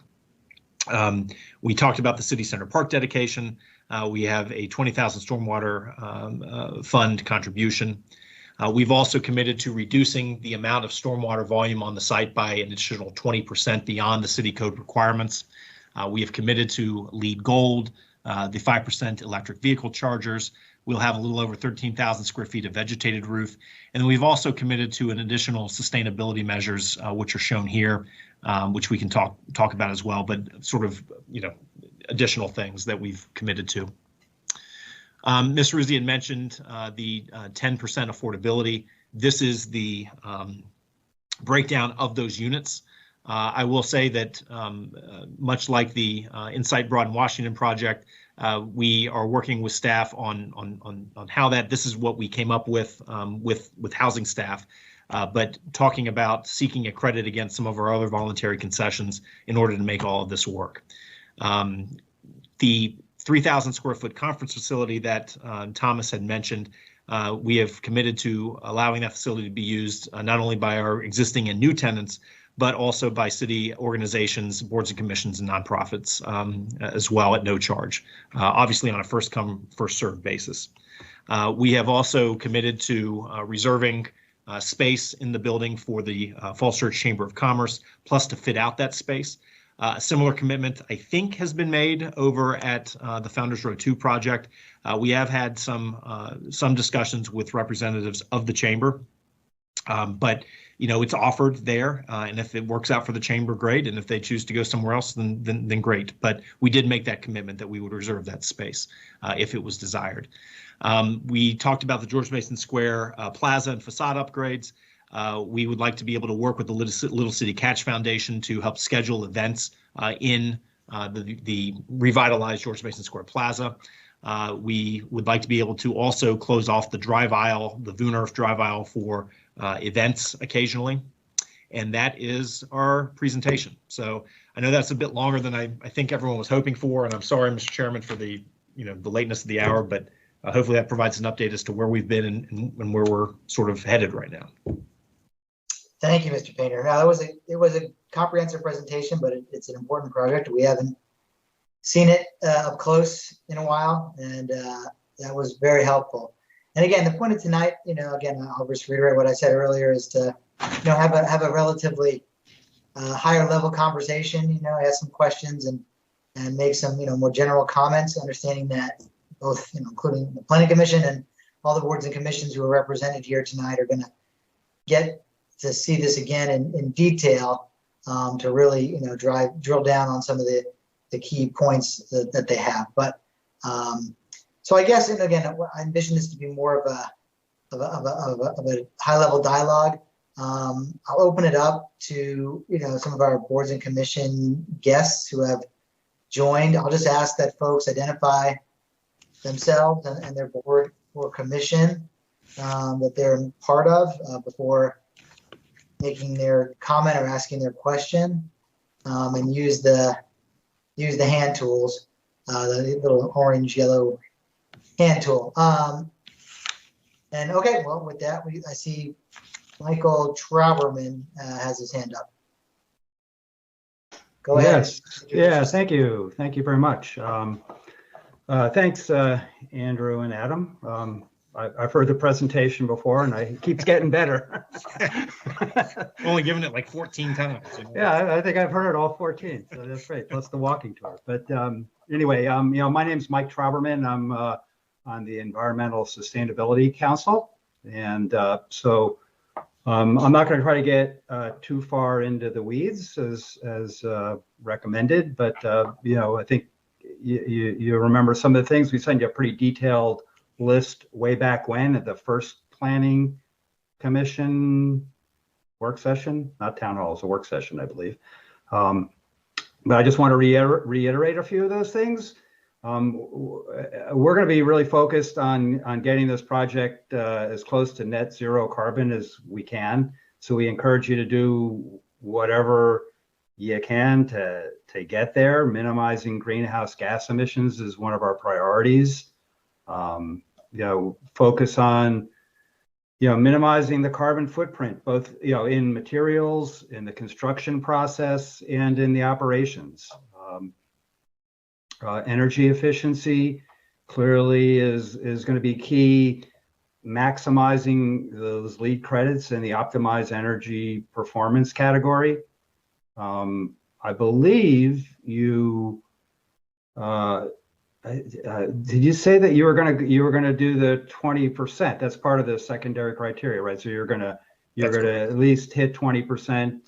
We talked about the City Center Park dedication. We have a 20,000 stormwater fund contribution. We've also committed to reducing the amount of stormwater volume on the site by an additional 20% beyond the city code requirements. We have committed to LEED Gold, the 5% electric vehicle chargers. We'll have a little over 13,000 square feet of vegetated roof. And then we've also committed to an additional sustainability measures, which are shown here, which we can talk about as well, but sort of, additional things that we've committed to. Ms. Ruzzi had mentioned the 10% affordability. This is the breakdown of those units. I will say that much like the Insight Broad and Washington project, we are working with staff on how this is what we came up with housing staff, but talking about seeking a credit against some of our other voluntary concessions in order to make all of this work. The 3,000 square foot conference facility that Thomas had mentioned, we have committed to allowing that facility to be used not only by our existing and new tenants, but also by city organizations, boards and commissions, and nonprofits as well at no charge, obviously on a first come, first served basis. We have also committed to reserving space in the building for the Falls Church Chamber of Commerce, plus to fit out that space. A similar commitment, I think, has been made over at the Founders Row 2 project. We have had some discussions with representatives of the chamber, but it's offered there, and if it works out for the chamber, great. And if they choose to go somewhere else, then great. But we did make that commitment that we would reserve that space if it was desired. We talked about the George Mason Square Plaza and facade upgrades. We would like to be able to work with the Little City Catch Foundation to help schedule events in the revitalized George Mason Square Plaza. We would like to be able to also close off the drive aisle, the Voon Earth drive aisle, for events occasionally. and that is our presentation. So I know that's a bit longer than I think everyone was hoping for, and I'm sorry, Mr. Chairman, for the the lateness of the hour, but hopefully that provides an update as to where we've been and where we're sort of headed right now. Thank you, Mr. Painter. Now, it was a comprehensive presentation, but it's an important project. We haven't seen it up close in a while, and that was very helpful. And again, the point of tonight, again, I'll just reiterate what I said earlier, is to have a relatively higher level conversation. Ask some questions and make some more general comments, understanding that both including the Planning Commission and all the boards and commissions who are represented here tonight are going to get to see this again in detail, to really drill down on some of the key points that they have. But so I guess, and again, I envision this to be more of a high level dialogue. I'll open it up to some of our boards and commission guests who have joined. I'll just ask that folks identify themselves and their board or commission that they're part of before making their comment or asking their question, and use the hand tools, the little orange yellow hand tool. And okay, well, with that, I see Michael Trauberman has his hand up. Go ahead. Yes, thank you. Thank you very much. Thanks, Andrew and Adam. I've heard the presentation before, and it keeps getting better. Only given it like 14 times. Yeah, I think I've heard it all 14, so that's great, plus the walking tour. But anyway, my name's Mike Trauberman. I'm on the Environmental Sustainability Council, and so I'm not going to try to get too far into the weeds as recommended, but I think you remember some of the things. We sent you a pretty detailed list way back when at the first Planning Commission work session, not town hall, it's a work session, I believe. But I just want to reiterate a few of those things. We're going to be really focused on getting this project as close to net zero carbon as we can. So we encourage you to do whatever you can to get there. Minimizing greenhouse gas emissions is one of our priorities. Focus on minimizing the carbon footprint, both in materials, in the construction process, and in the operations. Energy efficiency clearly is going to be key. Maximizing those LEED credits in the optimized energy performance category. I believe you did you say that you were going to do the 20%? That's part of the secondary criteria, right? So you're going to at least hit 20%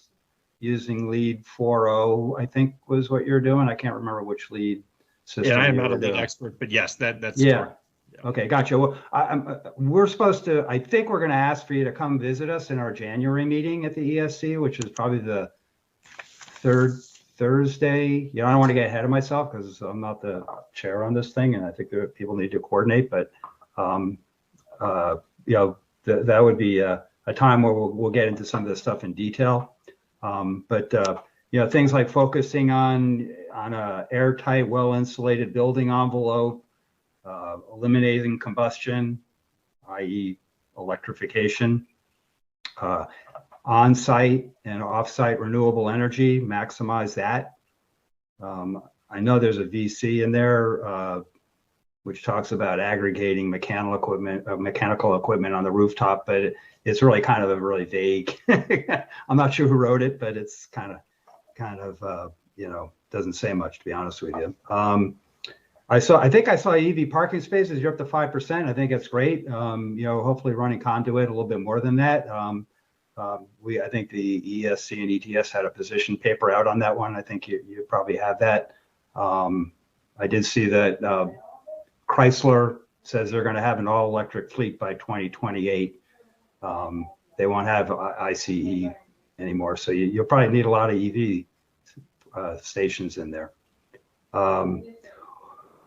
using LEED 4.0, I think was what you're doing. I can't remember which LEED system. Yeah, I am not a LEED expert, but yes, that's yeah. Okay, gotcha. Well, we're supposed to. I think we're going to ask for you to come visit us in our January meeting at the ESC, which is probably the third Thursday. I don't want to get ahead of myself because I'm not the chair on this thing, and I think that people need to coordinate. But that would be a time where we'll get into some of this stuff in detail. Things like focusing on a airtight, well-insulated building envelope, eliminating combustion, i.e., electrification. On-site and off-site renewable energy, maximize that. I know there's a VC in there which talks about aggregating mechanical equipment on the rooftop, but it's really kind of a really vague. I'm not sure who wrote it, but it's kind of doesn't say much, to be honest with you. I think I saw EV parking spaces. You're up to 5%. I think that's great. Hopefully running conduit a little bit more than that. I think the ESC and ETS had a position paper out on that one. I think you probably have that. I did see that Chrysler says they're going to have an all-electric fleet by 2028. They won't have ICE anymore, so you'll probably need a lot of EV stations in there.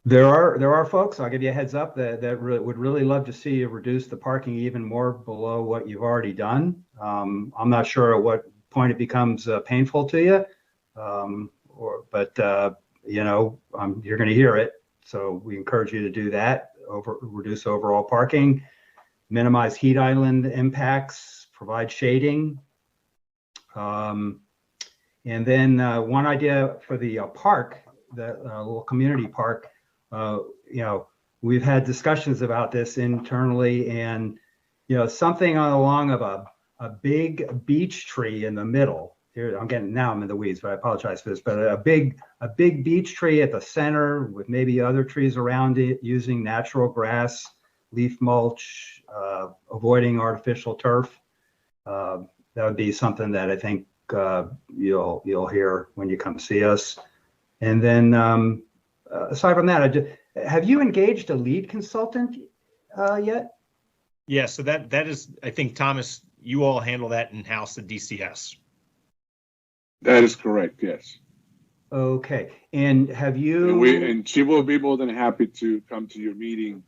There are folks, I'll give you a heads up, that would really love to see you reduce the parking even more below what you've already done. I'm not sure at what point it becomes painful to you. You know, you're going to hear it. So we encourage you to do that. Reduce overall parking, minimize heat island impacts, provide shading. And then one idea for the park, the little community park, you know, we've had discussions about this internally, and you know, something along of a big beech tree in the middle. Here, I'm in the weeds, but I apologize for this. But a big beech tree at the center with maybe other trees around it, using natural grass, leaf mulch, avoiding artificial turf. That would be something that I think you'll hear when you come see us. And then aside from that, have you engaged a lead consultant yet? Yeah, so that is, I think, Thomas, you all handle that in-house at DCS. That is correct, yes. Okay, and have you? And she will be more than happy to come to your meeting,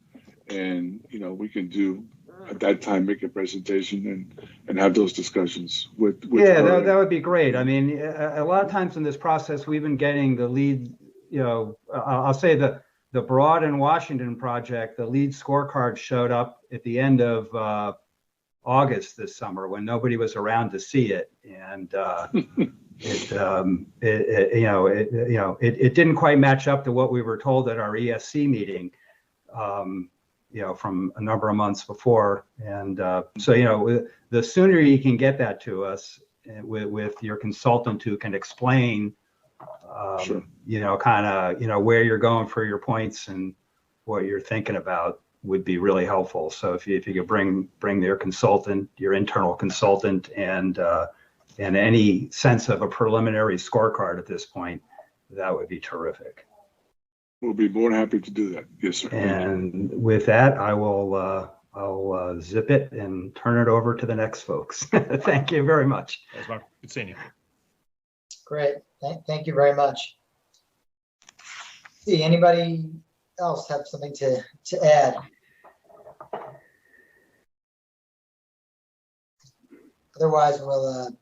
and you know, we can do at that time, make a presentation and have those discussions with yeah, her. that would be great. I mean, a lot of times in this process, we've been getting the lead, you know, I'll say the Broad and Washington project, the lead scorecard showed up at the end of August this summer when nobody was around to see it. And it didn't quite match up to what we were told at our ESC meeting, you know, from a number of months before. And so, you know, the sooner you can get that to us with your consultant who can explain, sure, you know, kind of, you know, where you're going for your points and what you're thinking about would be really helpful. So if you could bring your consultant, your internal consultant, and any sense of a preliminary scorecard at this point, that would be terrific. We'll be more than happy to do that. Yes, sir. And with that, I'll zip it and turn it over to the next folks. Thank you very much. Thanks, Mark. Good seeing you. Great. Thank you very much. See, anybody else have something to add? Otherwise, we'll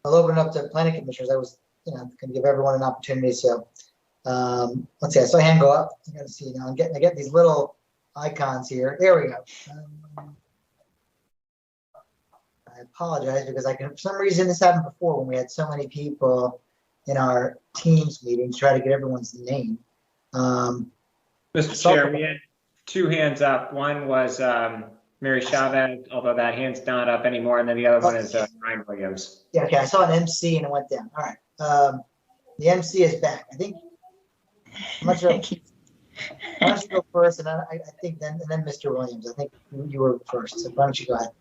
open it up to planning commissioners. I was, you know, going to give everyone an opportunity. So let's see. I saw a hand go up. I got to see now. I get these little icons here. There we go. I apologize because for some reason this happened before when we had so many people in our Teams meetings try to get everyone's name. Mr. Chair, we had two hands up. One was Mary Chavez, although that hand's not up anymore, and then the other one is Ryan Williams. Yeah, okay. I saw an MC and it went down. All right. The MC is back. I think. I'm not sure. Why don't you go first, and I think then Mr. Williams. I think you were first. So why don't you go ahead?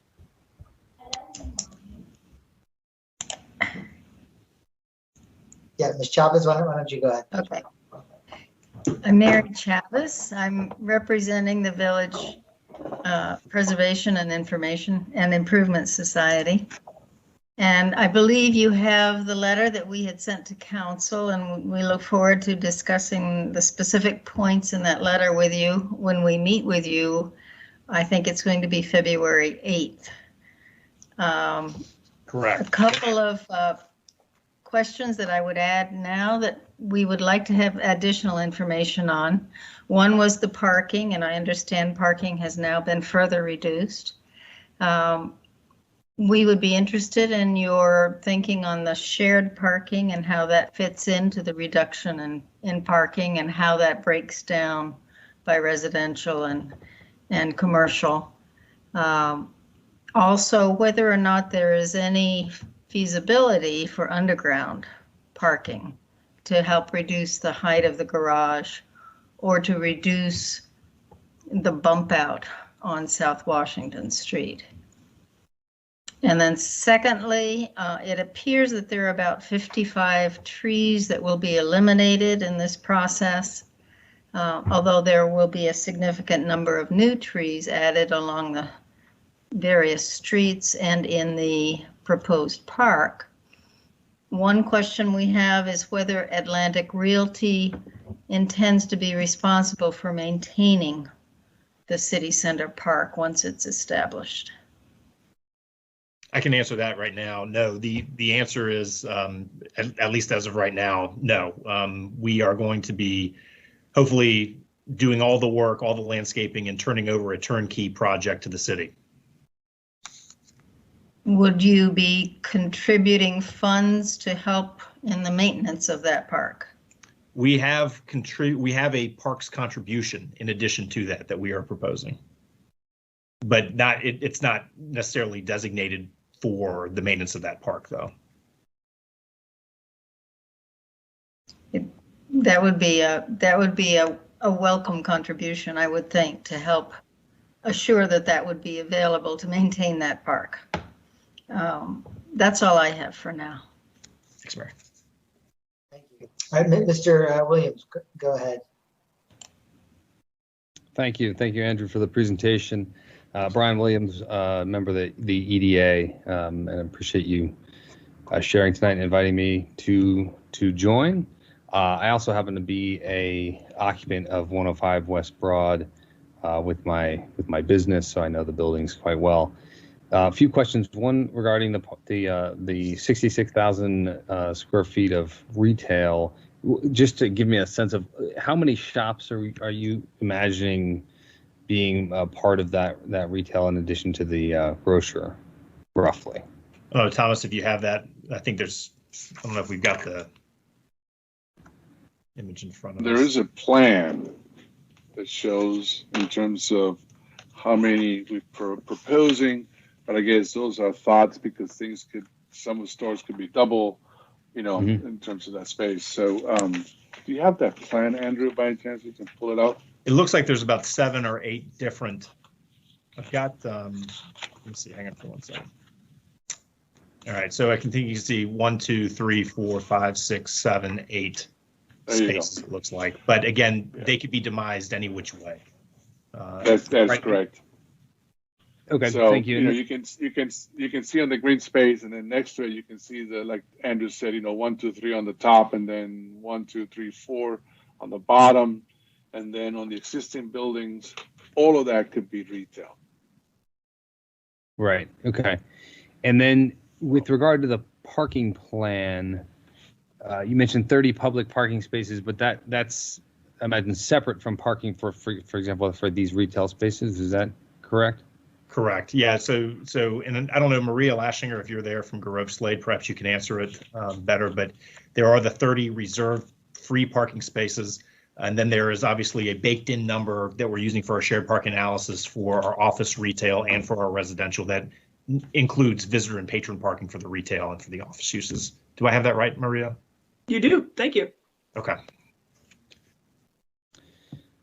Yeah, Ms. Chavez, why don't you go ahead? Okay. I'm Mary Chavez. I'm representing the Village Preservation and Information and Improvement Society. And I believe you have the letter that we had sent to council, and we look forward to discussing the specific points in that letter with you when we meet with you. I think it's going to be February 8th. Correct. A couple of questions that I would add now that we would like to have additional information on. One was the parking, and I understand parking has now been further reduced. We would be interested in your thinking on the shared parking and how that fits into the reduction in parking and how that breaks down by residential and commercial. Also, whether or not there is any feasibility for underground parking to help reduce the height of the garage or to reduce the bump out on South Washington Street. And then secondly, it appears that there are about 55 trees that will be eliminated in this process, although there will be a significant number of new trees added along the various streets and in the proposed park. One question we have is whether Atlantic Realty intends to be responsible for maintaining the city center park once it's established. I can answer that right now. No, the answer is, at least as of right now, no. We are going to be hopefully doing all the work, all the landscaping, and turning over a turnkey project to the city. Would you be contributing funds to help in the maintenance of that park? We have a parks contribution in addition to that we are proposing, but it's not necessarily designated for the maintenance of that park, though. That would be a welcome contribution, I would think, to help assure that would be available to maintain that park. That's all I have for now. Thanks, Mary. Thank you. All right, Mr. Williams, go ahead. Thank you, Andrew, for the presentation. Brian Williams, member of the EDA, and I appreciate you sharing tonight and inviting me to join. I also happen to be a occupant of 105 West Broad with my business, so I know the buildings quite well. A few questions. One regarding the 66,000 square feet of retail. Just to give me a sense of how many shops are you imagining being a part of that retail in addition to the grocer, roughly? Oh, Thomas, if you have that, I think I don't know if we've got the image in front of us. There is a plan that shows in terms of how many we're proposing, but I guess those are thoughts because some of the stores could be double, in terms of that space. So do you have that plan, Andrew, by any chance? You can pull it out? It looks like there's about 7 or 8 different. I've got, let me see, hang on for 1 second. All right, so I can think you can see 1, 2, 3, 4, 5, 6, 7, 8 spaces, it looks like. But again, they could be demised any which way. That's right? correct. Okay, so, thank you. You can see on the green space, and then next to it you can see like Andrew said, 1, 2, 3 on the top, and then 1, 2, 3, 4 on the bottom, and then on the existing buildings, all of that could be retail. Right. Okay. And then with regard to the parking plan, you mentioned 30 public parking spaces, but that's I imagine separate from parking for example for these retail spaces. Is that correct? Correct. Yeah. So, and I don't know, Maria Lashinger, if you're there from Garove Slade, perhaps you can answer it better. But there are the 30 reserved free parking spaces, and then there is obviously a baked-in number that we're using for our shared parking analysis for our office retail and for our residential that includes visitor and patron parking for the retail and for the office uses. Do I have that right, Maria? You do. Thank you. Okay.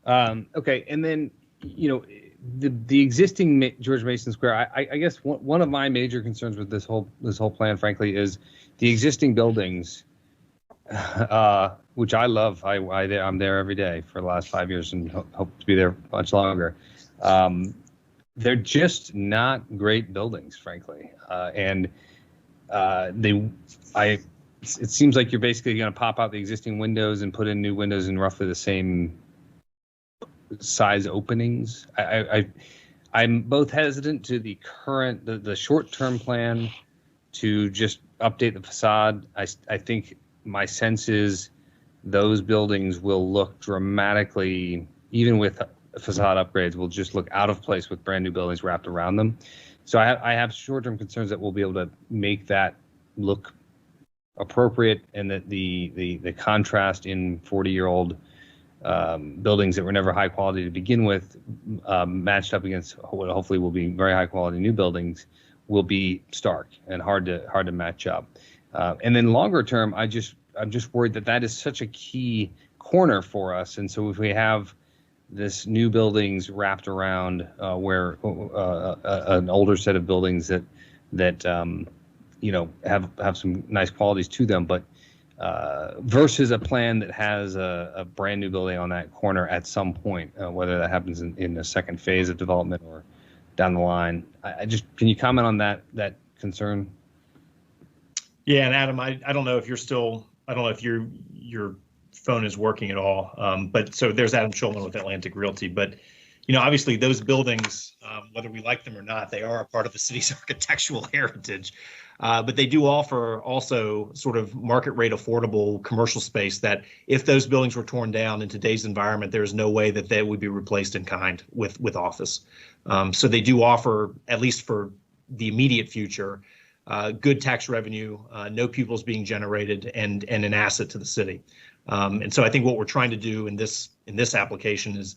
Okay, and then the existing George Mason Square. I guess one of my major concerns with this whole plan, frankly, is the existing buildings, which I love. I'm there every day for the last 5 years and hope to be there much longer. They're just not great buildings, frankly, and it seems like you're basically going to pop out the existing windows and put in new windows in roughly the same size openings. I'm both hesitant to the short-term plan to just update the facade. I think my sense is those buildings will look dramatically, even with facade upgrades, will just look out of place with brand new buildings wrapped around them. So I have short-term concerns that we'll be able to make that look appropriate, and that the contrast in 40-year-old buildings that were never high quality to begin with, matched up against what hopefully will be very high quality new buildings, will be stark and hard to match up. And then longer term, I'm just worried that is such a key corner for us. And so if we have this new buildings wrapped around where an older set of buildings that have some nice qualities to them, but versus a plan that has a brand new building on that corner at some point, whether that happens in the second phase of development or down the line. Can you comment on that concern? Yeah, and Adam, I don't know if your phone is working at all, but so there's Adam Schulman with Atlantic Realty, but obviously those buildings, whether we like them or not, they are a part of the city's architectural heritage. But they do offer also sort of market rate affordable commercial space that if those buildings were torn down in today's environment, there's no way that they would be replaced in kind with office. So they do offer, at least for the immediate future, good tax revenue, no pupils being generated, and an asset to the city. And so I think what we're trying to do in this application is,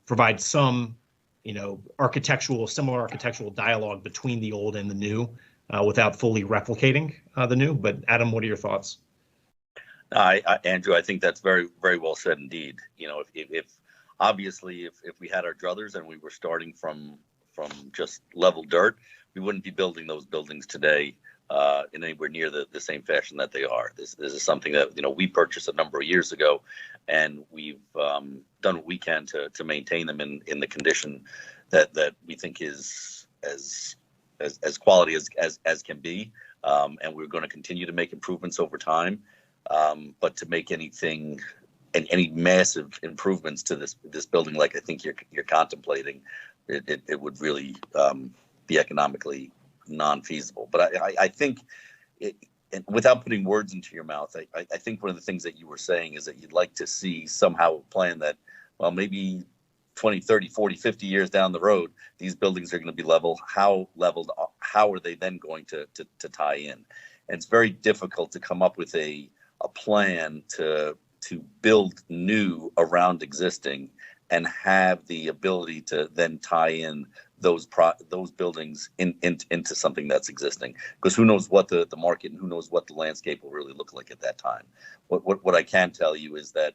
provide some, similar architectural dialogue between the old and the new, without fully replicating the new. But Adam, what are your thoughts? Andrew, I think that's very, very well said indeed. If obviously if we had our druthers and we were starting from just level dirt, we wouldn't be building those buildings today in anywhere near the same fashion that they are. This is something that we purchased a number of years ago, and we've done what we can to maintain them in the condition that we think is as quality as can be, and we're going to continue to make improvements over time. But to make any massive improvements to this building, like I think you're contemplating, it would really be economically non-feasible. But I think, without putting words into your mouth, I think one of the things that you were saying is that you'd like to see somehow a plan that, well, maybe 20, 30, 40, 50 years down the road, these buildings are going to be level. How leveled? How are they then going to tie in? And it's very difficult to come up with a plan to build new around existing and have the ability to then tie in those buildings into something that's existing, because who knows what the market and who knows what the landscape will really look like at that time. What I can tell you is that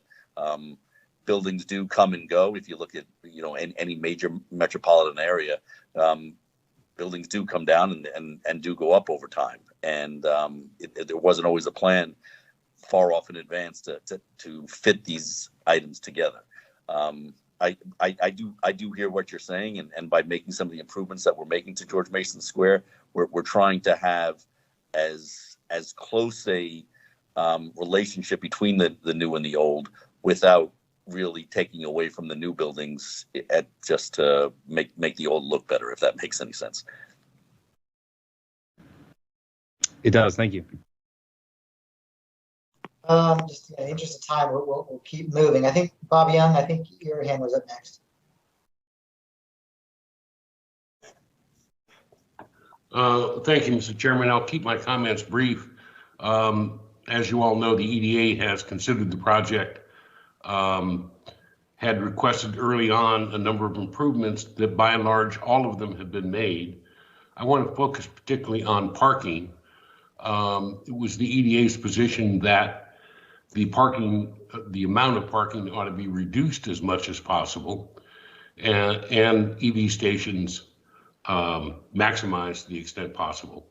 buildings do come and go. If you look at in any major metropolitan area, buildings do come down and do go up over time, and there wasn't always a plan far off in advance to fit these items together. I do hear what you're saying, and by making some of the improvements that we're making to George Mason Square, we're trying to have as close a relationship between the new and the old without really taking away from the new buildings just to make the old look better, if that makes any sense. It does. Thank you. Just in the interest of time, we'll keep moving. I think, Bob Young, I think your hand was up next. Thank you, Mr. Chairman. I'll keep my comments brief. As you all know, the EDA has considered the project, had requested early on a number of improvements that by and large, all of them have been made. I want to focus particularly on parking. It was the EDA's position that the amount of parking ought to be reduced as much as possible, and EV stations maximized to the extent possible.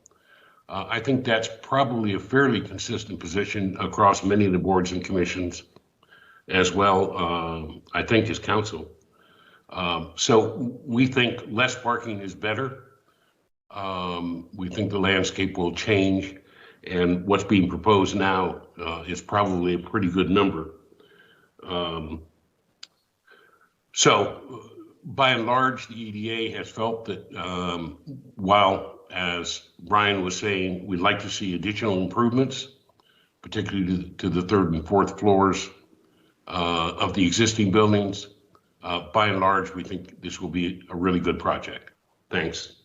I think that's probably a fairly consistent position across many of the boards and commissions as well, I think, as council. So we think less parking is better. We think the landscape will change, and what's being proposed now is probably a pretty good number. So by and large, the EDA has felt that while, as Brian was saying, we'd like to see additional improvements, particularly to the third and fourth floors of the existing buildings, by and large, we think this will be a really good project. Thanks.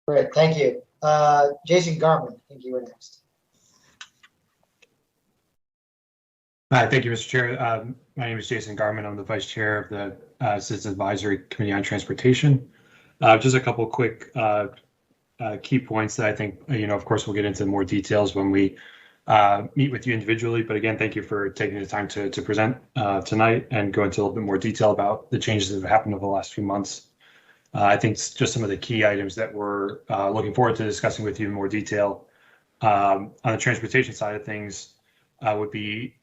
Great, thank you. Jason Garman, I think you were next. Hi, thank you, Mr. Chair. My name is Jason Garman. I'm the Vice Chair of the Citizen Advisory Committee on Transportation. Just a couple quick key points that I think, of course, we'll get into more details when we meet with you individually. But again, thank you for taking the time to present tonight and go into a little bit more detail about the changes that have happened over the last few months. I think it's just some of the key items that we're looking forward to discussing with you in more detail. On the transportation side of things would be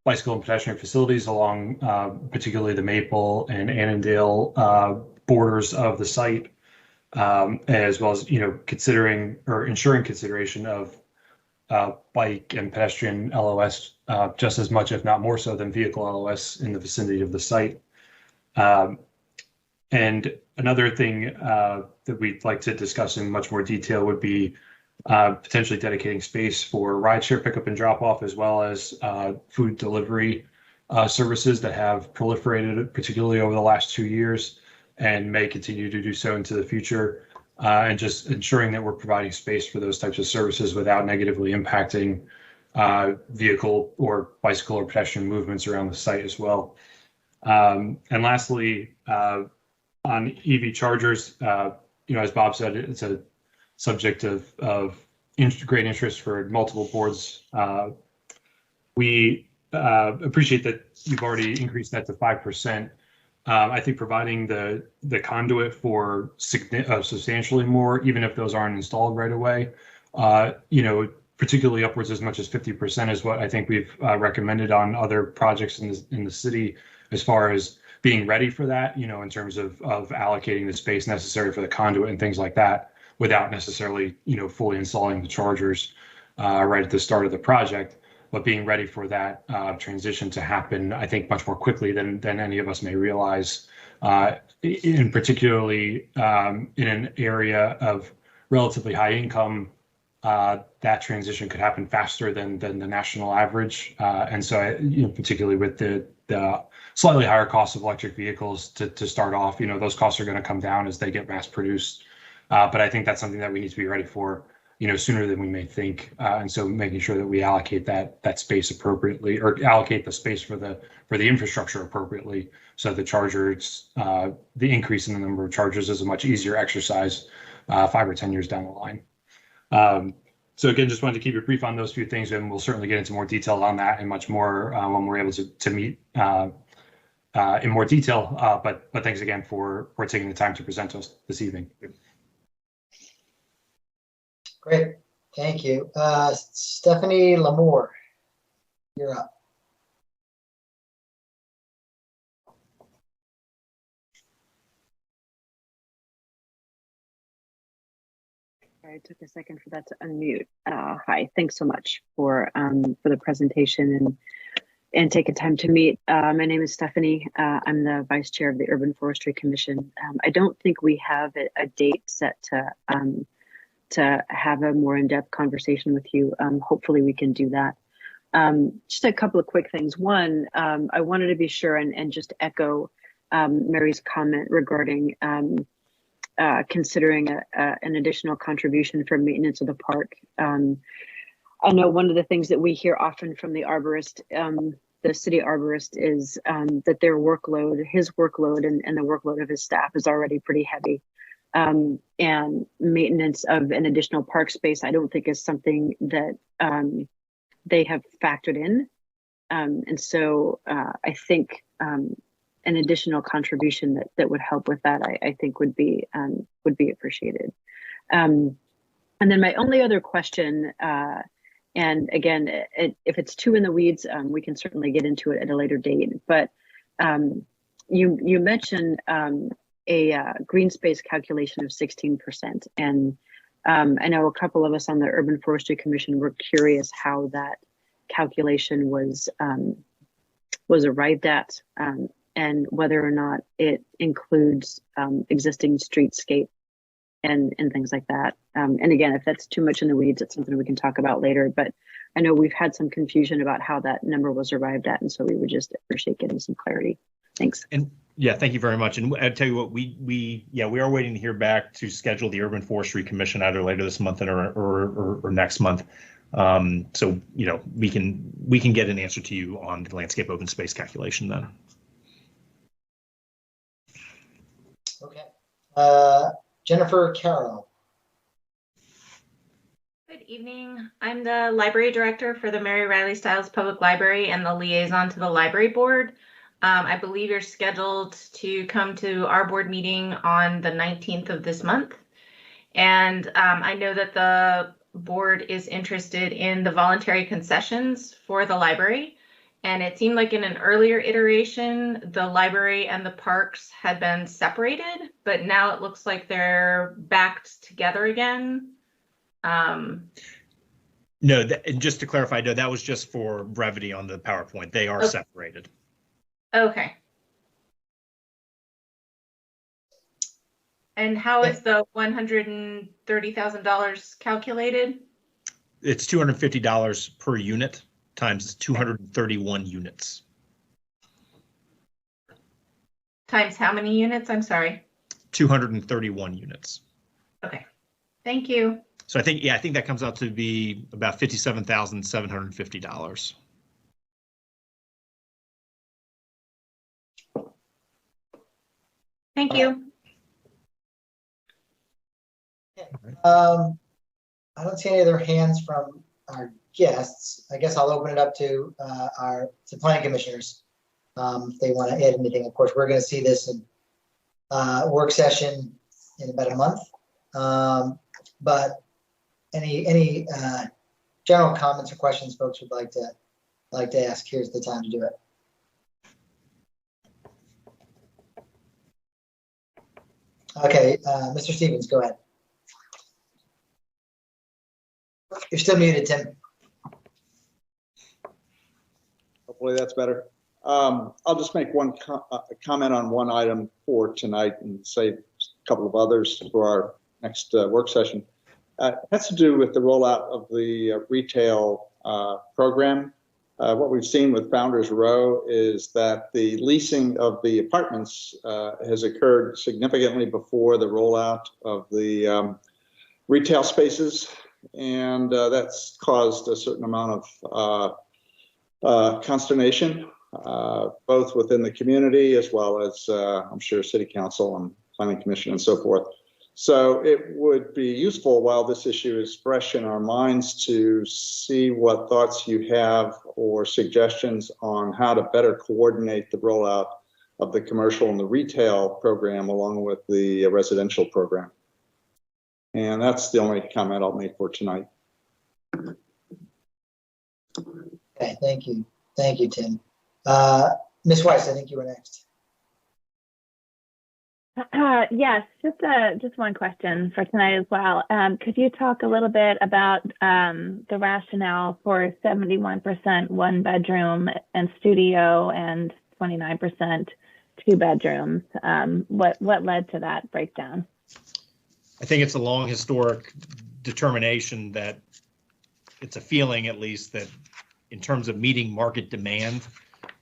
bicycle and pedestrian facilities along particularly the Maple and Annandale borders of the site, as well as, considering or ensuring consideration of bike and pedestrian LOS just as much, if not more so, than vehicle LOS in the vicinity of the site. And another thing that we'd like to discuss in much more detail would be potentially dedicating space for rideshare pickup and drop off, as well as food delivery services that have proliferated, particularly over the last 2 years, and may continue to do so into the future. And just ensuring that we're providing space for those types of services without negatively impacting vehicle or bicycle or pedestrian movements around the site as well. And lastly, on EV chargers, as Bob said, it's a subject of great interest for multiple boards. We appreciate that you've already increased that to 5%. I think providing the conduit for substantially more, even if those aren't installed right away, particularly upwards as much as 50% is what I think we've recommended on other projects in the city, as far as being ready for that, in terms of allocating the space necessary for the conduit and things like that, without necessarily, fully installing the chargers right at the start of the project. But being ready for that transition to happen, I think, much more quickly than any of us may realize, in particularly in an area of relatively high income, that transition could happen faster than the national average. And so, particularly with the slightly higher cost of electric vehicles to start off, those costs are going to come down as they get mass produced. But I think that's something that we need to be ready for, sooner than we may think. And so making sure that we allocate that space appropriately, or allocate the space for the infrastructure appropriately, so the chargers, the increase in the number of chargers is a much easier exercise 5 or 10 years down the line. So again, just wanted to keep it brief on those few things, and we'll certainly get into more detail on that and much more when we're able to meet in more detail. But thanks again for taking the time to present to us this evening. Great, thank you. Stephanie Lamour, you're up. I took a second for that to unmute. Hi, thanks so much for the presentation and taking time to meet. My name is Stephanie. I'm the Vice Chair of the Urban Forestry Commission. I don't think we have a date set to have a more in-depth conversation with you. Hopefully we can do that. Just a couple of quick things. One, I wanted to be sure and just echo Mary's comment regarding considering an additional contribution for maintenance of the park. I know one of the things that we hear often from the arborist, the city arborist, is that their workload, his workload and the workload of his staff is already pretty heavy. And maintenance of an additional park space, I don't think is something that they have factored in. And so I think an additional contribution that would help with that, I think would be appreciated. And then my only other question, and again, if it's too in the weeds, we can certainly get into it at a later date. But you mentioned a green space calculation of 16%, and I know a couple of us on the Urban Forestry Commission were curious how that calculation was arrived at. And whether or not it includes existing streetscape and things like that. And again, if that's too much in the weeds, it's something we can talk about later. But I know we've had some confusion about how that number was arrived at, and so we would just appreciate getting some clarity. Thanks. And yeah, thank you very much. And I tell you what, we are waiting to hear back to schedule the Urban Forestry Commission either later this month or next month. So we can get an answer to you on the landscape open space calculation then. Okay. Jennifer Carroll. Good evening. I'm the library director for the Mary Riley Stiles Public Library and the liaison to the library board. I believe you're scheduled to come to our board meeting on the 19th of this month. And I know that the board is interested in the voluntary concessions for the library. And it seemed like in an earlier iteration, the library and the parks had been separated, but now it looks like they're backed together again. No, and just to clarify, no, that was just for brevity on the PowerPoint. They are Okay. separated. Okay. And how is the $130,000 calculated? It's $250 per unit times 231 units. Times how many units? I'm sorry. 231 units. Okay. Thank you. So I think that comes out to be about $57,750. Thank you. I don't see any other hands from our guests. I guess I'll open it up to to planning commissioners if they want to add anything. Of course, we're going to see this in work session in about a month. But any general comments or questions folks would like to ask, here's the time to do it. Okay, Mr. Stevens, go ahead. You're still muted, Tim. Hopefully that's better. I'll just make one comment on one item for tonight and save a couple of others for our next work session. It has to do with the rollout of the retail program. What we've seen with Founders Row is that the leasing of the apartments has occurred significantly before the rollout of the retail spaces. And that's caused a certain amount of consternation, both within the community as well as, I'm sure, City Council and Planning Commission and so forth. So it would be useful while this issue is fresh in our minds to see what thoughts you have or suggestions on how to better coordinate the rollout of the commercial and the retail program along with the residential program. And that's the only comment I'll make for tonight. Okay, thank you. Thank you, Tim. Ms. Weiss, I think you were next. Yes, just one question for tonight as well. Could you talk a little bit about the rationale for 71% one bedroom and studio and 29% two bedrooms? What led to that breakdown? I think it's a long historic determination that it's a feeling, at least, that in terms of meeting market demand,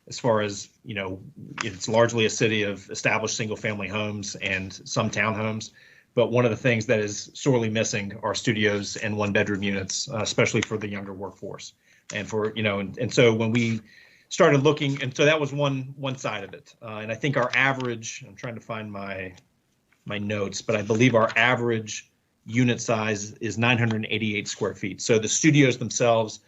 as far as, you know, it's largely a city of established single family homes and some townhomes. But one of the things that is sorely missing are studios and one bedroom units, especially for the younger workforce. And for, you know, and so when we started looking, and so that was one side of it. And I think our average, I'm trying to find my notes, but I believe our average unit size is 988 square feet. So the studios themselves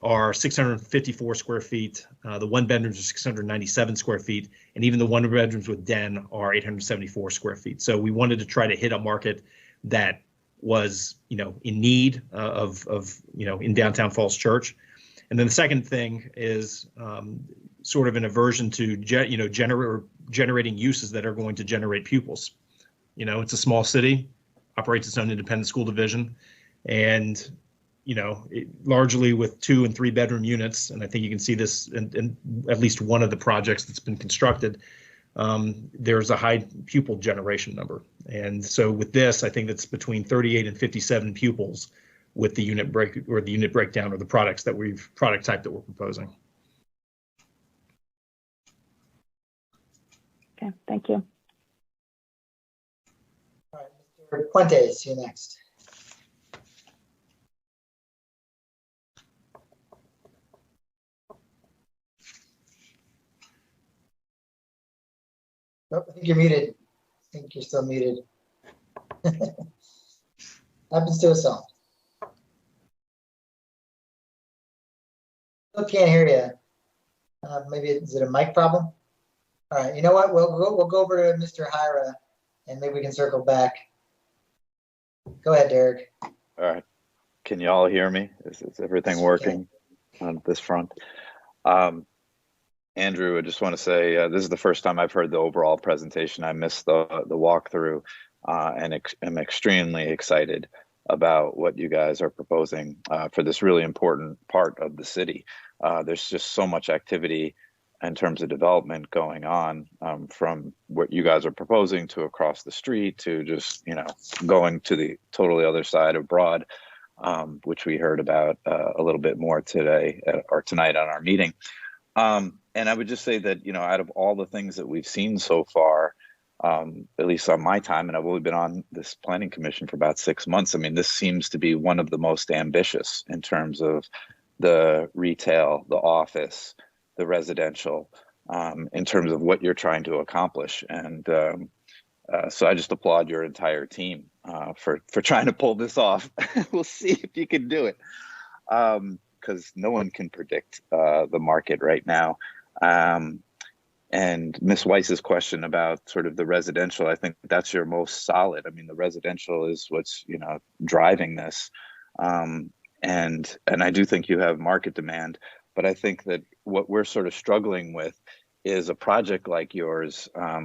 are 654 square feet. The one bedrooms are 697 square feet, and even the one bedrooms with den are 874 square feet. So we wanted to try to hit a market that was, you know, in need of you know, in downtown Falls Church. And then the second thing is sort of an aversion to generating uses that are going to generate pupils. You know, it's a small city, operates its own independent school division, and, you know, largely with 2 and 3 bedroom units. And I think you can see this in at least one of the projects that's been constructed. There's a high pupil generation number. And so with this, I think that's between 38 and 57 pupils with the unit breakdown or the product type that we're proposing. Okay, thank you. Mr. Puentes, you're next. Nope, I think you're muted. I think you're still muted. Happens to us all. Still can't hear you. Maybe is it a mic problem? All right, you know what? We'll go over to Mr. Hyra, and maybe we can circle back. Go ahead, Derek. All right. Can you all hear me? Is everything working on this front? Andrew, I just want to say this is the first time I've heard the overall presentation. I missed the walkthrough and am extremely excited about what you guys are proposing for this really important part of the city. There's just so much activity in terms of development going on, from what you guys are proposing to across the street to just, going to the totally other side of Broad, which we heard about a little bit more today or tonight on our meeting. And I would just say that, out of all the things that we've seen so far, at least on my time, and I've only been on this planning commission for about 6 months, I mean, this seems to be one of the most ambitious in terms of the retail, the office, the residential, in terms of what you're trying to accomplish. And so I just applaud your entire team for trying to pull this off. We'll see if you can do it, because no one can predict the market right now. And Ms. Weiss's question about sort of the residential, I think that's your most solid. I mean, the residential is what's, driving this. And I do think you have market demand, but I think that what we're sort of struggling with is a project like yours. I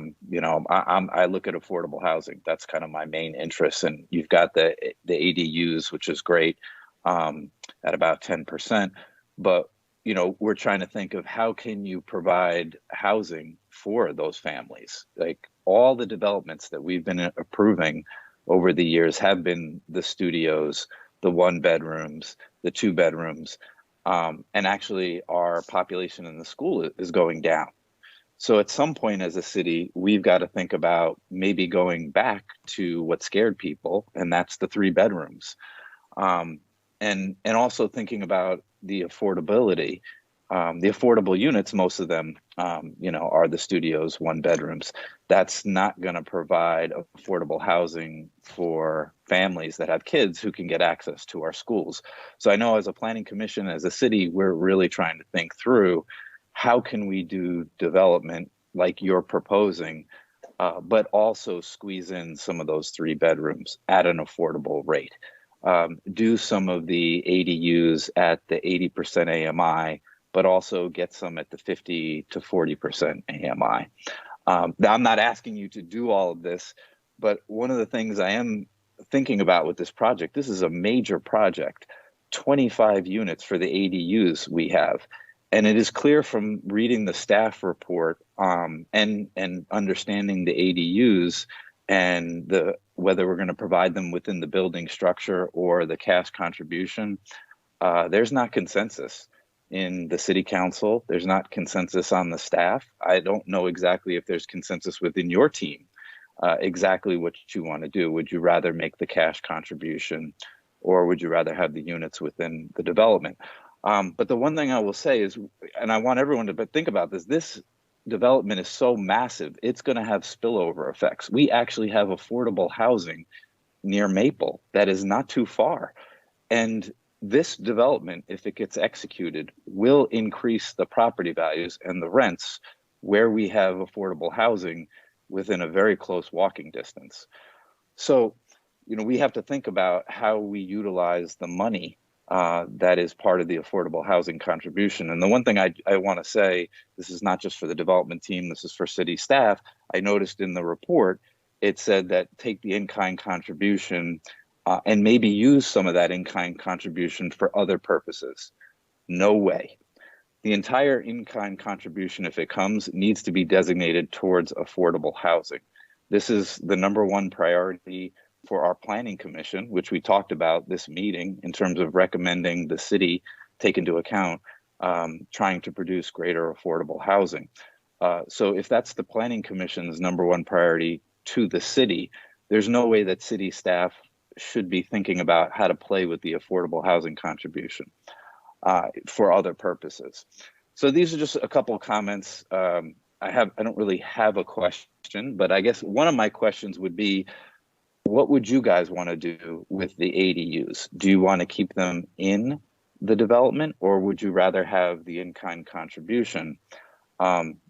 look at affordable housing. That's kind of my main interest. And you've got the ADUs, which is great, at about 10%. But we're trying to think of how can you provide housing for those families. Like, all the developments that we've been approving over the years have been the studios, the 1 bedrooms, the 2 bedrooms, and actually our population in the school is going down. So at some point as a city, we've got to think about maybe going back to what scared people, and that's the 3 bedrooms. And also thinking about the affordability. The affordable units, most of them, are the studios, 1 bedrooms. That's not going to provide affordable housing for families that have kids who can get access to our schools. So I know as a planning commission, as a city, we're really trying to think through how can we do development like you're proposing, but also squeeze in some of those 3 bedrooms at an affordable rate. Do some of the ADUs at the 80% AMI, but also get some at the 50 to 40% AMI. Now, I'm not asking you to do all of this, but one of the things I am thinking about with this project, this is a major project, 25 units for the ADUs we have. And it is clear from reading the staff report and understanding the ADUs and whether we're going to provide them within the building structure or the cash contribution, there's not consensus in the city council. There's not consensus on the staff. I don't know exactly if there's consensus within your team, exactly what you want to do. Would you rather make the cash contribution, or would you rather have the units within the development? But the one thing I will say is, and I want everyone to think about this development is so massive, it's going to have spillover effects. We actually have affordable housing near Maple that is not too far. And this development, if it gets executed, will increase the property values and the rents where we have affordable housing within a very close walking distance. So, we have to think about how we utilize the money that is part of the affordable housing contribution. And the one thing I want to say, this is not just for the development team, this is for city staff. I noticed in the report, it said that take the in-kind contribution and maybe use some of that in-kind contribution for other purposes. No way. The entire in-kind contribution, if it comes, needs to be designated towards affordable housing. This is the #1 priority for our planning commission, which we talked about this meeting in terms of recommending the city take into account trying to produce greater affordable housing. So if that's the planning commission's #1 priority to the city, there's no way that city staff should be thinking about how to play with the affordable housing contribution for other purposes. So these are just a couple of comments. I don't really have a question, but I guess one of my questions would be, what would you guys want to do with the ADUs? Do you want to keep them in the development, or would you rather have the in-kind contribution?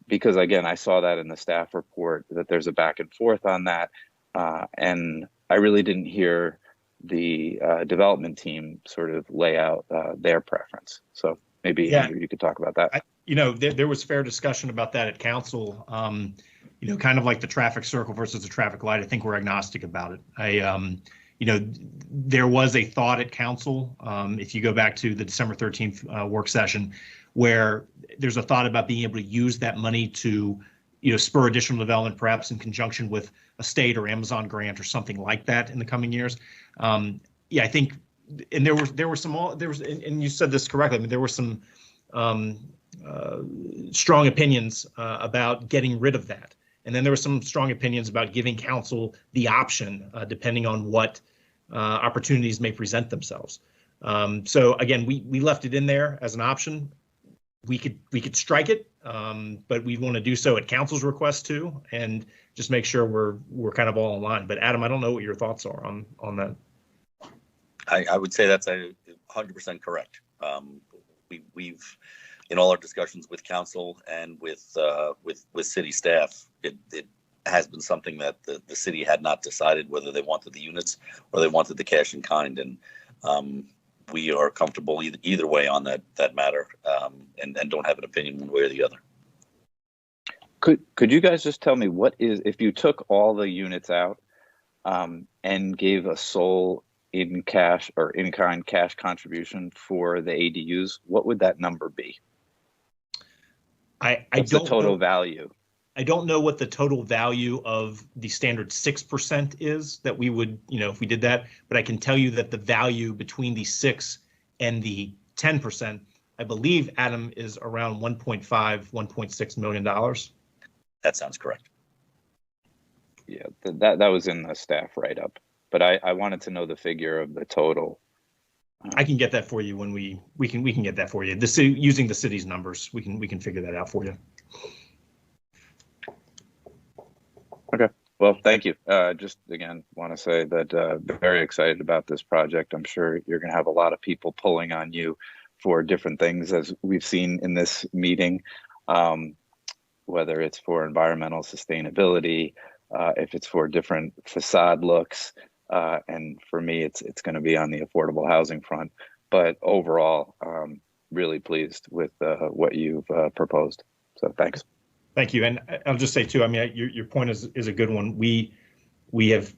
Because again, I saw that in the staff report that there's a back and forth on that. And I really didn't hear the development team sort of lay out their preference. So maybe Andrew, you could talk about that. There was fair discussion about that at council. Kind of like the traffic circle versus the traffic light. I think we're agnostic about it. there was a thought at council, if you go back to the December 13th work session, where there's a thought about being able to use that money to, spur additional development, perhaps in conjunction with a state or Amazon grant or something like that in the coming years. I think, and there was, and you said this correctly. I mean, there were some strong opinions about getting rid of that. And then there were some strong opinions about giving council the option, depending on what opportunities may present themselves. So again, we left it in there as an option. We could strike it, but we want to do so at council's request too, and just make sure we're kind of all in line. But Adam, I don't know what your thoughts are on that. I would say that's 100% correct. We've in all our discussions with council and with city staff, it has been something that the city had not decided whether they wanted the units or they wanted the cash in kind, and we are comfortable either way on that matter, and don't have an opinion one way or the other. Could you guys just tell me what is, if you took all the units out and gave a sole in cash or in kind cash contribution for the ADUs, what would that number be? I don't know the total value. I don't know what the total value of the standard 6% is that we would, if we did that, but I can tell you that the value between the 6 and the 10%, I believe, Adam, is around $1.5, $1.6 million. That sounds correct. Yeah, that was in the staff write-up, but I wanted to know the figure of the total. I can get that for you when we can get that for you. Using the city's numbers, we can figure that out for you. Okay. Well, thank you. Just again, want to say that very excited about this project. I'm sure you're going to have a lot of people pulling on you for different things, as we've seen in this meeting, whether it's for environmental sustainability, if it's for different facade looks, and for me, it's going to be on the affordable housing front. But overall, really pleased with what you've proposed. So thanks. Thank you. And I'll just say too, I mean, your point is a good one. We have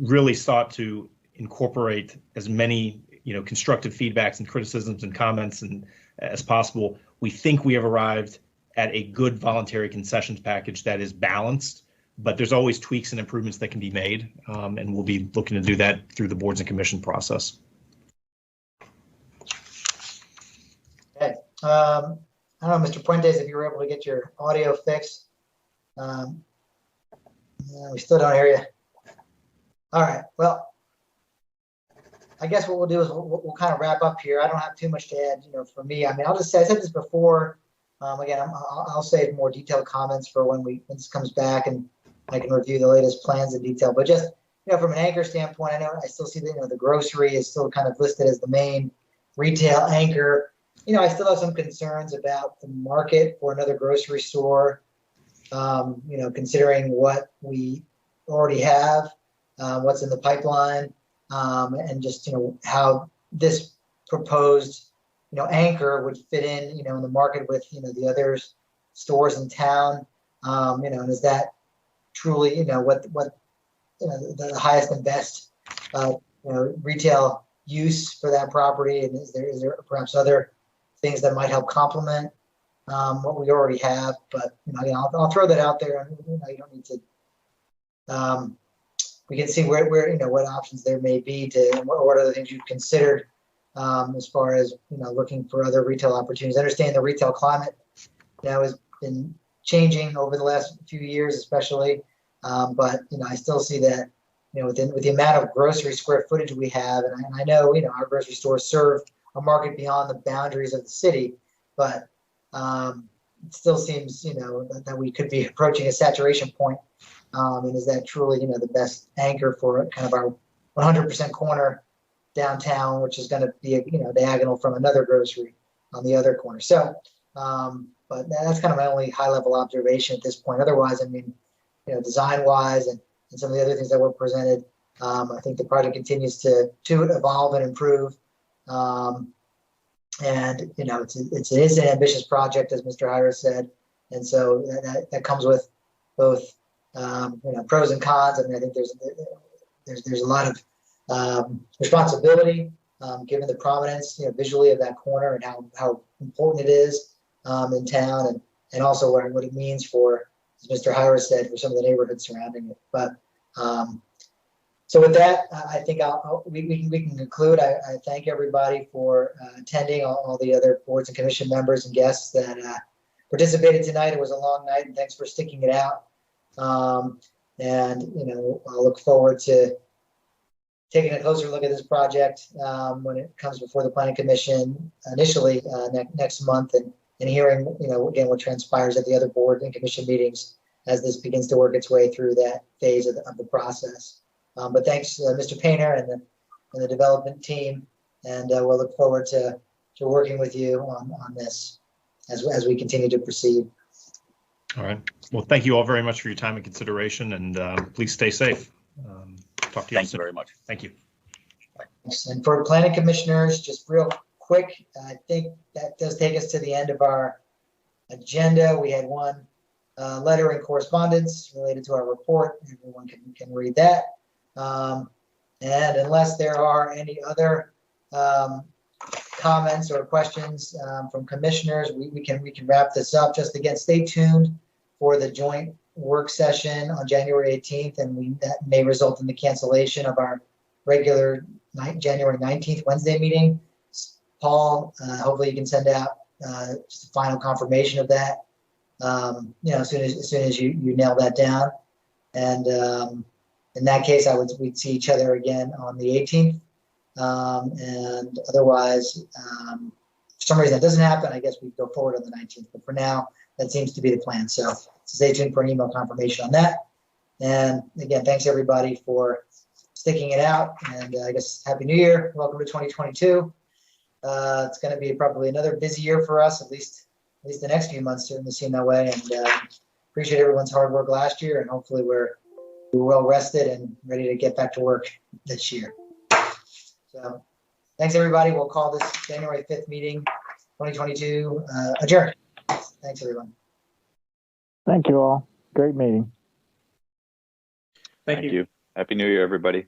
really sought to incorporate as many, constructive feedbacks and criticisms and comments as possible. We think we have arrived at a good voluntary concessions package that is balanced, but there's always tweaks and improvements that can be made. And we'll be looking to do that through the boards and commission process. Okay. I don't know, Mr. Puentes, if you were able to get your audio fixed. We still don't hear you. All right. Well, I guess what we'll do is we'll kind of wrap up here. I don't have too much to add, for me. I mean, I'll just say, I said this before. Again, I'll save more detailed comments for when this comes back and I can review the latest plans in detail. But just, from an anchor standpoint, I know I still see that, the grocery is still kind of listed as the main retail anchor. I still have some concerns about the market for another grocery store, considering what we already have, what's in the pipeline, and just, how this proposed, anchor would fit in, in the market with, the other stores in town, and is that truly, what the highest and best, retail use for that property? And is there perhaps other things that might help complement what we already have? But I'll throw that out there, and you don't need to. We can see where what options there may be to what other things you've considered as far as looking for other retail opportunities. I understand the retail climate has been changing over the last few years, especially. But I still see that with the amount of grocery square footage we have, and I know our grocery stores serve a market beyond the boundaries of the city, but it still seems, that we could be approaching a saturation point. And is that truly, the best anchor for kind of our 100% corner downtown, which is going to be, diagonal from another grocery on the other corner. So, but that's kind of my only high level observation at this point. Otherwise, I mean, design wise and some of the other things that were presented, I think the project continues to evolve and improve. And it is an ambitious project, as Mr. Hira said, and so that comes with both pros and cons. I mean, I think there's a lot of responsibility, given the prominence, visually of that corner and how important it is in town, and also what it means for, as Mr. Howard said, for some of the neighborhoods surrounding it. But so with that, I think we can conclude. I thank everybody for attending, all the other boards and commission members and guests that participated tonight. It was a long night, and thanks for sticking it out. And I'll look forward to taking a closer look at this project when it comes before the Planning Commission initially next month, and hearing again what transpires at the other board and commission meetings as this begins to work its way through that phase of the process. But thanks, Mr. Painter and the development team, and we'll look forward to working with you on this as we continue to proceed. All right. Well, thank you all very much for your time and consideration, and please stay safe. Talk to you. Thank you very much. Thank you. Thanks. And for planning commissioners, just real quick, I think that does take us to the end of our agenda. We had one letter and correspondence related to our report. Everyone can read that. And unless there are any other comments or questions from commissioners, we can wrap this up. Just again, stay tuned for the joint work session on January 18th, and that may result in the cancellation of our regular January 19th Wednesday meeting. Paul, hopefully you can send out just a final confirmation of that. As soon as you nail that down, and in that case, we'd see each other again on the 18th. And otherwise, for some reason that doesn't happen, I guess we go forward on the 19th. But for now, that seems to be the plan. So stay tuned for an email confirmation on that. And again, thanks everybody for sticking it out. And I guess Happy New Year. Welcome to 2022. It's going to be probably another busy year for us, at least the next few months certainly seem that way. And appreciate everyone's hard work last year, and hopefully we're well rested and ready to get back to work this year. So thanks everybody. We'll call this January 5th meeting 2022 adjourned. Thanks everyone. Thank you all. Great meeting. Thank you. Happy New Year, everybody.